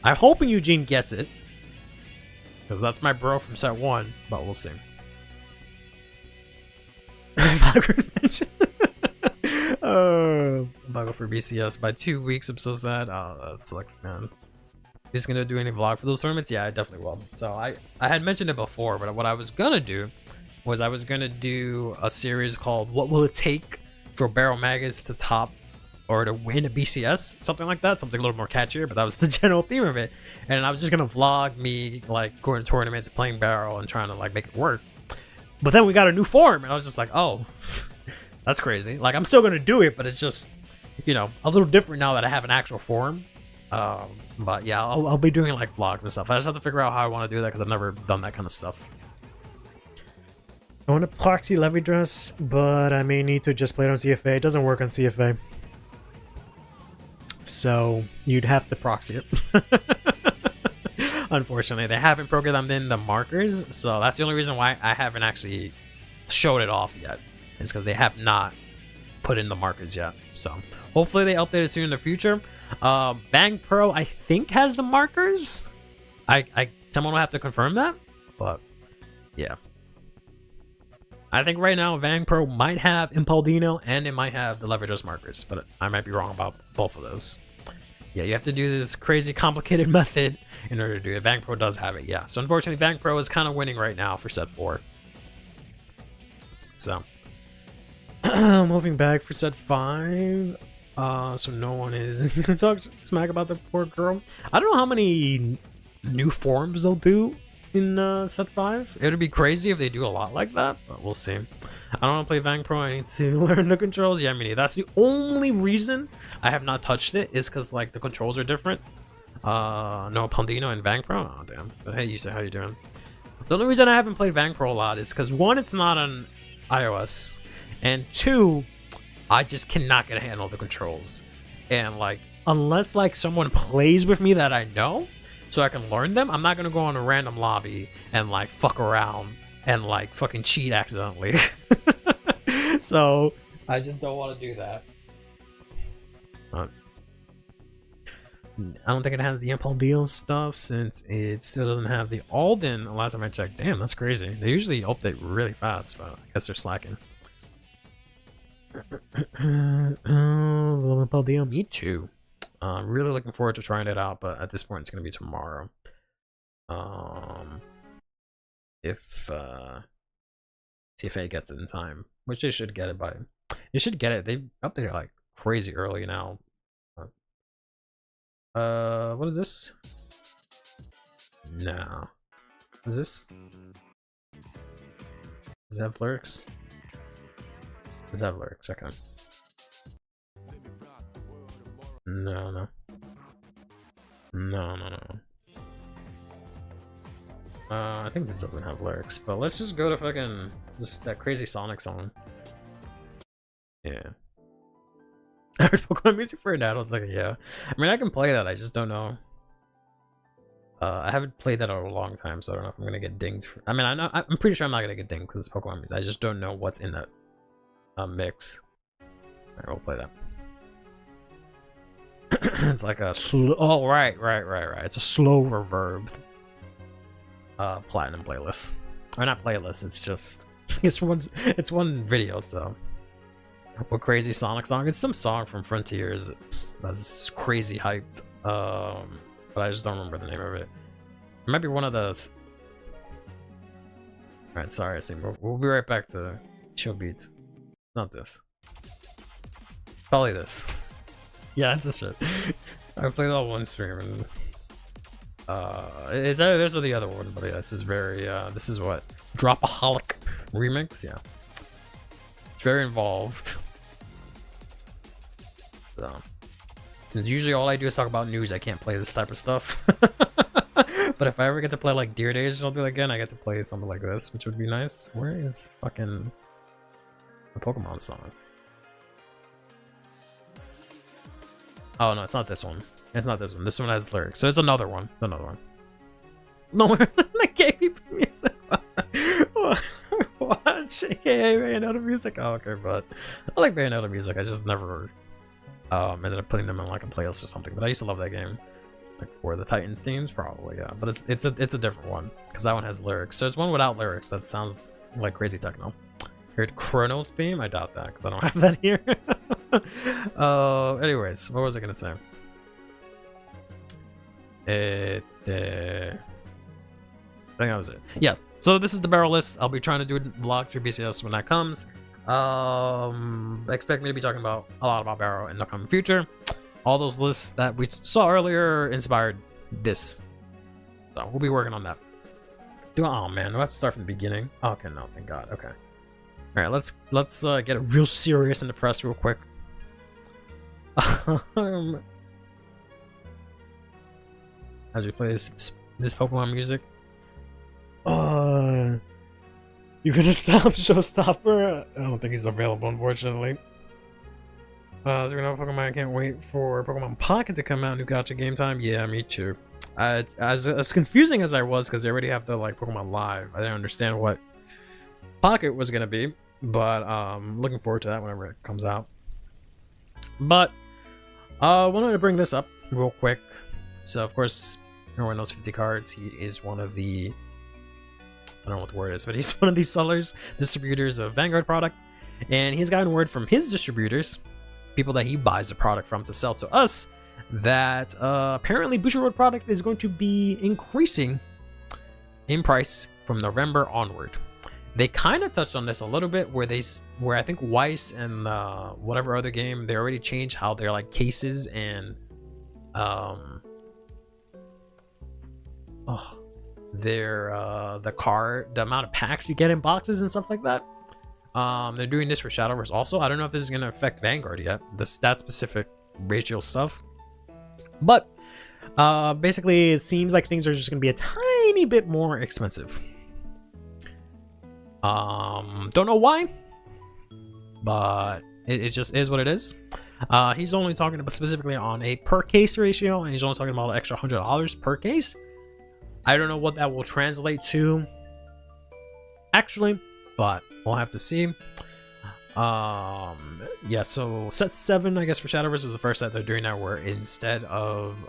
S3: I'm hoping Eugene gets it, because that's my bro from set 1, but we'll see. Vlog for BCS by 2 weeks. I'm so sad. Oh, that sucks, man. He's gonna do any vlog for those tournaments? Yeah, I definitely will. So I had mentioned it before, but what I was gonna do was I was gonna do a series called "What Will It Take for Barrel Magus to Top or to win a BCS," something like that, something a little more catchier, but that was the general theme of it. And I was just gonna vlog me like going to tournaments, playing Barrel, and trying to like make it work. But then we got a new form, and I was just like, oh, that's crazy. Like, I'm still gonna do it, but it's just, you know, a little different now that I have an actual form. But yeah, I'll be doing like vlogs and stuff. I just have to figure out how I want to do that because I've never done that kind of stuff.
S4: I want a proxy levy dress, but I may need to just play it on CFA. It doesn't work on CFA. So you'd have to proxy it.
S3: Unfortunately, they haven't programmed in the markers, so that's the only reason why I haven't actually showed it off yet. Is because they have not put in the markers yet. So hopefully they update it soon in the future. Vang Pro, I think, has the markers. Someone will have to confirm that, but yeah. I think right now Vang Pro might have Impaldino and it might have the Leverage markers, but I might be wrong about both of those. Yeah, you have to do this crazy complicated method in order to do it. Vang Pro does have it, yeah. So unfortunately, Vang Pro is kind of winning right now for set 4. So
S4: moving back for set 5.
S3: So no one is gonna talk smack about the poor girl. I don't know how many new forms they'll do in set 5. It would be crazy if they do a lot like that, but we'll see. I don't want to play Vang Pro. I need to learn the controls. Yeah, I mean, that's the only reason I have not touched it, is because like the controls are different. No Pandino and Vang Pro. Oh damn. But hey, Yusa, how you doing? The only reason I haven't played Vang Pro a lot is because 1, it's not on iOS, and 2, I just cannot get a handle of the controls. And like, unless like someone plays with me that I know, so I can learn them, I'm not gonna go on a random lobby and like fuck around and like fucking cheat accidentally. So I just don't want to do that. I don't think it has the Impel Deal stuff, since it still doesn't have the Alden. Last time I checked. Damn, that's crazy. They usually update really fast, but I guess they're slacking. Impel Deal, me too. Really looking forward to trying it out, but at this point it's gonna be tomorrow. If CFA gets it in time, which they should get it by. They should get it. They updated like crazy early now. What is this? No. What is this? Does it have lyrics? Does it have lyrics? Okay. No, no. No, no, no. I think this doesn't have lyrics, but let's just go to fucking just that crazy Sonic song. Yeah. I heard Pokemon music for an adult. I was like, yeah. I mean, I can play that. I just don't know. I haven't played that in a long time, so I don't know if I'm gonna get dinged. I mean, I'm pretty sure I'm not gonna get dinged because it's Pokemon music. I just don't know what's in that mix. Alright, we'll play that. It's like a slow. Oh, right. It's a slow reverb. Platinum playlist, or not playlist. It's just it's one video. So. What crazy Sonic song? It's some song from Frontiers that's crazy hyped. But I just don't remember the name of it. It might be one of those. Alright, sorry, I see. We'll be right back to chill beats. Not this. Probably this. Yeah, it's a shit. I played that one stream and it's either this or the other one, but yeah, this is very this is what? Dropaholic remix, yeah. It's very involved. So, since usually all I do is talk about news, I can't play this type of stuff. But if I ever get to play like Deer Days or something again, I get to play something like this, which would be nice. Where is fucking the Pokemon song? Oh no, it's not this one. It's not this one. This one has lyrics. So it's another one. Another one. No, the KP music. What? AKA Bayonetta music? Oh, okay, but I like Bayonetta music. I just never ended up putting them in like a playlist or something. But I used to love that game. Like for the Titans themes, probably, yeah. But it's a different one because that one has lyrics. So there's one without lyrics that sounds like crazy techno. Heard Chrono's theme? I doubt that because I don't have that here. Anyways, what was I gonna say? I think that was it. Yeah. So this is the barrel list. I'll be trying to do a vlog through BCS when that comes. Expect me to be talking about a lot about barrel in the coming future. All those lists that we saw earlier inspired this. So we'll be working on that. Oh man, do I have to start from the beginning? Okay, no, thank God. Okay. All right, let's get it real serious in the press real quick. As we play this Pokemon music.
S4: You gonna stop Showstopper? I don't think he's available, unfortunately.
S3: So we're gonna Pokemon. I can't wait for Pokemon Pocket to come out. New gacha game time. Yeah, me too. As confusing as I was, because they already have the like Pokemon Live. I didn't understand what Pocket was gonna be, but looking forward to that whenever it comes out. But wanted to bring this up real quick. So of course, everyone knows 50 Cards. He is one of the, I don't know what the word is, but he's one of these sellers, distributors of Vanguard product, and he's gotten word from his distributors, people that he buys the product from to sell to us, that apparently Bushiroad product is going to be increasing in price from November onward. They kind of touched on this a little bit, where I think Weiss and whatever other game, they already changed how their like cases and the amount of packs you get in boxes and stuff like that. They're doing this for Shadowverse also. I don't know if this is going to affect Vanguard yet, the stat specific ratio stuff, but basically it seems like things are just going to be a tiny bit more expensive. Don't know why, but it just is what it is. He's only talking about specifically on a per case ratio, and he's only talking about an extra $100 per case. I don't know what that will translate to actually, but we'll have to see. Yeah, so set 7, I guess, for Shadowverse is the first set they're doing now, where instead of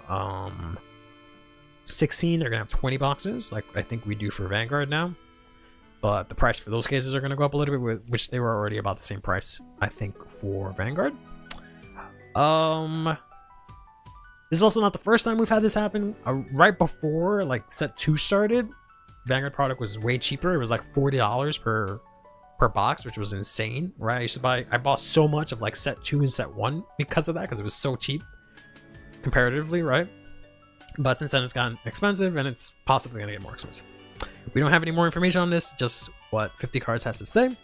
S3: 16, they're gonna have 20 boxes, like I think we do for Vanguard now. But the price for those cases are gonna go up a little bit, which they were already about the same price, I think, for Vanguard. This is also not the first time we've had this happen. Right before like set 2 started, Vanguard product was way cheaper. It was like $40 per box, which was insane, right? I bought so much of like set 2 and set 1 because of that, because it was so cheap comparatively, right? But since then it's gotten expensive, and it's possibly gonna get more expensive. We don't have any more information on this, just what 50 Cards has to say.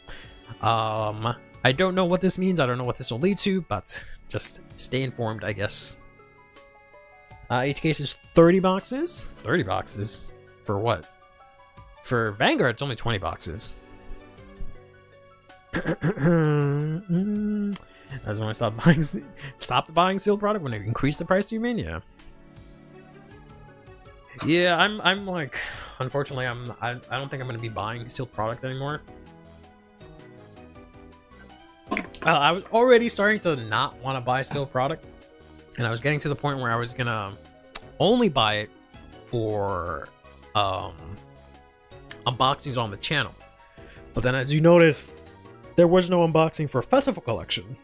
S3: I don't know what this means. I don't know what this will lead to, but just stay informed, I guess. Each case is 30 boxes. 30 boxes? For what? For Vanguard, it's only 20 boxes. That's when I stop buying sealed product when they increase the price, do you mean? Yeah. Yeah, I'm like, unfortunately, I don't think I'm gonna be buying sealed product anymore. I was already starting to not want to buy sealed product, and I was getting to the point where I was gonna only buy it for unboxings on the channel. But then, as you notice, there was no unboxing for Festival Collection,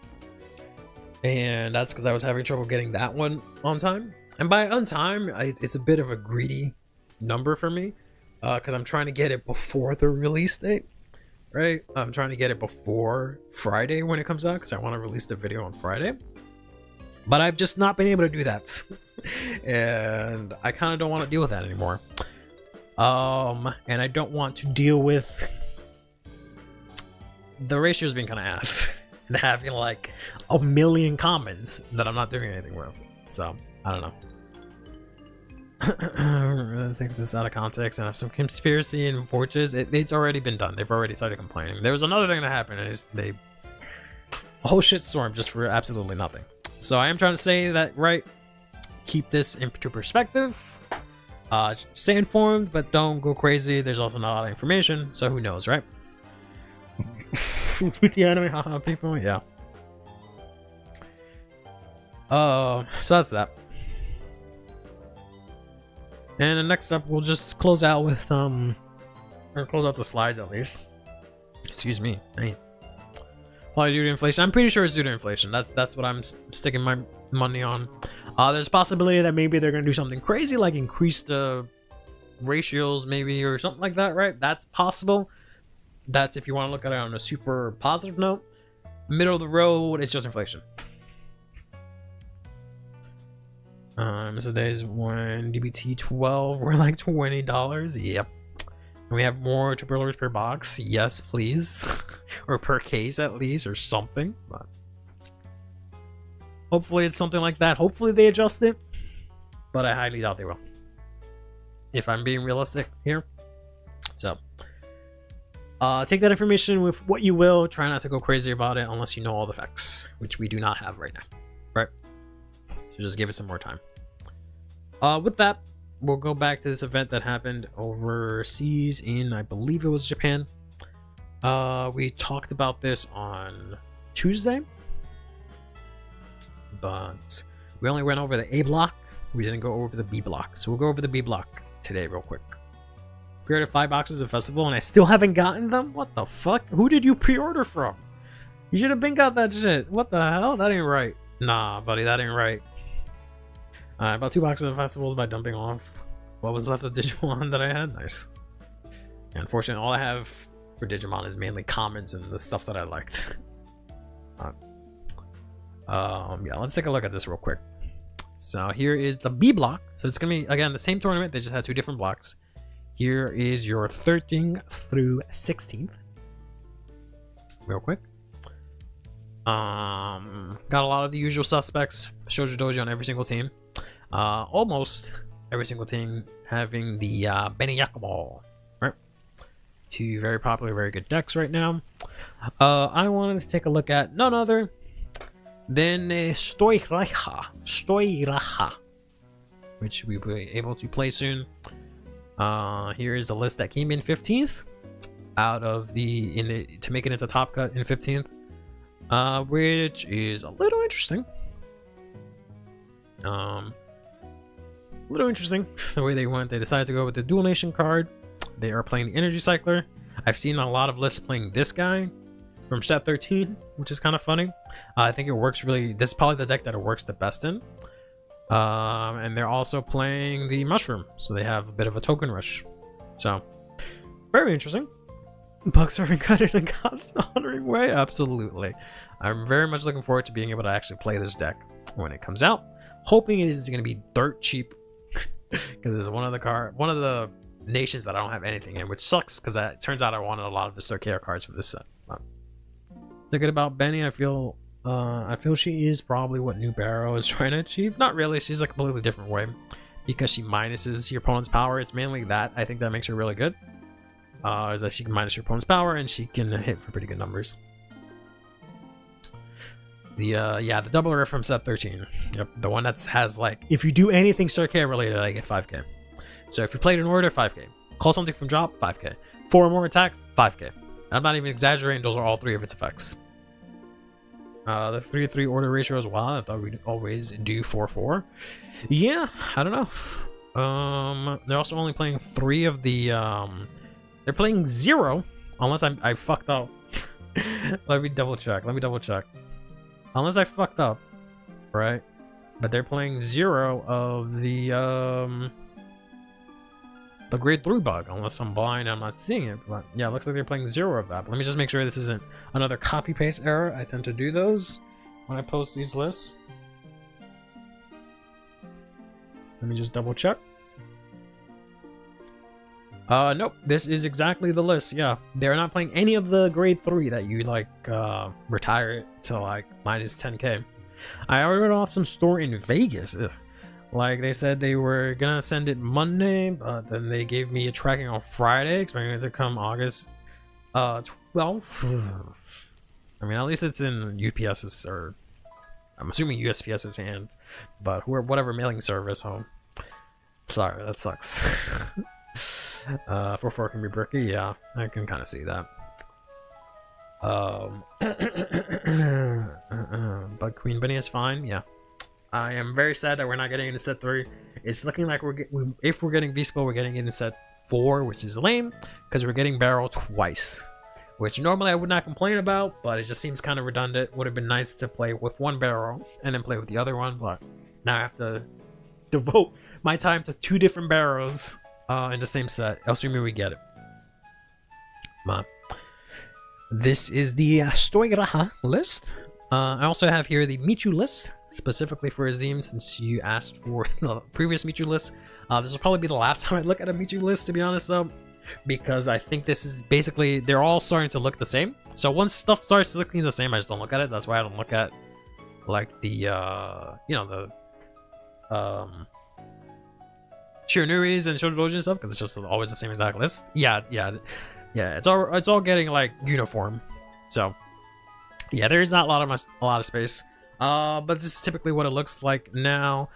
S3: and that's because I was having trouble getting that one on time. And by on time, it's a bit of a greedy number for me, because I'm trying to get it before the release date, right? I'm trying to get it before Friday when it comes out, because I want to release the video on Friday. But I've just not been able to do that, and I kind of don't want to deal with that anymore. And I don't want to deal with the ratios being kind of ass and having like a million comments that I'm not doing anything with. So I don't know. I think this is out of context and have some conspiracy and forges. It's already been done. They've already started complaining. There was another thing that happened, and a whole shitstorm just for absolutely nothing. So I am trying to say that, right? Keep this into perspective. Stay informed, but don't go crazy. There's also not a lot of information, so who knows, right? With the anime, haha, people, yeah. So that's that. And then next up, we'll just close out with or close out the slides at least. Excuse me. Man. Probably due to inflation. I'm pretty sure it's due to inflation. That's what I'm sticking my money on. There's a possibility that maybe they're gonna do something crazy, like increase the ratios, maybe, or something like that, right? That's possible. That's if you want to look at it on a super positive note. Middle of the road, it's just inflation. This is days when DBT 12 were like $20. Yep. And we have more $2 per box. Yes, please. Or per case at least, or something. But hopefully it's something like that. Hopefully they adjust it. But I highly doubt they will, if I'm being realistic here. So take that information with what you will. Try not to go crazy about it unless you know all the facts, which we do not have right now. Right? So just give it some more time. With that, we'll go back to this event that happened overseas in, I believe it was Japan. We talked about this on Tuesday, but we only went over the A block. We didn't go over the B block. So we'll go over the B block today real quick. Pre-ordered 5 boxes of Festival and I still haven't gotten them? What the fuck? Who did you pre-order from? You should have been got that shit. What the hell? That ain't right. Nah, buddy, that ain't right. I bought 2 boxes of Festivals by dumping off what was left of Digimon that I had. Nice. And unfortunately, all I have for Digimon is mainly commons and the stuff that I liked. Yeah, let's take a look at this real quick. So here is the B block. So it's gonna be again the same tournament. They just had 2 different blocks. Here is your 13th through 16th. Real quick. Got a lot of the usual suspects. Shoujo Doji on every single team. Almost every single team having the Benny Yakumo. Right? 2 very popular, very good decks right now. I wanted to take a look at none other than Stoiraha, which we will be able to play soon. Here is a list that came in 15th out of to make it into top cut in 15th, which is a little interesting. The way they went. They decided to go with the Dual Nation card. They are playing the Energy Cycler. I've seen a lot of lists playing this guy from set 13, which is kind of funny. I think it works really. This is probably the deck that it works the best in. And they're also playing the Mushroom, so they have a bit of a token rush. So very interesting. Bug surfing cut in a God's honoring way. Absolutely. I'm very much looking forward to being able to actually play this deck when it comes out. Hoping it is going to be dirt cheap, because it's one of the nations that I don't have anything in, which sucks because it turns out I wanted a lot of the Stoichea cards for this set. Thinking about Benny, I feel she is probably what New Barrow is trying to achieve. Not really. She's a completely different way because she minuses your opponent's power. It's mainly that I think that makes her really good. Is that she can minus your opponent's power and she can hit for pretty good numbers. The double rare from set 13. Yep, the one that has like, if you do anything Stoichea related, I get 5k. So if you played in order, 5k. Call something from drop, 5k. 4 or more attacks, 5k. I'm not even exaggerating, those are all 3 of its effects. The 3-3 order ratio as well. I thought we'd always do 4-4. Yeah, I don't know. They're also only playing 3 of the they're playing 0 unless I fucked up. Let me double check. Unless I fucked up, right? But they're playing 0 of the grade 3 bug, unless I'm blind, I'm not seeing it. But yeah, it looks like they're playing 0 of that. But let me just make sure this isn't another copy paste error. I tend to do those when I post these lists. Let me just double check. Nope, this is exactly the list. Yeah, they're not playing any of the grade 3 that you like retire it to like minus 10k. I ordered off some store in Vegas. Ugh. Like they said they were gonna send it Monday, but then they gave me a tracking on Friday, expecting it to come August 12th. I mean, at least it's in UPS's, or I'm assuming USPS's hands, but whatever mailing service home. Sorry, that sucks. 4-4 can be bricky, yeah, I can kind of see that. But Queen Benny is fine, yeah. I am very sad that we're not getting into set 3. It's looking like if we're getting Vispo, we're getting into set 4, which is lame, because we're getting Barrel twice. Which normally I would not complain about, but it just seems kind of redundant. Would have been nice to play with one Barrel and then play with the other one, but now I have to devote my time to 2 different Barrows in the same set, assuming we get it. This is the Stoiraha list. I also have here the Michu list, specifically for Azim, since you asked for the previous Michu list. This will probably be the last time I look at a Michu list, to be honest, though, because I think this is basically, they're all starting to look the same. So once stuff starts looking the same, I just don't look at it. That's why I don't look at, like, the, you know, the, Shiranuris and Shoujo Doji and stuff, because it's just always the same exact list. Yeah, it's all getting, like, uniform. So, yeah, there's not a lot of space. But this is typically what it looks like now.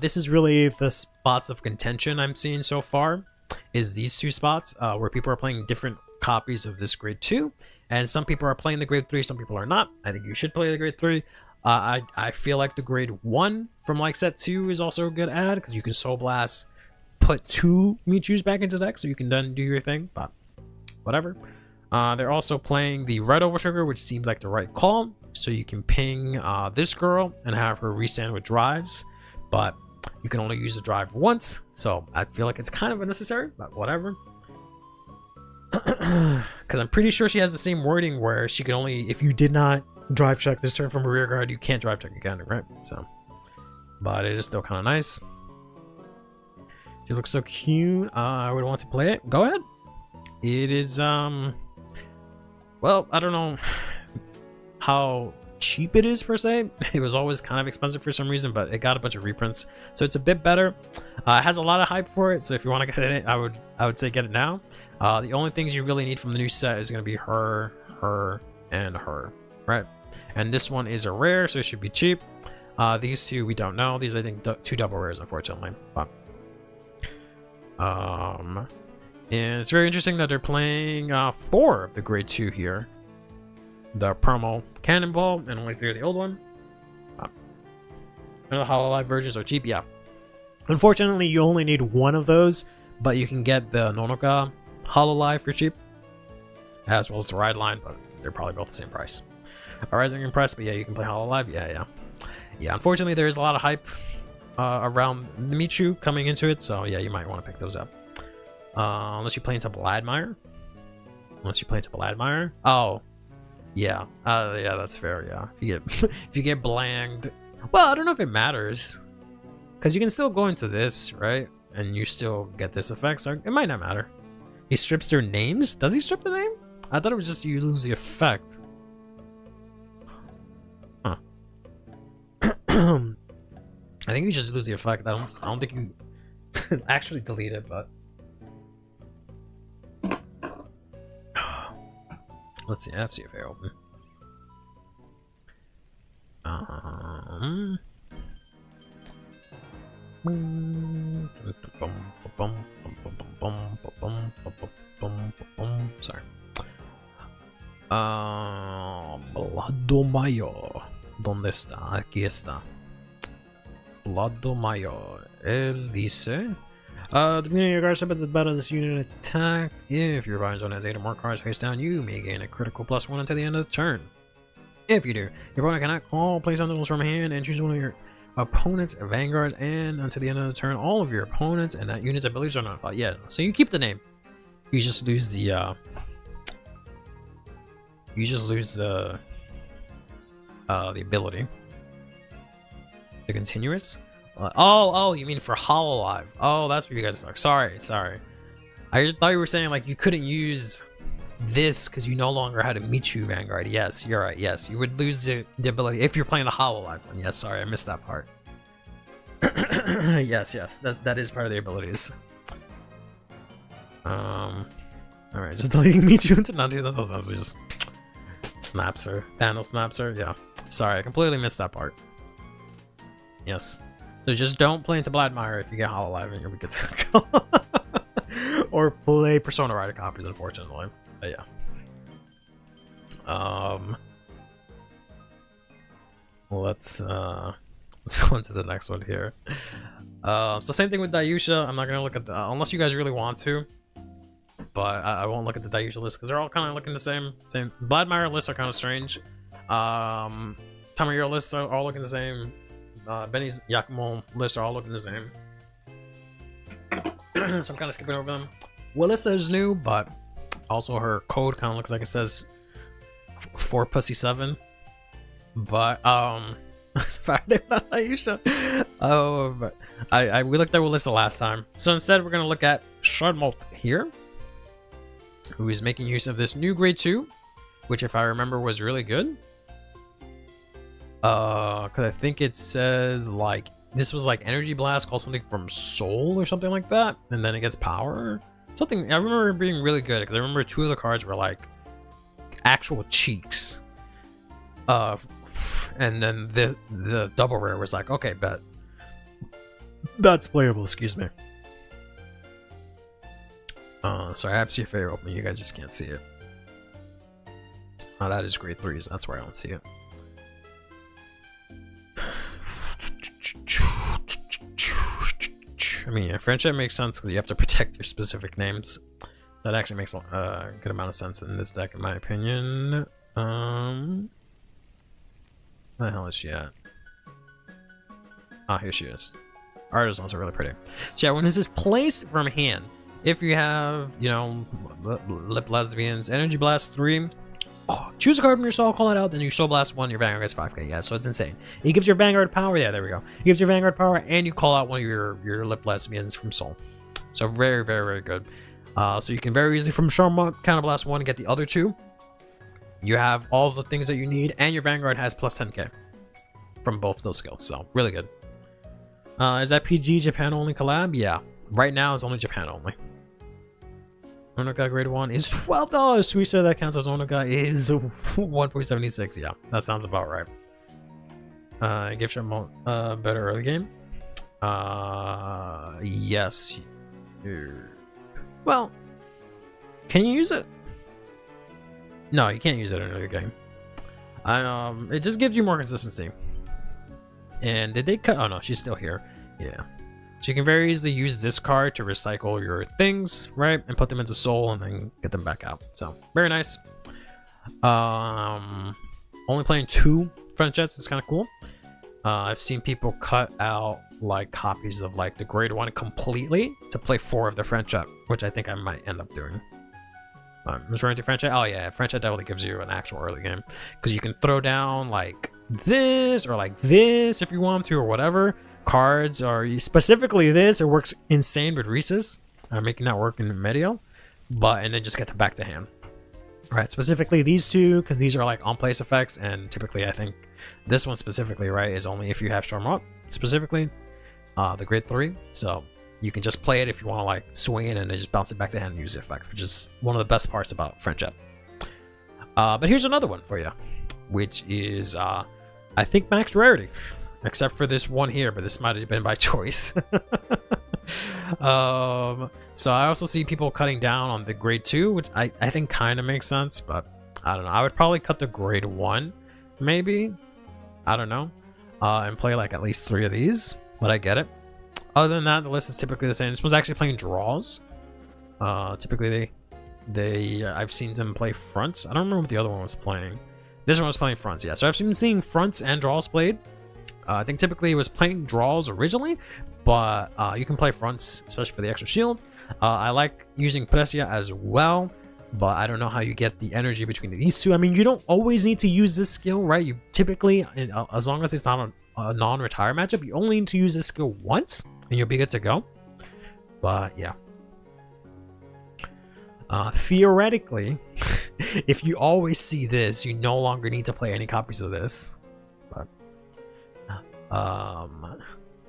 S3: This is really the spots of contention I'm seeing so far, is these 2 spots, where people are playing different copies of this grade 2, and some people are playing the grade 3, some people are not. I think you should play the grade 3. I feel like the grade 1 from like set 2 is also a good add, because you can Soul Blast, put 2 Michus back into deck, so you can then do your thing, but whatever. They're also playing the Red Overtrigger, which seems like the right call. So you can ping this girl and have her restand with drives, but you can only use the drive once, so I feel like it's kind of unnecessary, but whatever. because I'm pretty sure she has the same wording where she can only, if you did not drive check this turn from a rear guard, you can't drive check again, right? So, but it is still kind of nice. She looks so cute. I would want to play it. Go ahead. It is, well, I don't know how cheap it is per se. It was always kind of expensive for some reason, but it got a bunch of reprints, so it's a bit better. It has a lot of hype for it, so if you want to get it, I would say get it now. The only things you really need from the new set is going to be her, and her, right? And this one is a rare, so it should be cheap. These two we don't know. These I think two double rares, unfortunately. But and it's very interesting that they're playing 4 of the grade 2 here. The Promo Cannonball and only 3 of the old one. I know the Hololive versions are cheap, yeah. Unfortunately, you only need 1 of those, but you can get the Nonoka Hololive for cheap, as well as the Ride line, but they're probably both the same price. Alright, I'm impressed, but yeah, you can play Hololive, yeah. Unfortunately, there is a lot of hype around the Michu coming into it, so yeah, you might want to pick those up. Unless you play into Bladmire. Oh. Yeah, yeah, that's fair. Yeah, if you get blanged, well, I don't know if it matters, because you can still go into this, right, and you still get this effect. So it might not matter. He strips their names. Does he strip the name? I thought it was just you lose the effect. Huh. I think you just lose the effect. I don't think you actually delete it, but. Let's see, FCFA open. Sorry. Bladomayo. ¿Dónde está? Aquí está. Bladomayo. Él dice. The beginning of your guard step at the battle of this unit attack. If your opponent's zone has 8 or more cards face down, you may gain a critical +1 until the end of the turn. If you do, your opponent cannot call, place sentinels from hand, and choose one of your opponent's vanguards, and until the end of the turn, all of your opponents and that unit's abilities are notified. Yeah, so you keep the name. You just lose the ability. The continuous. Oh, you mean for Hololive? Oh, that's what you guys are. Sorry. I just thought you were saying like you couldn't use this because you no longer had a Michu Vanguard. Yes, you're right. Yes, you would lose the ability if you're playing the Hololive one. Yes, sorry, I missed that part. yes, that is part of the abilities. All right, just deleting Michu into Nantes. That's also just snaps her. Thanos snaps her. Yeah, sorry, I completely missed that part. Yes. So just don't play into Bladmire if you get Hololive and you'll be good to go. Or play Persona Rider copies, unfortunately. But yeah. Let's go into the next one here. So same thing with Dayusha. I'm not gonna look at the unless you guys really want to. But I won't look at the Dayusha list because they're all kind of looking the same. Bladmire lists are kind of strange. Tamahiro lists are all looking the same. Benny's Yakumo lists are all looking the same. So I'm kind of skipping over them. Willis is new, but also her code kind of looks like it says 4pussy7. But we looked at Willis last time. So instead we're gonna look at Charmot here, who is making use of this new grade 2, which if I remember was really good. Cause I think it says like this was like Energy Blast, called something from Soul or something like that, and then it gets power. Something I remember being really good because I remember 2 of the cards were like actual cheeks. And then the double rare was like, okay, bet that's playable. Excuse me. Sorry, I have CFA open. You guys just can't see it. Oh, that is grade 3s. That's where I don't see it. I mean, yeah, friendship makes sense because you have to protect your specific names. That actually makes a good amount of sense in this deck, in my opinion. Where the hell is she at? Ah, here she is. Art is also really pretty. So yeah, when this is placed from hand, If you have, you know, Lip Lesbians, Energy Blast 3, choose a card from your soul, call it out, then you Soul Blast 1, your Vanguard gets 5k. Yeah, so it's insane. It gives your Vanguard power. Yeah, there we go. It gives your Vanguard power, and you call out one of your Lip Lesbians from Soul. So very, very, very good. So you can very easily from Charmant Counterblast 1 get the other 2. You have all the things that you need, and your Vanguard has plus 10k from both those skills. So really good. Is that PG Japan only collab? Yeah. Right now it's only Japan only. Onoga grade 1 is $12. Suiso that counts as Onoga is 1.76. Yeah, that sounds about right. Gift shop better early game. Yes. Well, can you use it? No, you can't use it in early game. It just gives you more consistency. And did they cut? Oh no, she's still here. Yeah. So you can very easily use this card to recycle your things, right? And put them into Soul and then get them back out. So, very nice. Only playing 2 French jets is kind of cool. I've seen people cut out like copies of like the grade 1 completely to play 4 of the French jet, which I think I might end up doing. Majority French jet? Oh yeah, French jet definitely gives you an actual early game. Because you can throw down like this or like this if you want to or whatever. Cards or specifically this, it works insane with Reese's, making that work in Medio, and then just get them back to hand. Right, specifically these 2 because these are like on place effects, and typically I think this one specifically, right, is only if you have Storm specifically, the grade 3. So you can just play it if you want to like swing it and then just bounce it back to hand and use the effect, which is one of the best parts about French Jet. But here's another one for you, which is I think maxed rarity. Except for this one here, but this might have been by choice. So I also see people cutting down on the grade 2, which I think kind of makes sense, but I don't know. I would probably cut the grade 1, maybe. I don't know. And play like at least 3 of these, but I get it. Other than that, the list is typically the same. This one's actually playing draws. Typically I've seen them play fronts. I don't remember what the other one was playing. This one was playing fronts, yeah. So I've been seeing fronts and draws played. I think typically it was playing draws originally, but you can play fronts, especially for the extra shield. I like using Precia as well, but I don't know how you get the energy between these 2. I mean, you don't always need to use this skill, right? You typically, as long as it's not a non-retire matchup, you only need to use this skill once, and you'll be good to go. But yeah. Theoretically, if you always see this, you no longer need to play any copies of this.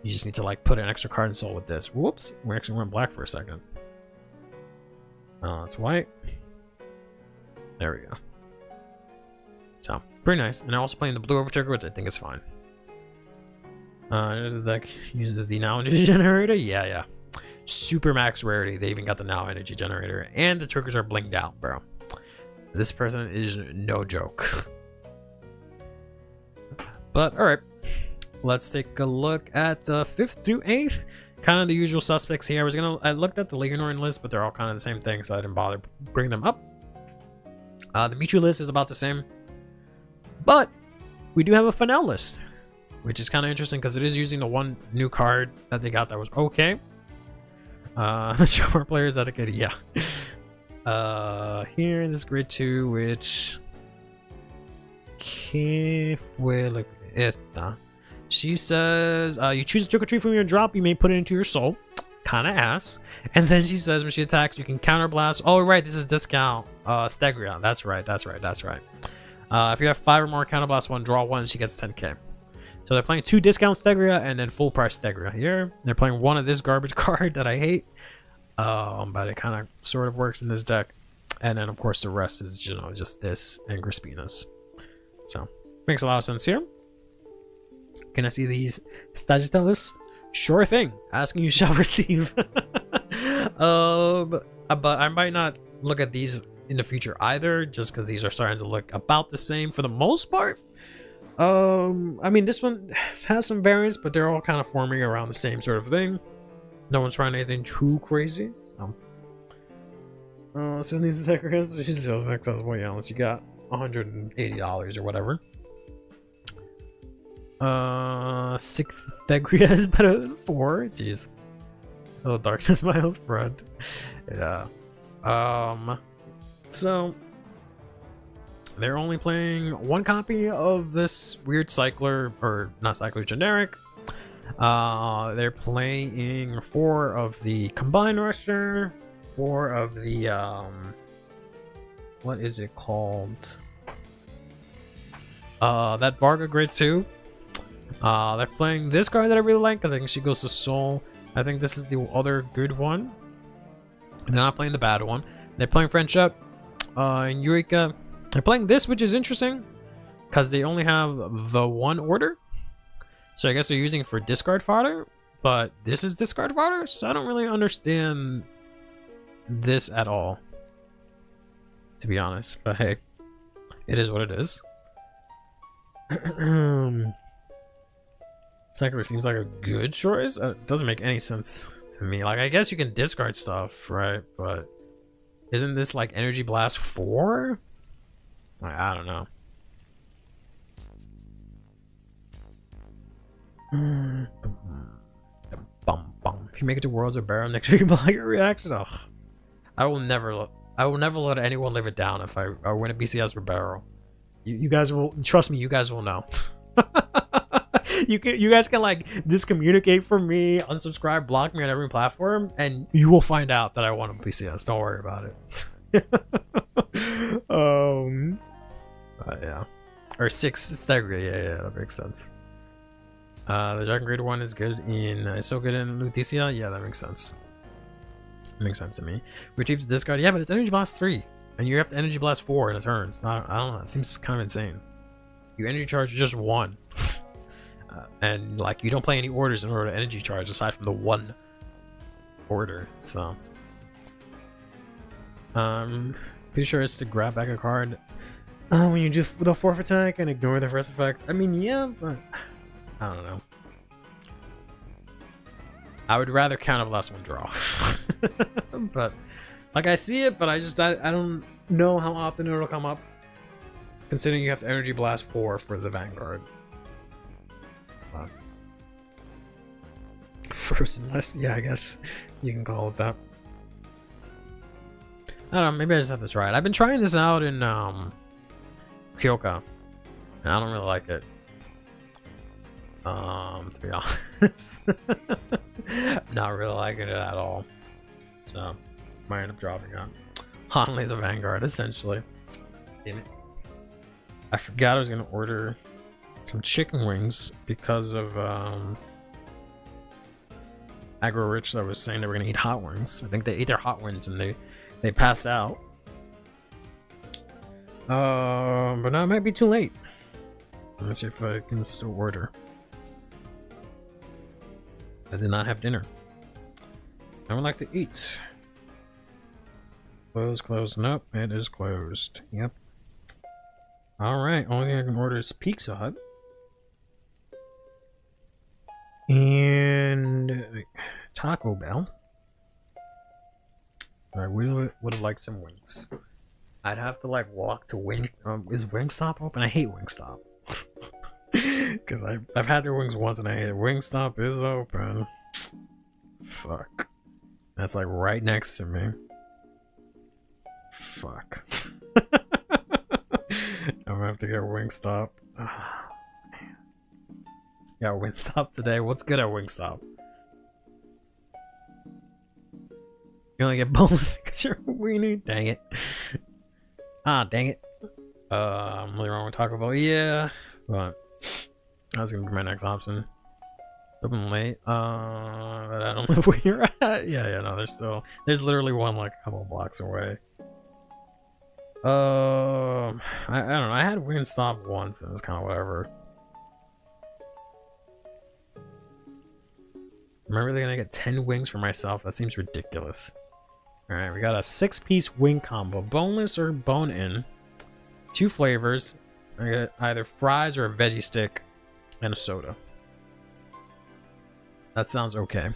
S3: You just need to like put an extra card in Soul with this. Whoops, we actually went black for a second. It's white. There we go. So pretty nice. And I'm also playing the blue Overtrigger, which I think is fine. The deck uses the Now Energy Generator. Yeah. Super max rarity. They even got the Now Energy Generator, and the triggers are blinked out, bro. This person is no joke. But all right. Let's take a look at 5th through 8th. Kind of the usual suspects here. I looked at the Leonorian list, but they're all kind of the same thing, so I didn't bother bringing them up. The Michu list is about the same. But we do have a Fennel list, which is kind of interesting because it is using the one new card that they got that was okay. The Charmer player is dedicated, yeah. Here in this grade 2, which... She says, you choose a Joker tree from your drop, you may put it into your soul. Kind of ass. And then she says when she attacks, you can counterblast. Oh, right, this is discount Stegria. That's right. If you have 5 or more counterblast 1, draw 1, she gets 10k. So they're playing 2 discount Stegria and then full price Stegria here. They're playing 1 of this garbage card that I hate. But it kind of sort of works in this deck. And then, of course, the rest is, you know, just this and Crispinas. So, makes a lot of sense here. Can I see these Sagittarius? Sure thing. Asking you shall receive. But I might not look at these in the future either, just because these are starting to look about the same for the most part. I mean, this one has some variants, but they're all kind of forming around the same sort of thing. No one's trying anything too crazy. So these attackers, she's so accessible, yeah, unless you got $180 or whatever. 6 Thegria is better than 4. Jeez. Hello, darkness, my old friend. Yeah. So they're only playing one copy of this weird cycler, or not cycler, generic. They're playing 4 of the combined rusher, 4 of the what is it called? That Varga grade 2. They're playing this card that I really like because I think she goes to Soul. I think this is the other good one. They're not playing the bad one. They're playing Friendship, and Eureka. They're playing this, which is interesting because they only have the 1 order. So I guess they're using it for discard fodder, but this is discard fodder, so I don't really understand this at all, to be honest. But hey, it is what it is. Cycler seems like a good choice. It doesn't make any sense to me. Like, I guess you can discard stuff, right? But isn't this like Energy Blast 4? Like, I don't know. If you make it to Worlds or Barrow next week, block your reaction. Ugh. I will never let anyone live it down if I win a BCS or Barrow. You guys will trust me. You guys will know. You guys can like discommunicate from me, unsubscribe, block me on every platform, and you will find out that I won a BCS. Don't worry about it. Yeah, or 6 Stegra. Yeah, that makes sense. The Dragon Grade 1 is good in is so good in Lutetia. Yeah, that makes sense. It makes sense to me. Retrieves the discard. Yeah, but it's Energy Blast 3, and you have to Energy Blast 4 in a turn. So I don't know. It seems kind of insane. You energy charge just 1. And like you don't play any orders in order to energy charge aside from the 1 order. So pretty sure it's to grab back a card when you do the 4th attack and ignore the first effect. I mean, yeah, but I don't know. I would rather count a last 1 draw. But like I see it, but I don't know how often it'll come up, considering you have to energy blast 4 for the Vanguard. Frozen list, yeah, I guess you can call it that. I don't know, maybe I just have to try it. I've been trying this out in Kyoka, and I don't really like it. To be honest. Not really liking it at all. So might end up dropping out. Hanley the Vanguard, essentially. Damn it. I forgot I was gonna order some chicken wings because of Aggro Rich that was saying they were gonna eat hot wings. I think they ate their hot wings and they passed out. But now it might be too late. Let's see if I can still order. I did not have dinner. I would like to eat. Closed. Nope, it is closed. Yep. Alright, only thing I can order is Pizza Hut. And Taco Bell. I really would have liked some wings. I'd have to like walk to is Wingstop open? I hate Wingstop. Because I've had their wings once and I hate it. Wingstop is open. Fuck. That's like right next to me. Fuck. I'm gonna have to get Wingstop. Yeah, Wingstop today. What's good at Wingstop? You only get bonus because you're a weenie. Dang it. Ah, dang it. I'm really wrong with Taco Bell. Yeah, but that was gonna be my next option. Open late. But I don't know where you're at. Yeah, no, there's literally one like a couple blocks away. I don't know. I had Wingstop once and it was kind of whatever. Am I really gonna get 10 wings for myself? That seems ridiculous. Alright, we got a 6-piece wing combo. Boneless or bone-in. 2 flavors. I get either fries or a veggie stick and a soda. That sounds okay.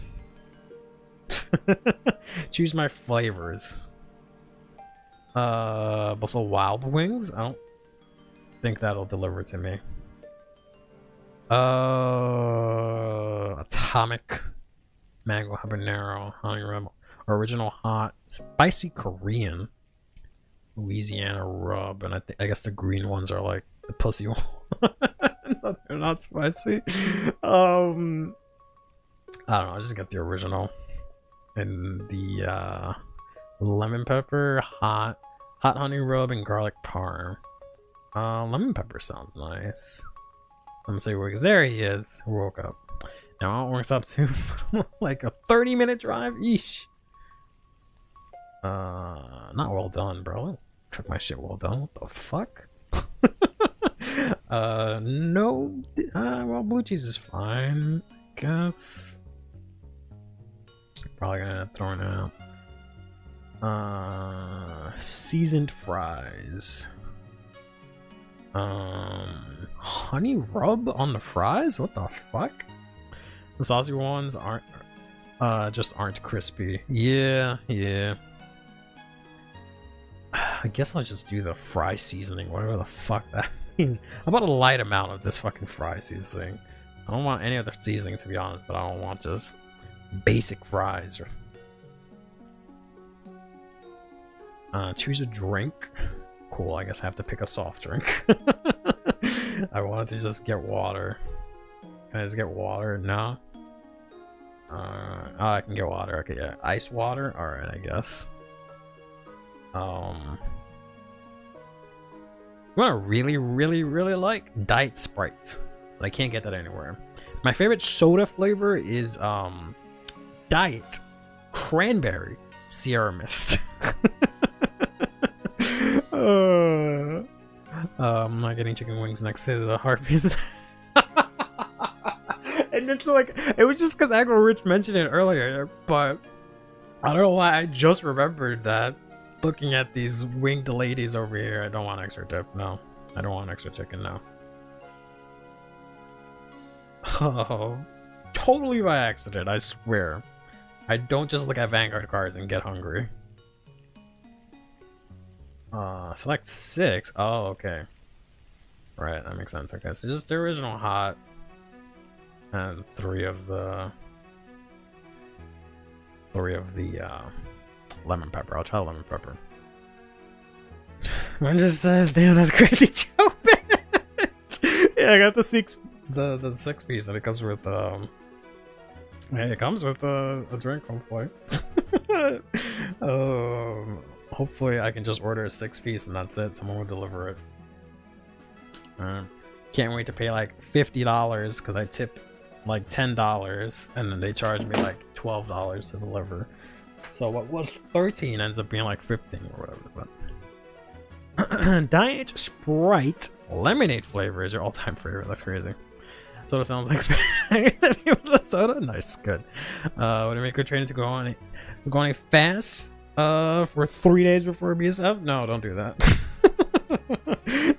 S3: Choose my flavors. Buffalo Wild Wings? I don't think that'll deliver to me. Atomic. mango habanero, honey rebel, original hot, spicy Korean, Louisiana rub, and I guess the green ones are like the pussy one. So they're not spicy. I don't know. I just got the original and the lemon pepper, hot honey rub, and garlic parm. Lemon pepper sounds nice. I'm gonna say Wiggs. There he is. Woke up. Now it works up to like a 30-minute drive. Eesh. Not well done, bro. Took my shit well done. What the fuck? No. Well, blue cheese is fine. Guess. Probably gonna throw it out. Seasoned fries. Honey rub on the fries? What the fuck? The saucy ones aren't aren't crispy. Yeah. I guess I'll just do the fry seasoning, whatever the fuck that means. How about a light amount of this fucking fry seasoning? I don't want any other seasoning, to be honest, but I don't want just basic fries. Choose a drink. Cool, I guess I have to pick a soft drink. I wanted to just get water. Can I just get water? No. Oh, I can get water. Okay, yeah. Ice water? Alright, I guess. What I really like? Diet Sprite. But I can't get that anywhere. My favorite soda flavor is Diet Cranberry Sierra Mist. I'm not getting chicken wings next to the Harpies. And it's like, it was just because Agro Rich mentioned it earlier, but I don't know why I just remembered that. Looking at these winged ladies over here, I don't want extra dip. No, I don't want extra chicken. No. Oh, totally by accident, I swear. I don't just look at Vanguard cards and get hungry. Select 6. Oh, okay. Right, that makes sense. Okay, so just the original hot and 3 of the lemon pepper. I'll try lemon pepper. Mine just says, damn, that's crazy joke. Yeah, I got the 6 piece, and it comes with it comes with a drink, hopefully. Hopefully I can just order a 6 piece and that's it. Someone will deliver it. Can't wait to pay like $50 because I tipped like $10 and then they charged me like $12 to deliver. So what was 13 ends up being like 15 or whatever. But Diet Sprite lemonade flavor is your all-time favorite. That's crazy. Soda sounds like it was a soda. Nice, good. Would it make good training to go on a fast for 3 days before BSF? No, don't do that.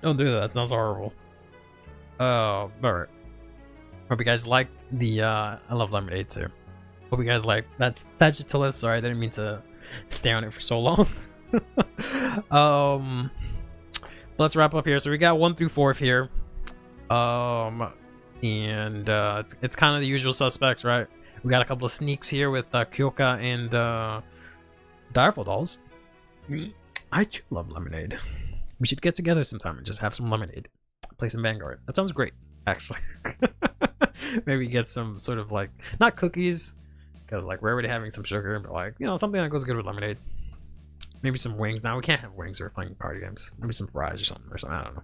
S3: Don't do that. That sounds horrible. Oh, alright. Hope you guys liked the I love lemonade too. Hope you guys liked that's Sagittarius. Sorry, I didn't mean to stay on it for so long. Let's wrap up here. So we got 1 through 4th here. It's kind of the usual suspects, right? We got a couple of sneaks here with Kyoka and Direful Dolls. I too love lemonade. We should get together sometime and just have some lemonade. Play some Vanguard. That sounds great, actually. Maybe get some sort of like, not cookies, because like we're already having some sugar, but like, you know, something that goes good with lemonade. Maybe some wings. Now we can't have wings. We're playing party games. Maybe some fries or something. I don't know.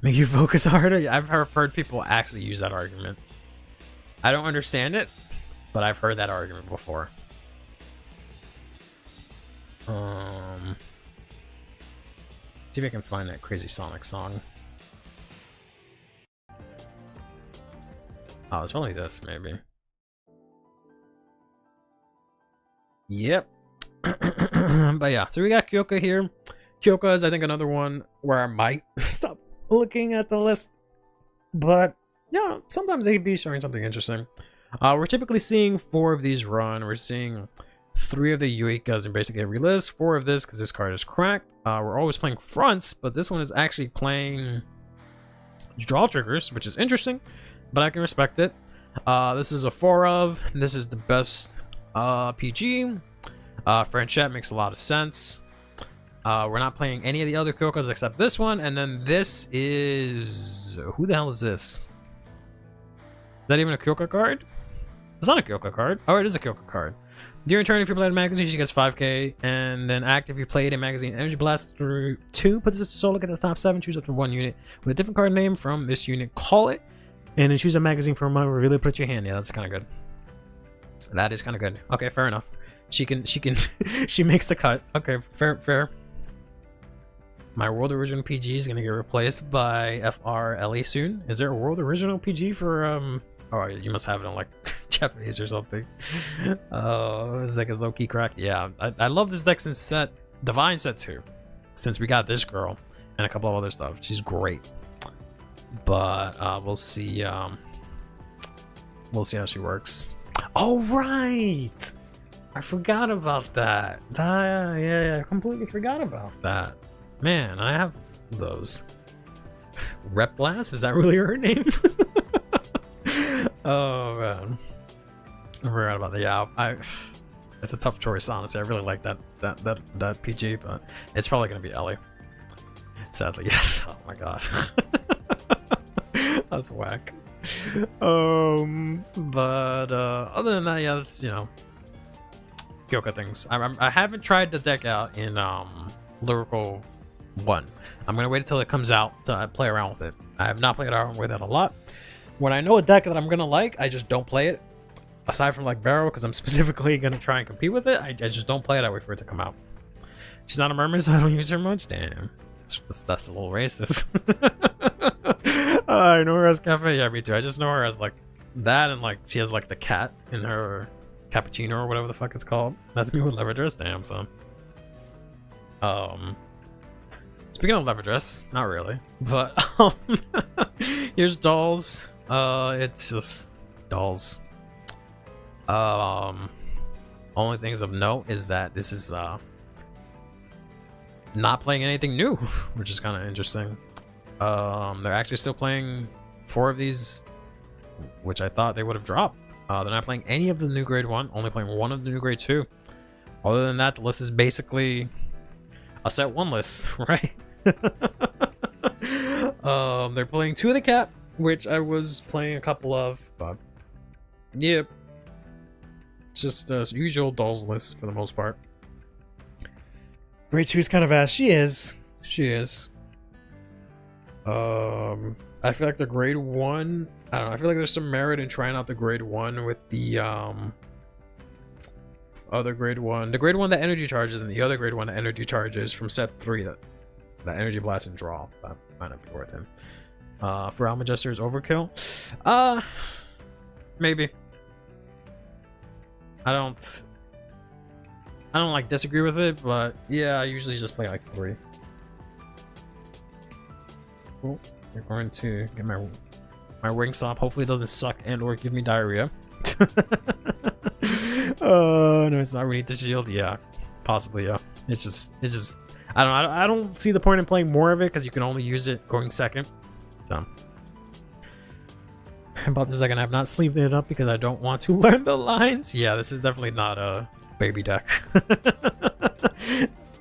S3: Make you focus harder. I've heard people actually use that argument. I don't understand it, but I've heard that argument before. See if I can find that crazy Sonic song. Oh, it's probably this, maybe. Yep. But yeah, so we got Kyoka here. Kyoka is, I think, another one where I might stop looking at the list. But, yeah, sometimes they can be showing something interesting. We're typically seeing 4 of these run. We're seeing 3 of the Yuikas in basically every list. 4 of this because this card is cracked. We're always playing fronts, but this one is actually playing draw triggers, which is interesting, but I can respect it. This is a 4 of. This is the best PG. Friendship makes a lot of sense. We're not playing any of the other Kyokas except this one, and then this is... Who the hell is this? Is that even a Kyoka card? It's not a Kyoka card. Oh, it is a Kyoka card. During turn, if you play a magazine, she gets 5k, and then act if you played a magazine Energy Blast through 2, put this solo at the top 7, choose up to 1 unit with a different card name from this unit, call it, and then choose a magazine from a reveal it, put it in your hand. Yeah, that's kind of good. That is kind of good. Okay, fair enough. She she makes the cut. Okay, fair. My World Original PG is gonna get replaced by FRLE soon. Is there a World Original PG for Oh, you must have it on like Japanese or something. Oh, this deck is low-key cracked. Yeah, I love this deck since Divine set 2. Since we got this girl and a couple of other stuff. She's great. But we'll see how she works. Oh right! I forgot about that. Yeah, I completely forgot about that. Man, I have those. Rep Blast? Is that really her name? Oh man, I forgot about that. Yeah, it's a tough choice, honestly. I really like that PG, but it's probably gonna be Ellie. Sadly, yes. Oh my god, that's whack. But other than that, yeah, that's, you know, Kyoka things. I haven't tried the deck out in Lyrical 1. I'm gonna wait until it comes out to play around with it. I have not played around with it a lot. When I know a deck that I'm gonna like, I just don't play it. Aside from like Barrow, because I'm specifically gonna try and compete with it, I just don't play it. I wait for it to come out. She's not a mermaid, so I don't use her much. Damn, that's a little racist. I know her as Cafe. Yeah, me too. I just know her as like that, and like she has like the cat in her cappuccino or whatever the fuck it's called. That's me with Lever Dress. Damn, son. Speaking of Lever Dress, not really, but here's dolls. It's just dolls. Only things of note is that this is not playing anything new, which is kind of interesting. They're actually still playing 4 of these, which I thought they would have dropped. They're not playing any of the new grade 1, only playing 1 of the new grade 2. Other than that, the list is basically a set 1 list, right? They're playing 2 of the Cat, which I was playing a couple of, but yep. Just usual dolls list for the most part.
S4: Grade 2 is kind of ass. She is.
S3: I feel like the grade 1, I don't know, I feel like there's some merit in trying out the grade 1 with the other grade 1. The grade 1 that energy charges, and the other grade 1 that energy charges from set 3 that energy blast and draw. That might not be worth him. For Alma Jester's overkill? Maybe. I don't like disagree with it, but yeah, I usually just play like 3. Cool. We're going to get my Wingstop. Hopefully it doesn't suck and or give me diarrhea. Oh no, it's not. We need the shield. Yeah, possibly. Yeah, it's just. I don't see the point in playing more of it because you can only use it going second. So about this second, I have not sleeved it up because I don't want to learn the lines. Yeah, this is definitely not a baby deck.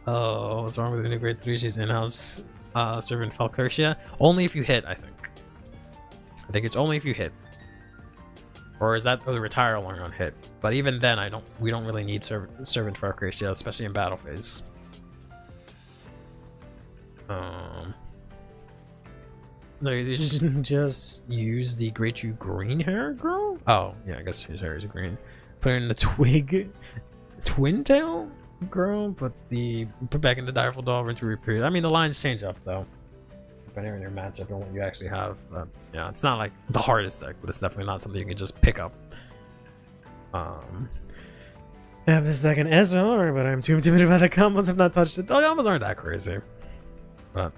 S3: Oh, what's wrong with the new grade 3? She's in-house servant Falkertia. Only if you hit, I think. I think it's only if you hit. Or is that the retire along on hit? But even then, we don't really need servant Falkertia, especially in battle phase. No, you just use the grade 2 green hair girl? Oh, yeah, I guess his hair is green. Put in the twin tail girl, put back in the direful doll into repeat. I mean, the lines change up though, depending on your matchup and what you actually have. Yeah, it's not like the hardest deck, but it's definitely not something you can just pick up.
S4: I have this deck in SR, but I'm too intimidated by the combos. I've not touched it.
S3: The combos aren't that crazy, but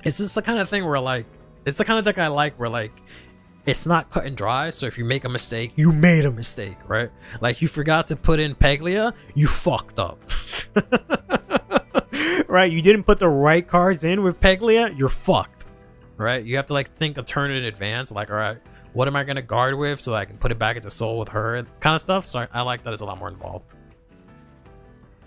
S3: it's just the kind of thing where like, it's the kind of deck I like where like, it's not cut and dry, so if you make a mistake, you made a mistake, right? Like, you forgot to put in Peglia, you fucked up.
S4: Right, you didn't put the right cards in with Peglia,
S3: You're fucked, right? You have to, like, think a turn in advance, like, all right, what am I gonna guard with so that I can put it back into soul with her kind of stuff. So I like that it's a lot more involved.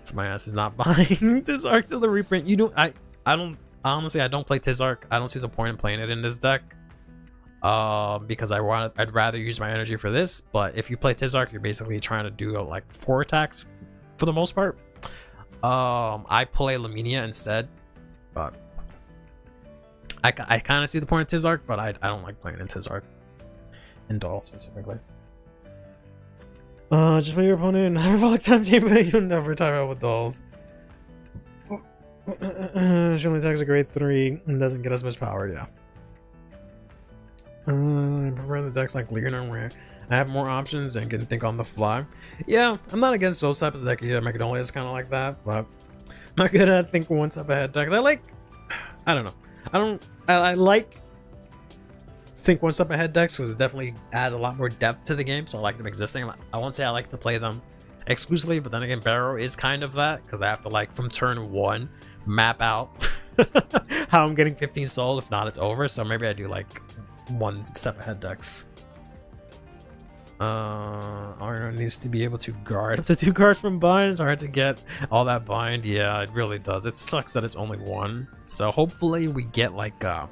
S3: So my ass is not buying this arc till the reprint. You know, I don't honestly, I don't play Tizark. I don't see the point in playing it in this deck. Because I'd rather use my energy for this. But if you play Tizark, you're basically trying to do like 4 attacks for the most part. I play Laminia instead, but I kind of see the point of Tizark, but I don't like playing in Tizark. In Doll specifically.
S4: Just play your opponent. Hyperbolic time chamber. You'll never time out with dolls. She only attacks a grade 3 and doesn't get as much power. Yeah. I prefer the decks like Leonor where I have more options and can think on the fly. Yeah, I'm not against those types of decks. Yeah, Magnolia is kind of like that, but I'm not good at think one step ahead decks. I don't know. I like think one step ahead decks because it definitely adds a lot more depth to the game, so I like them existing. I won't say I like to play them exclusively, but then again, Barrow is kind of that because I have to like from turn 1 map out how I'm getting 15 soul. If not, it's over. So maybe I do like one step ahead decks. Arno needs to be able to guard up to 2 cards from bind. It's hard to get all that bind. Yeah, it really does. It sucks that it's only 1. So hopefully we get like I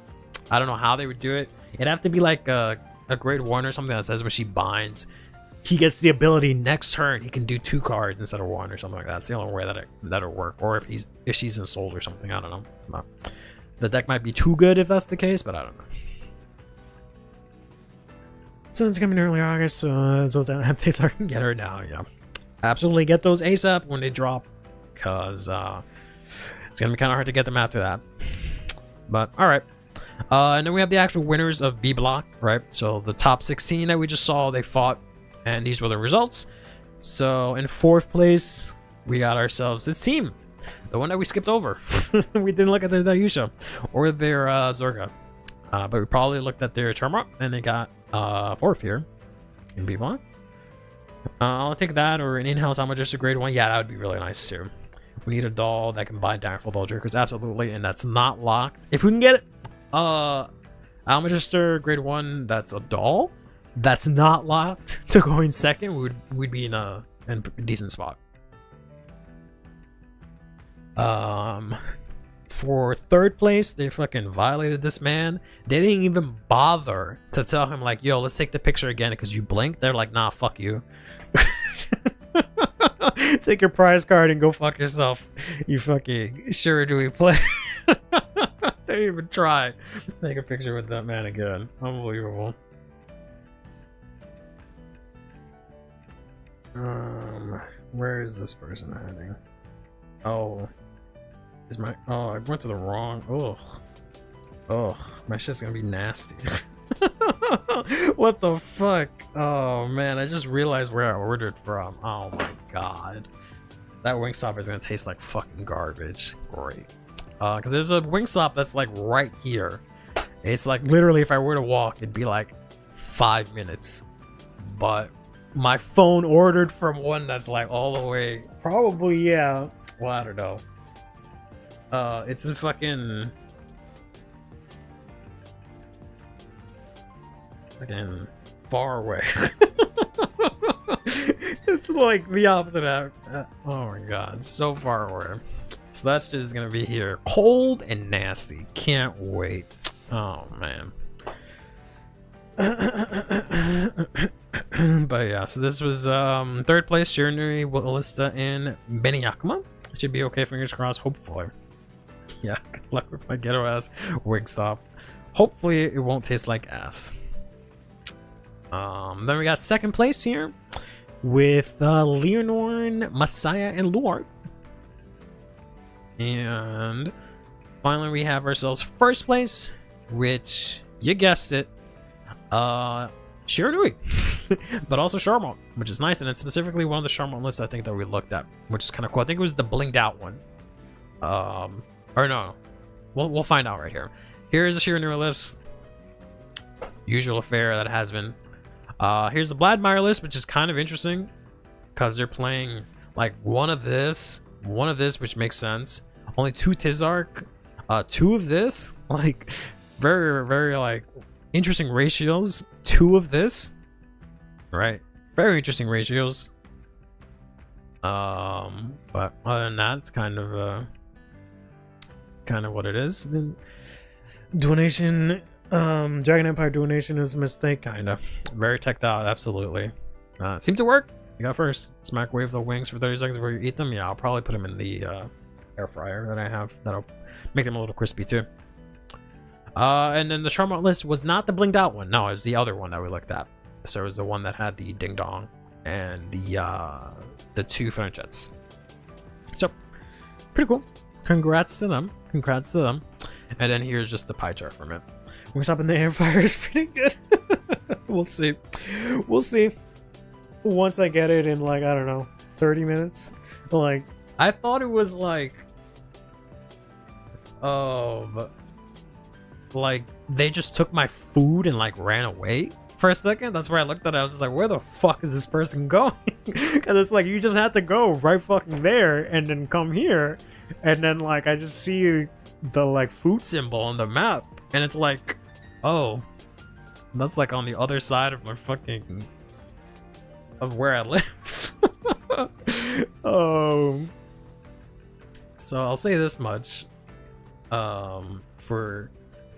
S4: don't know how they would do it. It'd have to be like a grade 1 or something that says when she binds, he gets the ability next turn he can do 2 cards instead of 1 or something like that. It's the only way that'll work. Or if she's ensouled or something. I don't know. But the deck might be too good if that's the case, but I don't know. So it's coming early August, so those that have Tizark
S3: I can get her now. Yeah, absolutely get those ASAP when they drop, because it's gonna be kind of hard to get them after that. But all right. And then we have the actual winners of B block, right? So the top 16 that we just saw, they fought, and these were the results. So in 4th place, we got ourselves this team, the one that we skipped over. We didn't look at their Dayusha or their Zorga, but we probably looked at their Charmant, and they got 4th here in B block. I'll take that, or an in-house Almagister grade 1. Yeah, that would be really nice too. We need a doll that can bind Direful Doll Jerkers, absolutely, and that's not locked. If we can get it. Almagister grade 1 that's a doll that's not locked to go in 2nd, we'd be in a decent spot. For 3rd place, they fucking violated this man. They didn't even bother to tell him like, yo, let's take the picture again because you blinked. They're like, nah, fuck you. Take your prize card and go fuck yourself, you fucking sure do we play. They didn't even try to take a picture with that man again. Unbelievable. Where is this person heading? Oh, I went to the wrong. Ugh, my shit's gonna be nasty. What the fuck? Oh man, I just realized where I ordered from. Oh my god, that Wingstop is gonna taste like fucking garbage. Great. Because there's a Wingstop that's like right here. It's like literally if I were to walk, it'd be like 5 minutes. But my phone ordered from one that's like all the way. Probably, yeah. Well, I don't know. It's in fucking far away. It's like the opposite of oh my god, so far away. So that shit is gonna be here, cold and nasty. Can't wait. Oh man. But yeah, so this was 3rd place, Shiranui, Willista, and Beniyakuma. Should be okay, fingers crossed, hopefully. Yeah, good luck with my ghetto ass Wingstop. Hopefully it won't taste like ass. Then we got 2nd place here with Leonor, Messiah, and Luart. And finally we have ourselves 1st place, which you guessed it, Shiranui, but also Charmant, which is nice, and it's specifically one of the Charmant lists I think that we looked at, which is kind of cool. I think it was the blinged out one, or no, we'll find out right here. Here is the Shiranui list, usual affair that has been. Here's the Bladmeyer list, which is kind of interesting because they're playing like one of this, which makes sense. Only 2 Tizark, 2 of this, like very, very like interesting ratios. 2 of this, right? Very interesting ratios. But other than that, it's kind of what it is. Then donation, Dragon Empire donation is a mistake, kind of. Very teched out, absolutely. Seemed to work. You got first. Smack wave the wings for 30 seconds before you eat them. Yeah, I'll probably put them in the air fryer that I have. That'll make them a little crispy too. And then the Charmant list was not the blinged out one. No, it was the other one that we looked at. So it was the one that had the ding dong and the 2 Frenchettes. So pretty cool. Congrats to them. Congrats to them. And then here's just the pie chart from it. What's up in the air fryer is pretty good. We'll see. We'll see. Once I get it in, like, I don't know, 30 minutes. Like, I thought it was like, but like they just took my food and like ran away for a second. That's where I looked at it. I was just like, where the fuck is this person going? Because it's like you just had to go right fucking there and then come here, and then like I just see the like food symbol on the map, and it's like, oh, that's like on the other side of my fucking of where I live. So I'll say this much. For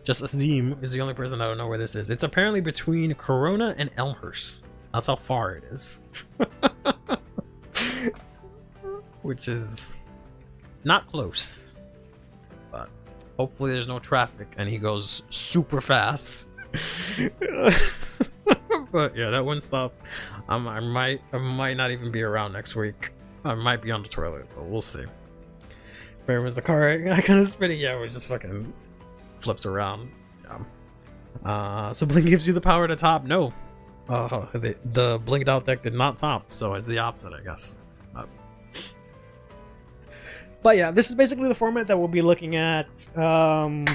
S3: just Azim is the only person I don't know where this is. It's apparently between Corona and Elmhurst. That's how far it is. Which is not close. But hopefully there's no traffic and he goes super fast. But yeah, that one stop. I might not even be around next week. I might be on the toilet, but we'll see. Where was the car? I kind of spinning. Yeah, it just fucking flips around. Yeah. So Blink gives you the power to top. No. The blinked out deck did not top, so it's the opposite, I guess. But yeah, this is basically the format that we'll be looking at the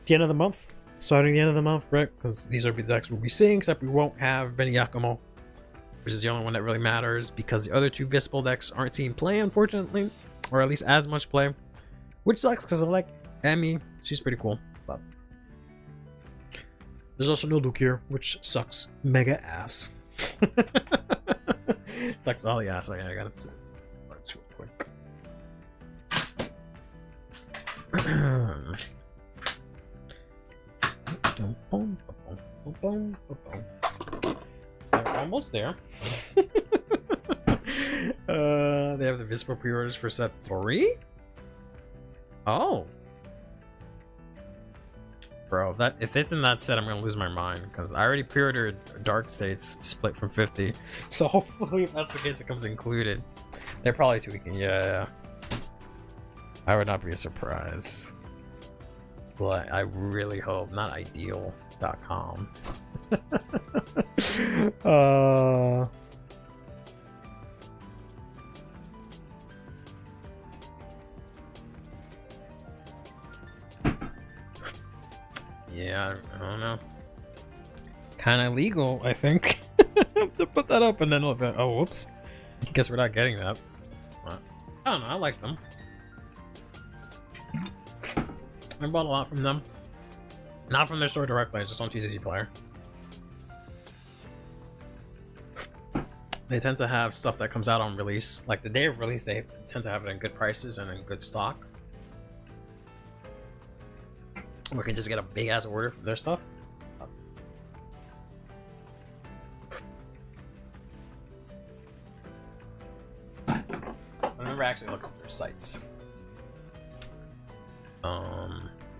S3: end of the month. Starting the end of the month, right? Because these are the decks we'll be seeing, except we won't have Benny Yakumo, which is the only one that really matters, because the other 2 Vispal decks aren't seeing play, unfortunately, or at least as much play, which sucks because I like Emmy. She's pretty cool, but there's also no Luke here, which sucks mega ass. Sucks all the ass. I gotta let's real quick. So almost there. They have the Vispal pre-orders for set 3. Oh, bro, if it's in that set, I'm gonna lose my mind because I already pre-ordered Dark States split from 50. So hopefully, if that's the case, it comes included. They're probably tweaking. Yeah. I would not be surprised. But I really hope not ideal.com. Yeah, I don't know. Kind of illegal, I think, to put that up and then oh, whoops. Guess we're not getting that. I don't know. I like them. I bought a lot from them. Not from their store directly, just on TCG Player. They tend to have stuff that comes out on release. Like the day of release, they tend to have it in good prices and in good stock. We can just get a big ass order for their stuff. I remember actually looking at their sites.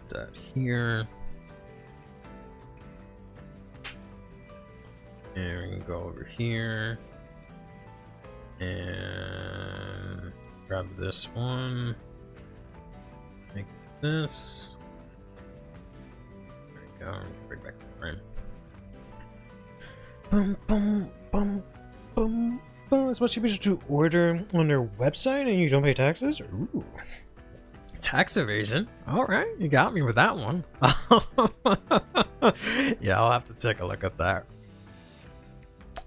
S3: That here. And we can go over here and grab this one. Make this. There we go. Bring back the frame. Boom, boom, boom, boom, boom. It's much cheaper to order on their website and you don't pay taxes. Ooh. Tax evasion. All right, you got me with that one. Yeah, I'll have to take a look at that.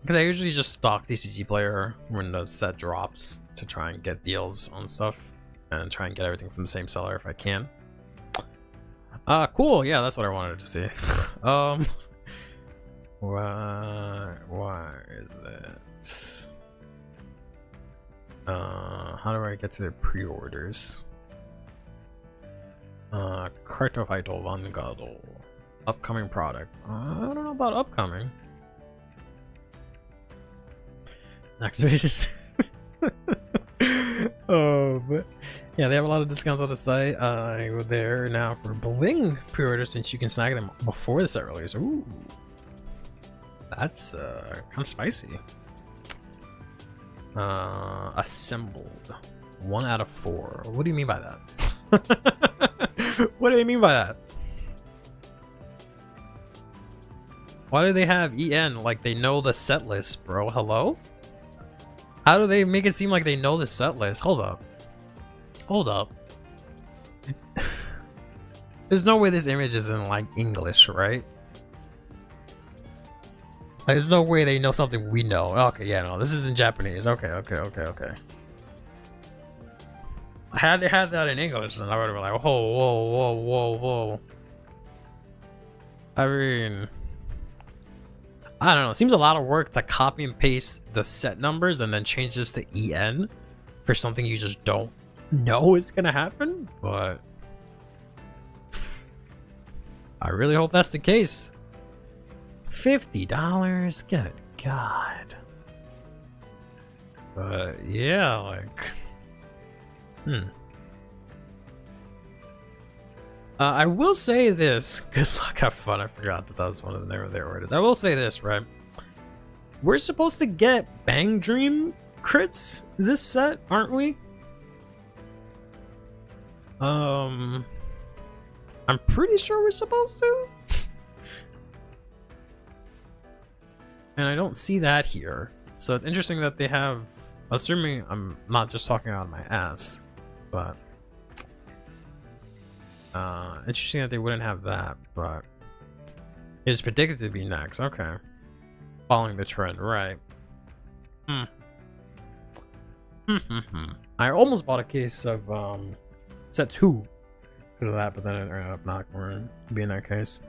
S3: Because I usually just stock TCG Player when the set drops to try and get deals on stuff and try and get everything from the same seller if I can. Cool. Yeah, that's what I wanted to see. Why is it? How do I get to the pre-orders? CurlyHairedVanguard. Upcoming product. I don't know about upcoming. Activation. Oh, but yeah, they have a lot of discounts on the site. I go there now for Bling pre-orders since you can snag them before the set release. Ooh, that's kind of spicy. Assembled 1 out of 4. What do you mean by that? What do you mean by that? Why do they have EN like they know the set list, bro? Hello? How do they make it seem like they know the set list? Hold up. Hold up. There's no way this image is in like English, right? There's no way they know something we know. Okay, yeah, no, this is in Japanese. Okay. Had they had that in English, then I would have been like, whoa. I mean, I don't know. It seems a lot of work to copy and paste the set numbers and then change this to EN for something you just don't know is gonna happen. But I really hope that's the case. $50? Good God. But yeah, like, I will say this. Good luck, have fun. I forgot that was one of their orders. I will say this, right? We're supposed to get Bang Dream crits this set, aren't we? I'm pretty sure we're supposed to. And I don't see that here. So it's interesting that they have, assuming I'm not just talking out of my ass, but interesting that they wouldn't have that, but it's predicted to be next. Okay. Following the trend, right. I almost bought a case of set 2 because of that, but then it ended up not going to be in that case.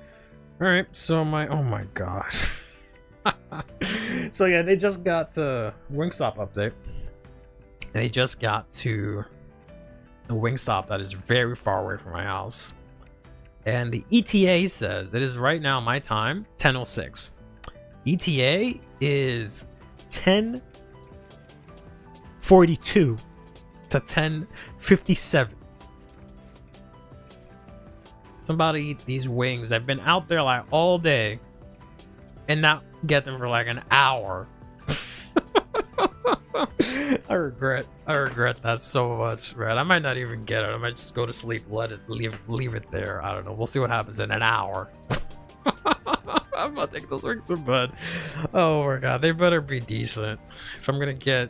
S3: Alright, so oh my god. So yeah, they just got the Wingstop update. And they just got to the Wingstop that is very far away from my house. And the ETA says it is right now my time, 10:06. ETA is 10:42 to 10:57. So I'm about to eat these wings. I've been out there like all day and not get them for like an hour. I regret that so much, man. I might not even get it. I might just go to sleep, leave it there. I don't know. We'll see what happens in an hour. I'm gonna take those wings to bed. Oh my god, they better be decent. If I'm gonna get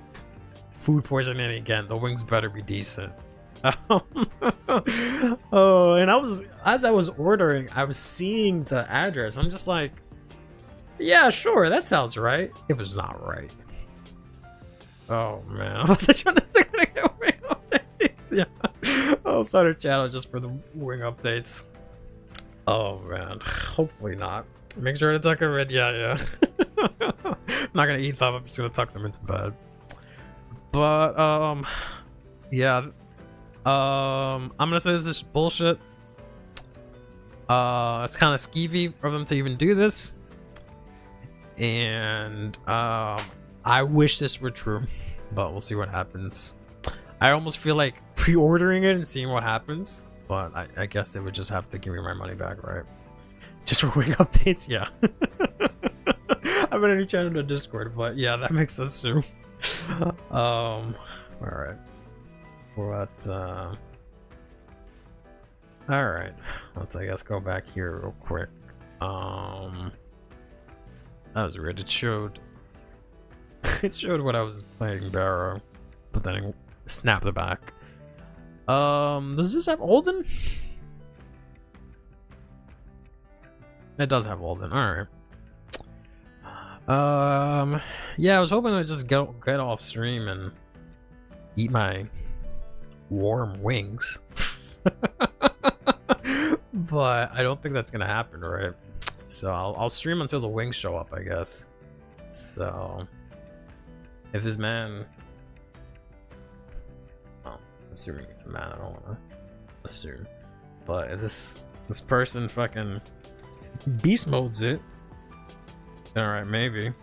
S3: food poisoning again, the wings better be decent. Oh, and as I was ordering, I was seeing the address. I'm just like, yeah, sure, that sounds right. It was not right. Oh man, I'm gonna get wing updates. Yeah, I'll start a channel just for the wing updates. Oh man, hopefully not. Make sure to tuck them in. Yeah. I'm not gonna eat them. I'm just gonna tuck them into bed. But yeah. I'm gonna say this is bullshit. It's kind of skeevy for them to even do this, and I wish this were true, but we'll see what happens. I almost feel like pre-ordering it and seeing what happens, but I guess they would just have to give me my money back, right? Just for wing updates, yeah. I'm gonna new channel to Discord, but yeah, that makes sense too. All right. What? All right. Let's, I guess, go back here real quick. That was weird. It showed what I was playing Barrow, but then it snapped it back. Does this have Olden? It does have Olden. All right. Yeah, I was hoping to just get off stream and eat my warm wings. But I don't think that's gonna happen, right?
S1: So I'll stream until the wings show up, I guess. So if this man, oh, assuming it's a man, I don't want to assume, but if this person fucking beast modes it, all right, maybe.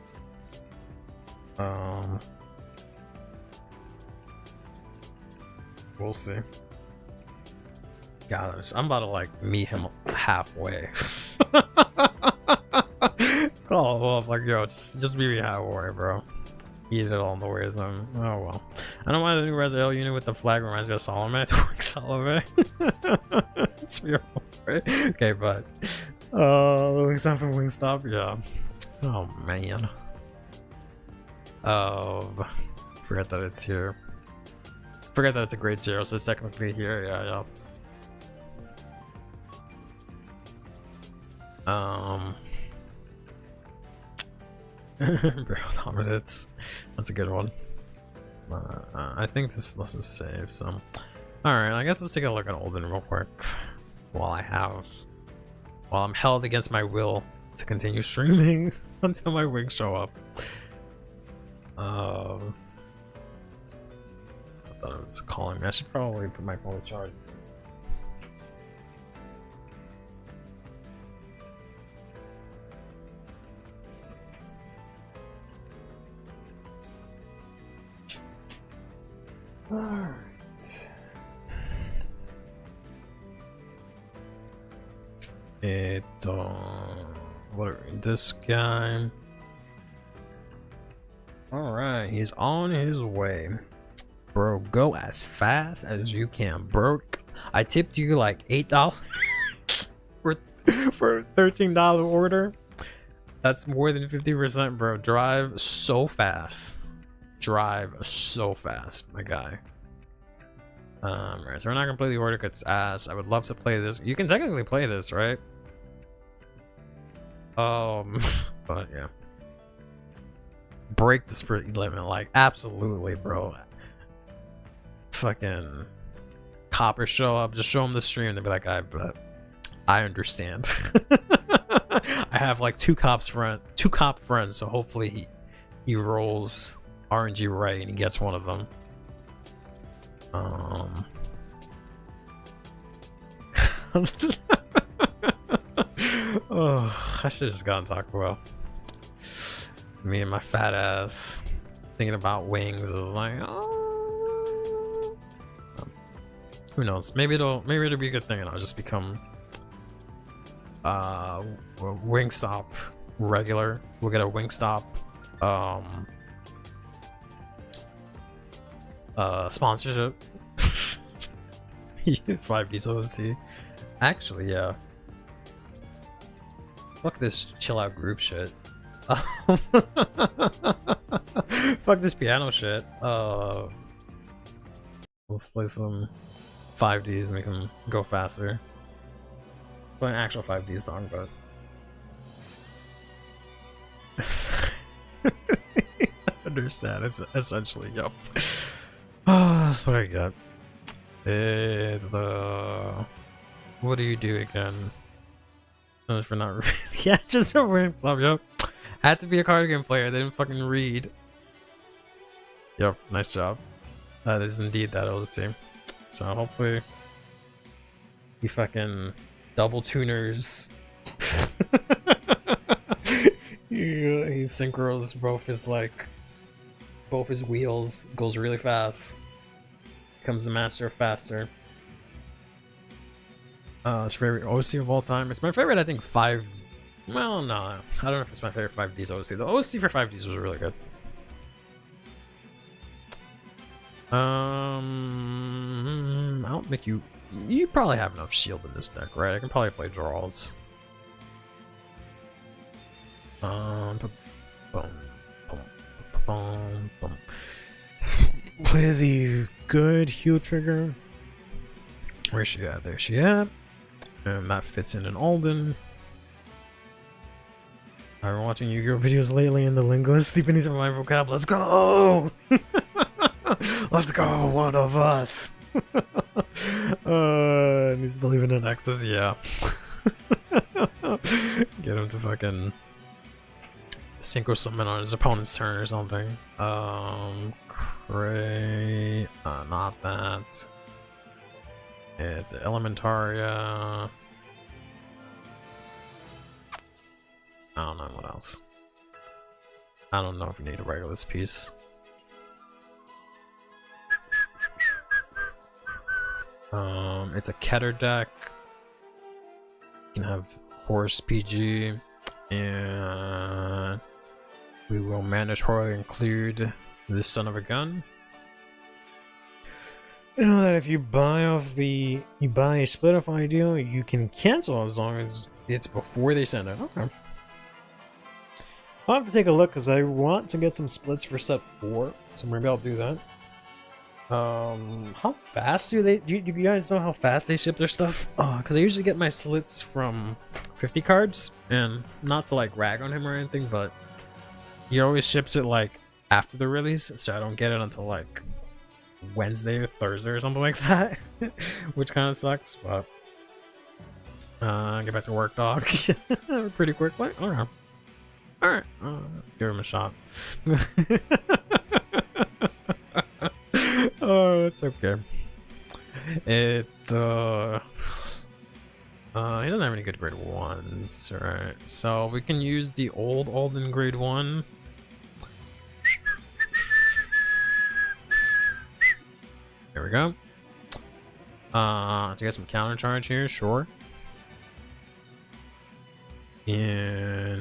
S1: We'll see. God, I'm about to like meet him halfway. Call him up like, yo, just meet me halfway, bro. Eat it all in the ways. Oh well. I don't mind the new Resident unit with the flag. Reminds me of Solomon. It's work Solomon. It's real, right? Okay, but Wingstop and Wingstop, yeah. Oh man. Forget that it's here. Forget that it's a grade 0, so it's technically here. Yeah. Bro, dominance. That's a good one. I think this is safe. So, all right. I guess let's take a look at Olden real quick while I'm held against my will to continue streaming until my wings show up. I thought it was calling me. I should probably put my phone on charge. Alright. What are we, this guy? Alright, he's on his way. Bro, go as fast as you can, bro. I tipped you like $8 for a $13 order. That's more than 50%, bro. Drive so fast. Drive so fast, my guy. Right, so we're not gonna play the order cuts ass. I would love to play this. You can technically play this, right? But yeah. Break the sprint limit, like absolutely, bro. Fucking coppers show up, just show them the stream, they'll be like, I understand. I have like two cop friends, so hopefully he rolls RNG right and he gets one of them. Oh, I should have just gotten Taco Bell. Me and my fat ass thinking about wings. I was like, oh, who knows? Maybe it'll be a good thing, and I'll just become Wingstop regular. We'll get a Wingstop sponsorship. 5D's OC. Actually, yeah. Fuck this chill out groove shit. Fuck this piano shit. Let's play some 5Ds, make them go faster. Play an actual 5D song, but I understand. It's essentially, yep. That's what I got. What do you do again? For not reading. Yeah, just a weird club, yep. Had to be a card game player, they didn't fucking read. Yep, nice job. That is indeed that OC. So hopefully he fucking double tuners. He synchros both his wheels, goes really fast. Becomes the master of faster. His favorite OC of all time. It's my favorite, I think, 5. Well, no. I don't know if it's my favorite 5D's OC. The OC for 5D's was really good. I don't think you probably have enough shield in this deck, right? I can probably play draws. Play the good heal trigger. Where's she at? There she at. And that fits in an Alden. I've been watching Yu-Gi-Oh videos lately and the lingo is sleeping into my vocab. Let's go! Let's go, one of us! Needs to believe in an Nexus, yeah.
S4: Get him to fucking synchro summon on his opponent's turn or something. Not that. It's Elementaria. I don't know what else. I don't know if you need a Regulus piece. It's a Keter deck. You can have Horse PG, and we will mandatory include this son of a gun. You know that if you buy a Splitify deal, you can cancel as long as it's before they send it. Okay. I'll have to take a look because I want to get some splits for set 4, so maybe I'll do that. How fast do you guys know how fast they ship their stuff? Oh, because I usually get my slits from 50 cards, and not to like rag on him or anything, but he always ships it like after the release, so I don't get it until like Wednesday or Thursday or something like that, which kind of sucks. But get back to work, dog. Pretty quickly. All right, give him a shot. Oh, it's okay. He doesn't have any good grade 1s, right? So we can use the Olden grade 1. There we go. To get some counter charge here, sure. And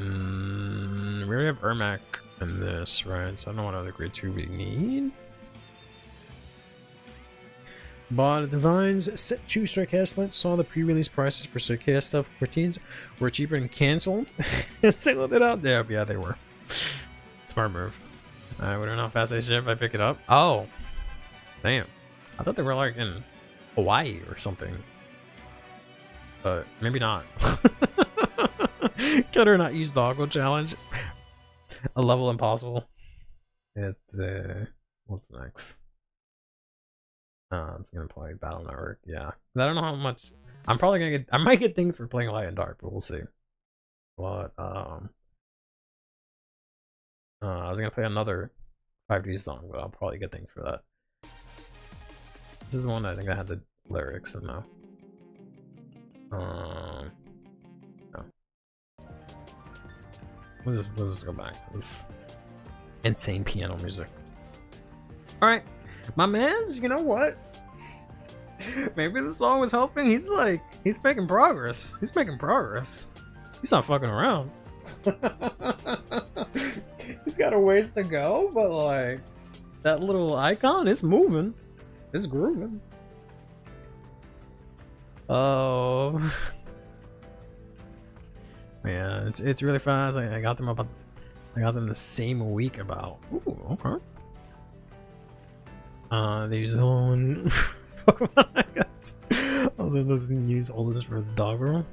S4: we already have Ermac in this, right? So I don't know what other grade 2 we need. But Divine's set 2 Sarcast Plant saw the pre-release prices for Sarcast stuff routines were cheaper and cancelled. And singled it out there. Yeah, they were. Smart move. We don't know how fast they ship. I pick it up. Oh, damn! I thought they were like in Hawaii or something, but maybe not. Can or not use Doggo challenge? A level impossible. What's next? It's gonna play Battle Network. Yeah, I don't know how much. I'm probably gonna get. I might get things for playing Light and Dark, but we'll see. But I was gonna play another 5G song, but I'll probably get things for that. This is the one I think I had the lyrics in now. No. We'll just go back to this insane piano music. All right. My man's, you know what? Maybe the song was helping. He's making progress. He's making progress. He's not fucking around. He's got a ways to go, but like that little icon is moving. It's grooving. Oh man, it's really fast. I got them the same week about. Ooh, okay. There's one Pokemon I got. Also doesn't use all this for the doggo.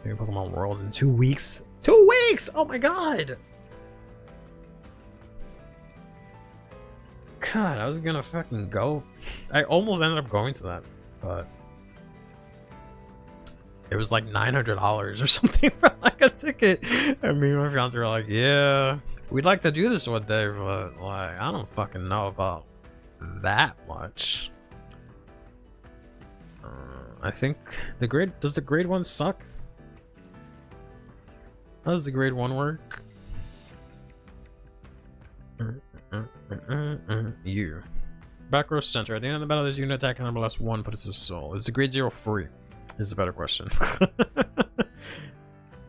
S4: Maybe Pokemon Worlds in 2 weeks. 2 weeks! Oh my god! God, I was gonna fucking go. I almost ended up going to that, but it was like $900 or something for like a ticket. And me and my fiance were like, yeah, we'd like to do this one day, but like, I don't fucking know about that much. I think does the grade 1 suck? How does the grade 1 work? You. Back row center. At the end of the battle, this unit attack number less 1, but it's a soul. Is the grade 0 free? Is a better question.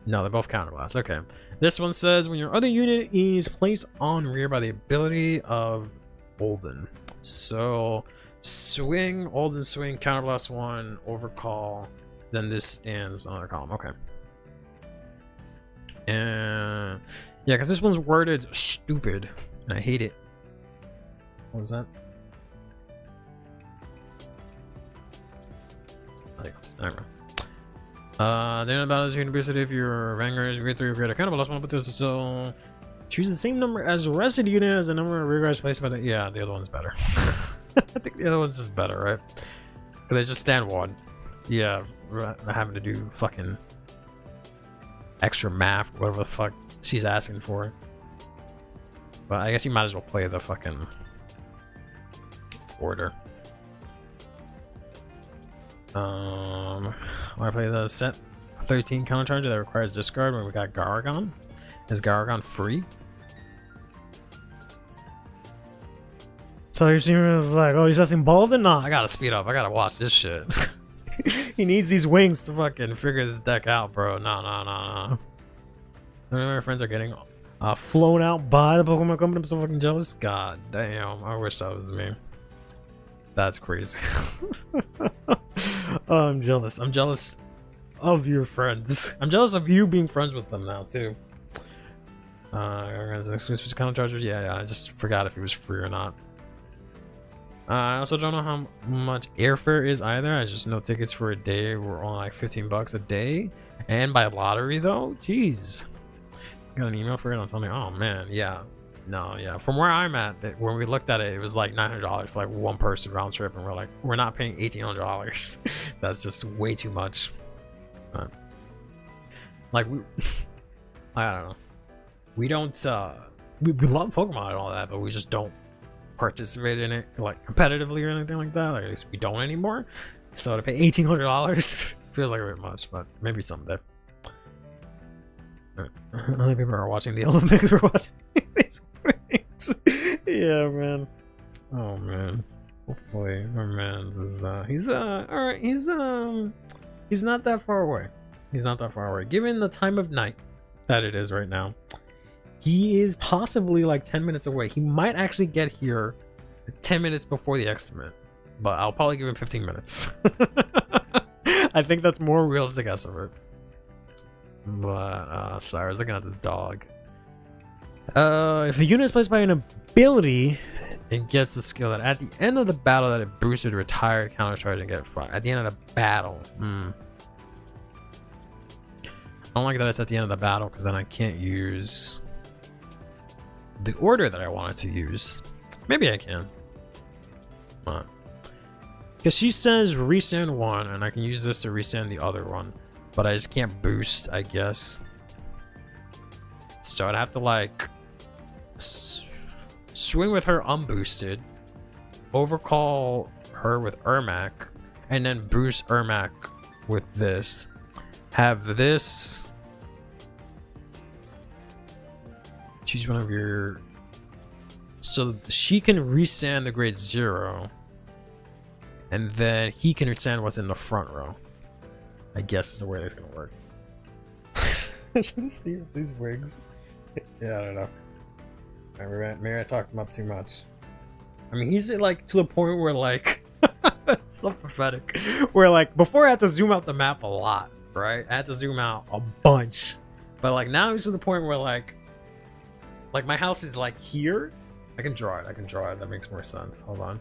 S4: No, they're both counterblast. Okay. This one says when your other unit is placed on rear by the ability of Olden. So swing, Olden swing, counterblast 1, overcall, then this stands on the column. Okay. And yeah, because this one's worded stupid, and I hate it. What was that? Never mind. Then about is you're boosted if your Vanguard is grade 3 or greater. Kind of a last one, but there's so choose the same number as the rest of the unit as the number of rear guards placed by the. Yeah, the other one's better. I think the other one's just better, right?
S3: Because I just stand one. Yeah, having to do fucking extra math, whatever the fuck she's asking for. But I guess you might as well play the fucking order. I play the set 13 countercharger that requires discard when we got Gargon. Is Gargon free?
S4: So your streamer was like, oh, he's asking Baldwin? Nah,
S3: I gotta speed up. I gotta watch this shit.
S4: he needs these wings to
S3: Fucking figure this deck out, bro. No. How many of my friends are getting
S4: flown out by the Pokemon Company.
S3: I'm so fucking jealous. God damn. I wish that was me. That's crazy.
S4: Oh, I'm jealous.
S3: I'm jealous of your friends. I'm jealous of you being friends with them now, too. Exclusive countercharger? Yeah, I just forgot if it was free or not. I also don't know how much airfare is either. I just know tickets for a day were only like $15 a day. And by lottery, though? Jeez. Got an email for it on something. Oh, man. Yeah. No, yeah. From where I'm at, when we looked at it, it was like $900 for like one person round trip. And we're like, we're not paying $1,800. That's just way too much. Like, I don't know. We don't, we love Pokemon and all that, but we just don't participate in it like competitively or anything like that. Like, at least we don't anymore. So to pay $1,800 feels like a bit much, but maybe someday. Other people are watching the Olympics. We're watching these things. Yeah, man. Oh man. Hopefully our man's is he's alright. He's not that far away. He's not that far away. Given the time of night that it is right now, he is possibly like 10 minutes away. He might actually get here 10 minutes before the estimate, but I'll probably give him 15 minutes. I think that's more realistic estimate. But sorry, I was looking at this dog. If a unit is placed by an ability, it gets the skill that at the end of the battle that it boosted, retire, countercharge, and get front. At the end of the battle. I don't like that it's at the end of the battle, because then I can't use the order that I wanted to use. Maybe I can. Because she says resend one, and I can use this to resend the other one. But I just can't boost, I guess. So I'd have to like swing with her unboosted, overcall her with Ermac, and then boost Ermac with this. Have this. Choose one of your. So she can resend the grade 0, and then he can resend what's in the front row. I guess is the way it's gonna work. I should see these wigs. Yeah, I don't know. Maybe I talked him up too much. I mean, he's like to the point where like it's so pathetic. Where like before I had to zoom out the map a lot, right? I had to zoom out a bunch, but like now he's to the point where like my house is like here. I can draw it. That makes more sense. Hold on.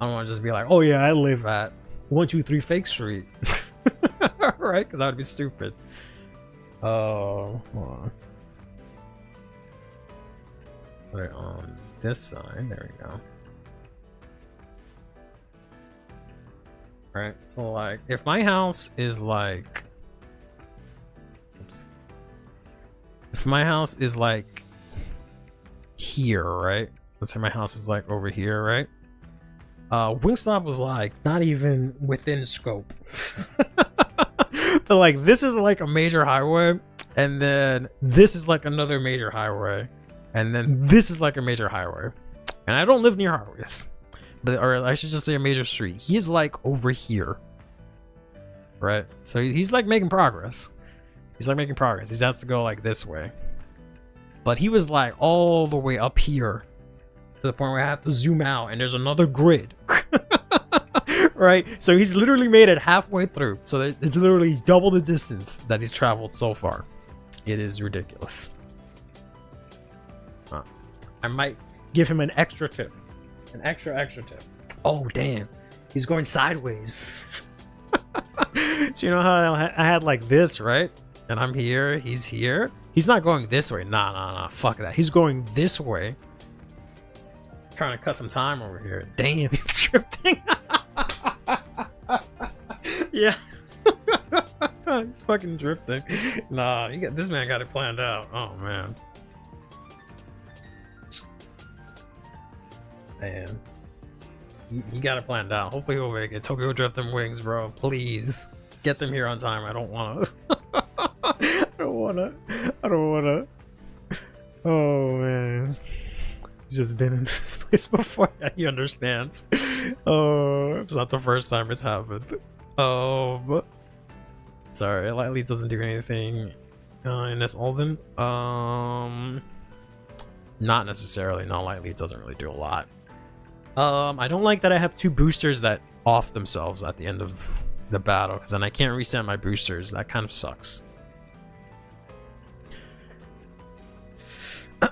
S3: I don't want to just be like, oh yeah, I live at 123 Fake Street. Right? Because that would be stupid. Oh, hold on. Put it on this side. There we go. Right? So, like, if my house is like. Oops. If my house is like here, right? Let's say my house is like over here, right? Wingstop was like not even within scope. But like this is like a major highway, and then this is like another major highway, and then this is like a major highway. And I don't live near highways, but or I should just say a major street. He's like over here, right? So he's like making progress. He has to go like this way, but he was like all the way up here to the point where I have to zoom out, and there's another grid. Right? So he's literally made it halfway through. So it's literally double the distance that he's traveled so far. It is ridiculous. I might give him an extra tip. An extra tip. Oh, damn. He's going sideways. So you know how I had like this, right? And I'm here. He's here. He's not going this way. Nah. Fuck that. He's going this way. Trying to cut some time over here. Damn, it's drifting. Yeah. He's fucking drifting. Nah, this man got it planned out. Oh, man. Man. He got it planned out. Hopefully he'll make it. Tokyo Drift them wings, bro. Please. Get them here on time. I don't want to. I don't want to. Oh, man. He's just been in this place before. He understands. Oh, it's not the first time it's happened. Oh, sorry. Light Lead doesn't do anything in this Alden. Not necessarily. No, Light Lead doesn't really do a lot. I don't like that I have 2 boosters that off themselves at the end of the battle, because then I can't reset my boosters. That kind of sucks.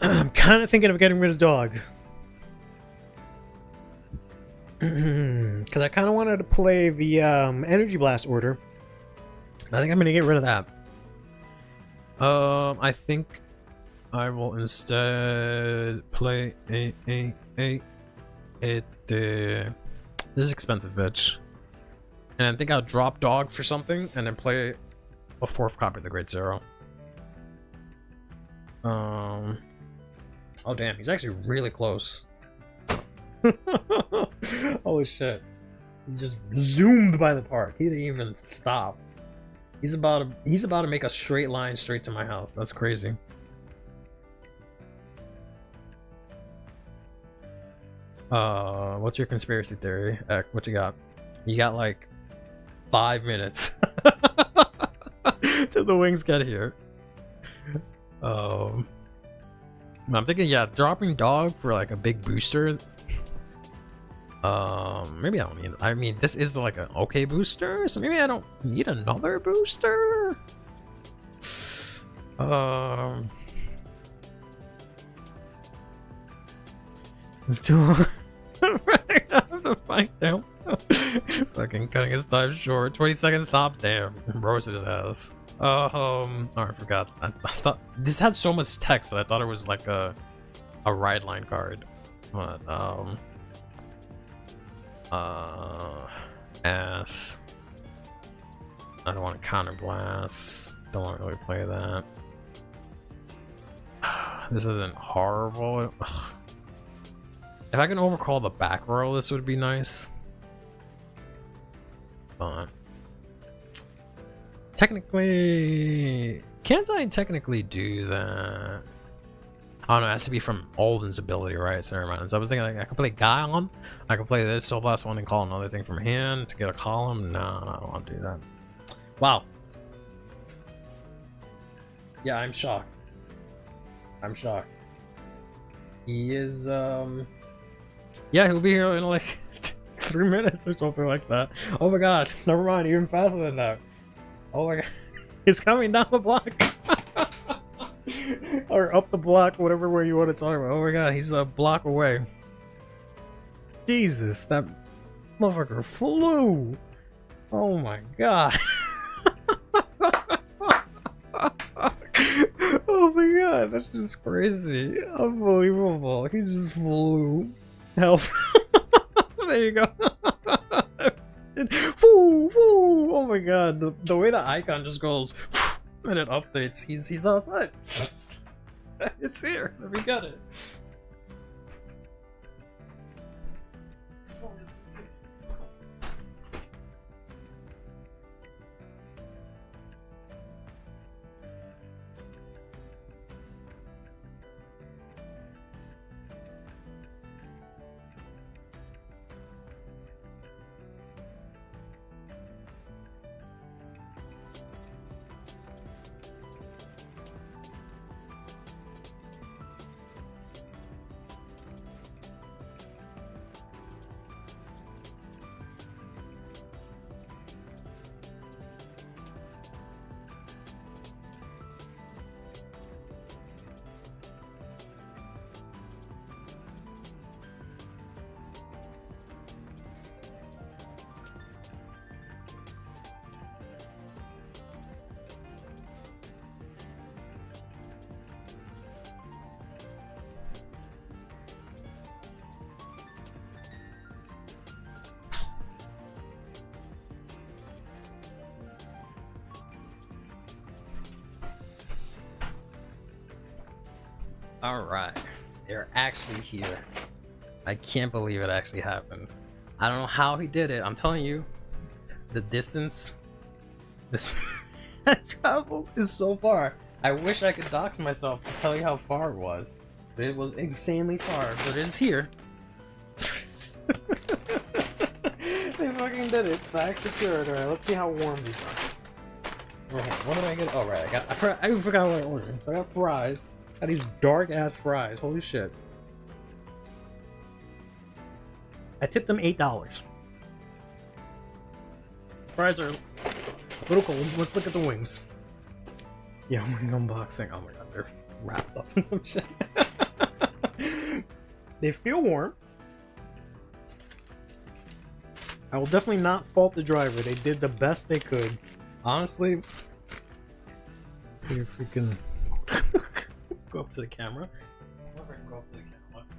S3: I'm kind of thinking of getting rid of dog. Because I kind of wanted to play the Energy Blast order. I think I'm going to get rid of that. I think I will instead play this is expensive, bitch. And I think I'll drop dog for something and then play a 4th copy of the Great Zero. Oh damn, he's actually really close. Holy shit. He just zoomed by the park. He didn't even stop. He's about to make a straight line straight to my house. That's crazy. What's your conspiracy theory, Ek? What you got? You got like 5 minutes till the wings get here. I'm thinking, yeah, dropping dog for like a big booster. Maybe I don't need. I mean, this is like an okay booster, so maybe I don't need another booster. Still, I have to find out. Fucking cutting his time short. 20 seconds stop. Damn, roasted his ass. Oh, I forgot. I thought this had so much text that I thought it was like a ride line card. But ass. I don't want to counter blast. Don't want to really play that. This isn't horrible. Ugh. If I can overcall the back row, this would be nice. But technically, can't I technically do that? I don't know, it has to be from Alden's ability, right? So never mind. So I was thinking like I could play Guion. I could play this Soul Blast 1 and call another thing from hand to get a column. No, I don't want to do that. Wow. Yeah, I'm shocked. I'm shocked. He is yeah, he'll be here in like 3 minutes or something like that. Oh my god, never mind, even faster than that. Oh my god, he's coming down the block. Or up the block, whatever way you want to talk about. Oh my god, he's a block away. Jesus, that motherfucker flew. Oh my god. Oh my god, that's just crazy. Unbelievable. He just flew. Help. There you go. Woo, woo. Oh my god, the way the icon just goes and it updates, he's outside. It's here. We got it.
S1: All right, they're actually here. I can't believe it actually happened. I don't know how he did it. I'm telling you, the distance this I traveled is so far. I wish I could dox myself to tell you how far it was, but it was insanely far. But it is here. They fucking did it. The extra cured. Alright, let's see how warm these are. Okay, what did I get? Oh, right, I forgot what I ordered. So I got fries. Got these dark ass fries. Holy shit. I tipped them $8. Fries are a little cold. Let's look at the wings. Yeah, wing unboxing. Oh my god, they're wrapped up in some shit. They feel warm. I will definitely not fault the driver. They did the best they could. Honestly, see if we can go up to the camera. I wonder if I can go up to the camera. Let's go.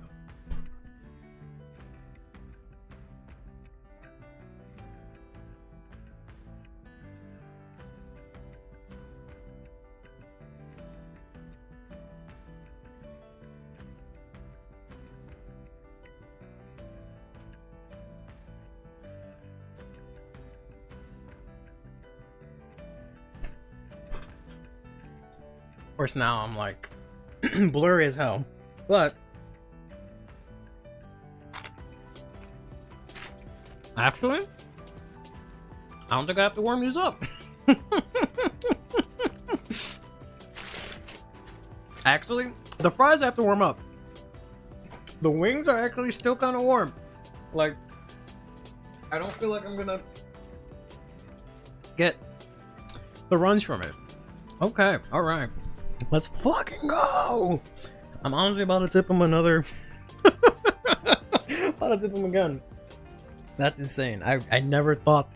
S1: Of course, now I'm like blurry as hell, but actually, I don't think I have to warm these up. Actually, the fries have to warm up. The wings are actually still kind of warm. Like, I don't feel like I'm gonna get the runs from it. Okay, all right. Let's fucking go! I'm honestly about to tip him another. About to tip him again. That's insane. I never thought.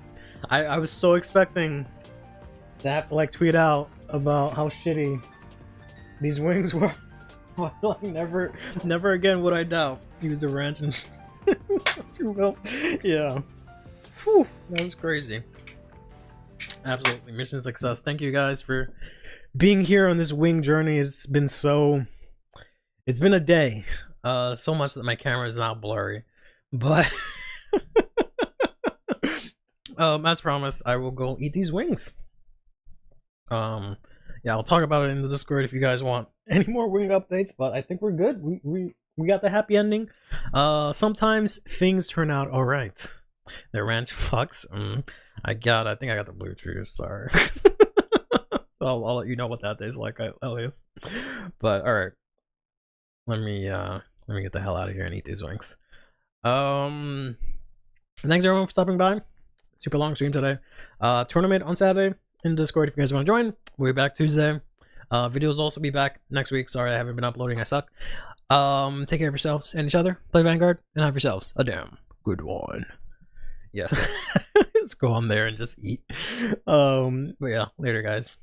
S1: I was so expecting to have to like tweet out about how shitty these wings were. Like never again would I doubt. Use the ranch and yeah. Whew, that was crazy. Absolutely, mission success. Thank you guys for being here on this wing journey. It's been a day. So much that my camera is now blurry. But as promised, I will go eat these wings. Yeah, I'll talk about it in the Discord if you guys want any more wing updates, but I think we're good. We got the happy ending. Sometimes things turn out alright. The ranch fucks. I think I got the blue chew, sorry. I'll let you know what that tastes like, at least. But alright. Let me get the hell out of here and eat these wings. Thanks everyone for stopping by. Super long stream today. Tournament on Saturday in Discord if you guys want to join. We'll be back Tuesday. Videos also be back next week. Sorry I haven't been uploading, I suck. Take care of yourselves and each other. Play Vanguard and have yourselves a damn good one. Yeah. Let's go on there and just eat. But yeah, later guys.